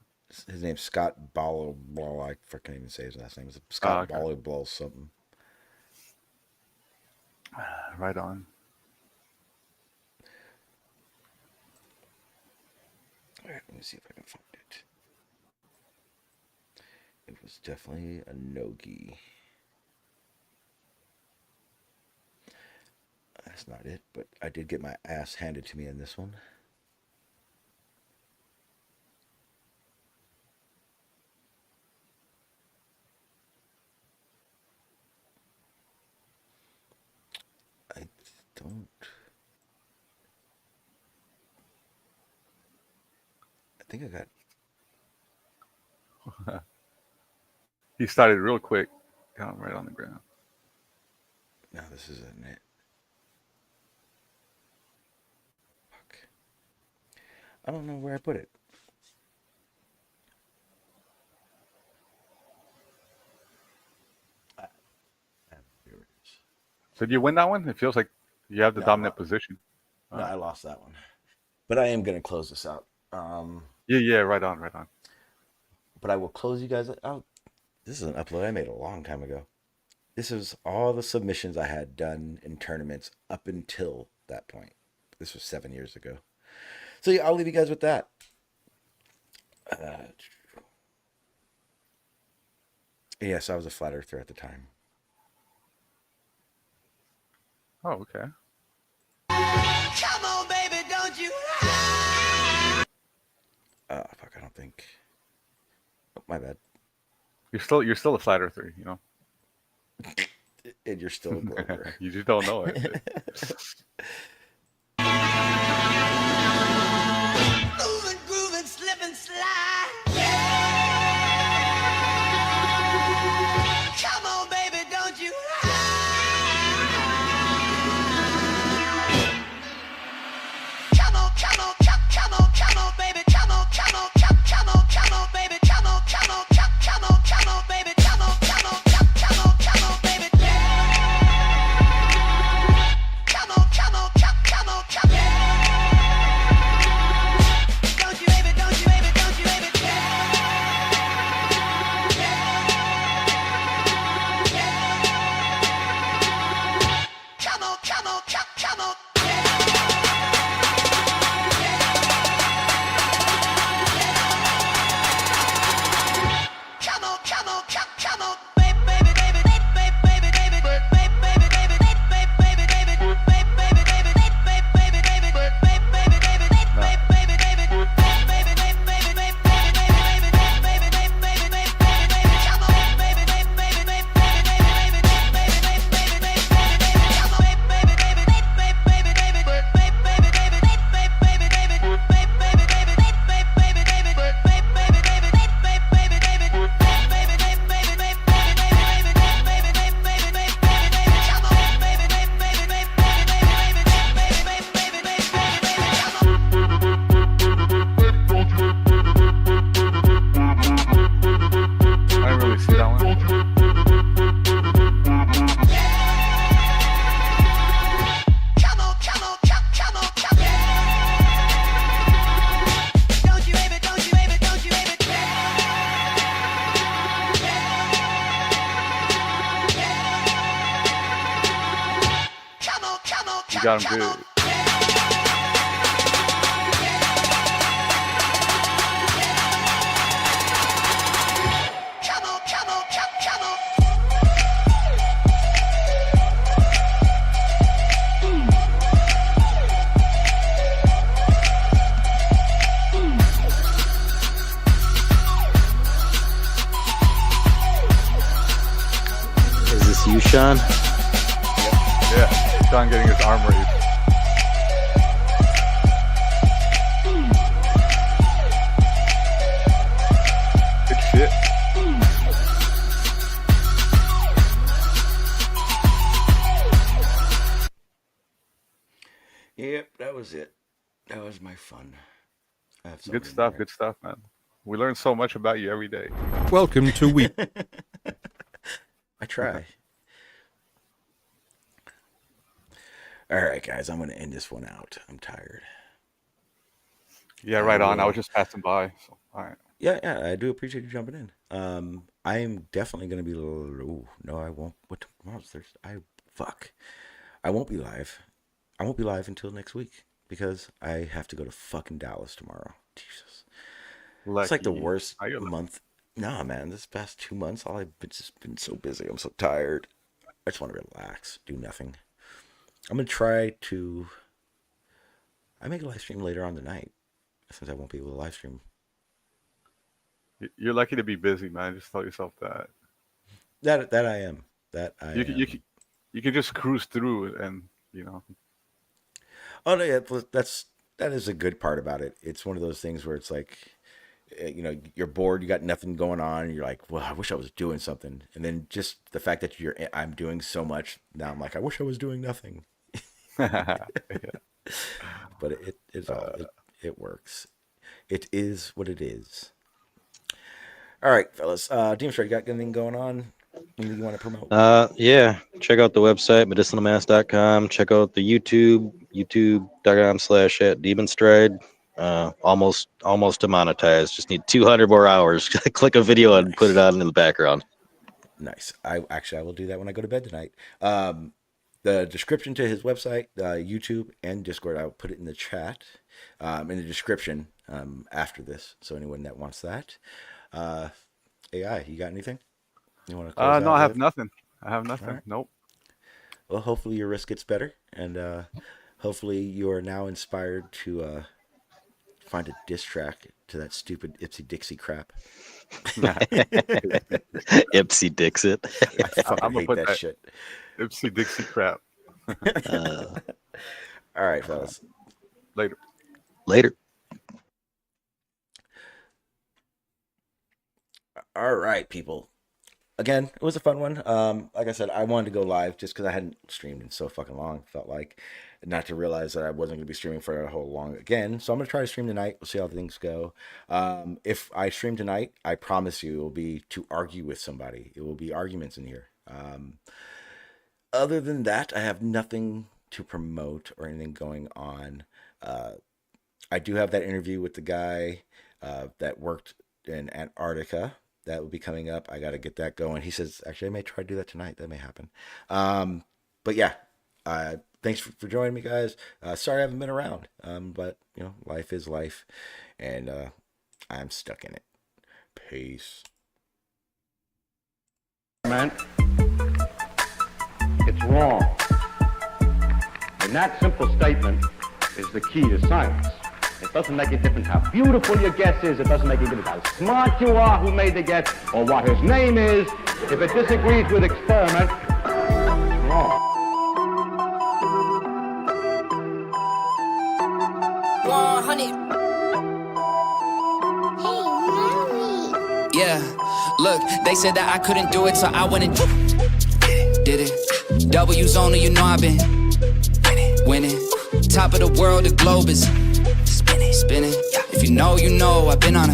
His name's Scott Ball. I can't even say his last name. It's Scott Ball something. Right on. All right, let me see if I can find it. It was definitely a no-gi. That's not it, but I did get my ass handed to me in this one. I don't... I think I got... He started real quick. Got him right on the ground. No, this isn't it. Fuck. I don't know where I put it. Here it is. So did you win that one? It feels like you have the dominant position. No, I lost that one. But I am going to close this out. Yeah, right on. But I will close you guys out. This is an upload I made a long time ago. This is all the submissions I had done in tournaments up until that point. This was 7 years ago. So yeah, I'll leave you guys with that. Yes, I was a flat earther at the time. Oh, okay. Come on, baby, don't you? Fuck, I don't think. Oh, my bad. You're still a flat earther, you know. And you're still a Glover. You just don't know it. Moving, grooving, slip and slide. Come on, baby, don't you? Come on, baby, come on, baby, come on, baby, come on, baby. Come on, You got him good. Is this you, Sean? Yeah, Sean getting his arm raised. Good shit. Yep, that was it. That was my fun. I have Good stuff, man. We learn so much about you every day. Welcome to We. I try. All right, guys, I'm going to end this one out. I'm tired. Yeah, right on. I was just passing by. So, all right. Yeah, I do appreciate you jumping in. I am definitely going to be. Ooh, no, I won't. What tomorrow's Thursday? I won't be live. I won't be live until next week because I have to go to fucking Dallas tomorrow. Jesus, it's like the worst month. Nah, man, this past 2 months, I've just been so busy. I'm so tired. I just want to relax, do nothing. I'm gonna try to. I make a live stream later on tonight, since I won't be able to live stream. You're lucky to be busy, man. Just tell yourself that. That I am. That I. You can just cruise through it, and you know. Oh no, yeah, that is a good part about it. It's one of those things where it's like, you know, you're bored, you got nothing going on, and you're like, well, I wish I was doing something. And then just the fact that I'm doing so much now, I'm like, I wish I was doing nothing. Yeah. But it works. It is what it is. All right, fellas. Deemster, you got anything going on? Anything you want to promote? Yeah. Check out the website, medicinalmass.com. Check out the youtube.com/@demonstride. Almost demonetized. Just need 200 more hours. Click a video and put it on in the background. Nice. I will do that when I go to bed tonight. The description to his website, YouTube, and Discord, I will put it in the chat, in the description after this. So anyone that wants that. AI, you got anything? You want to close out no, I have with? nothing. I have nothing. Right. Nope. Well, hopefully your wrist gets better, and hopefully you are now inspired to find a diss track to that stupid Ipsy Dixie crap. Ipsy Dixit. I'm gonna hate that shit. Ipsy Dixie crap. All right, fellas. Later. All right, people. Again, it was a fun one. Like I said, I wanted to go live just because I hadn't streamed in so fucking long. Felt like not to realize that I wasn't going to be streaming for a whole long again. So I'm going to try to stream tonight. We'll see how things go. If I stream tonight, I promise you it will be to argue with somebody. It will be arguments in here. Other than that, I have nothing to promote or anything going on. I do have that interview with the guy that worked in Antarctica. That will be coming up. I got to get that going. He says, actually, I may try to do that tonight. That may happen. But yeah, thanks for joining me, guys. Sorry I haven't been around. But, you know, life is life. And I'm stuck in it. Peace. Man, it's wrong. And that simple statement is the key to science. It doesn't make a difference how beautiful your guess is. It doesn't make a difference how smart you are who made the guess or what his name is. If it disagrees with experiment, it's wrong. Yeah, look, they said that I couldn't do it, so I went and did it. W's only, you know I've been winning. Top of the world, the globe is spinning. If you know, you know, I've been on a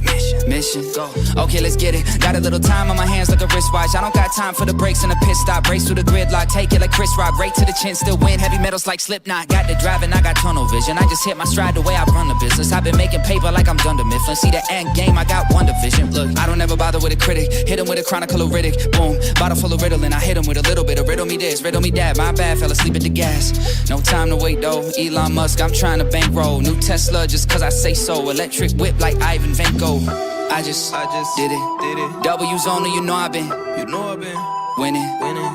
mission. mission. Go. Okay, let's get it. Got a little time on my hands like a wristwatch. I don't got time for the brakes and the pit stop. Race through the gridlock, take it like Chris Rock. Right to the chin, still win. Heavy metals like Slipknot. Got the driving, I got tunnel vision. I just hit my stride the way I run the business. I've been making paper like I'm Dunder Mifflin. See the end game, I got one division. Look, I don't ever bother with a critic. Hit him with a chronicle of Riddick. Boom, bottle full of Ritalin. I hit him with a little bit of riddle me this, riddle me that. My bad, fell asleep at the gas. No time to wait though. Elon Musk, I'm trying to bankroll. New Tesla just cause I say so. Electric whip like Ivan Vanko. I just did it. W's only, you know I've been winning.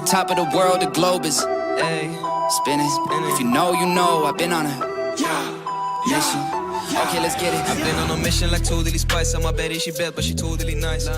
Top of the world, the globe is spinning. If you know, you know I've been on a mission. Okay, let's get it. I've been on a mission like totally spice. I'm my baddie, she bad, but she totally nice.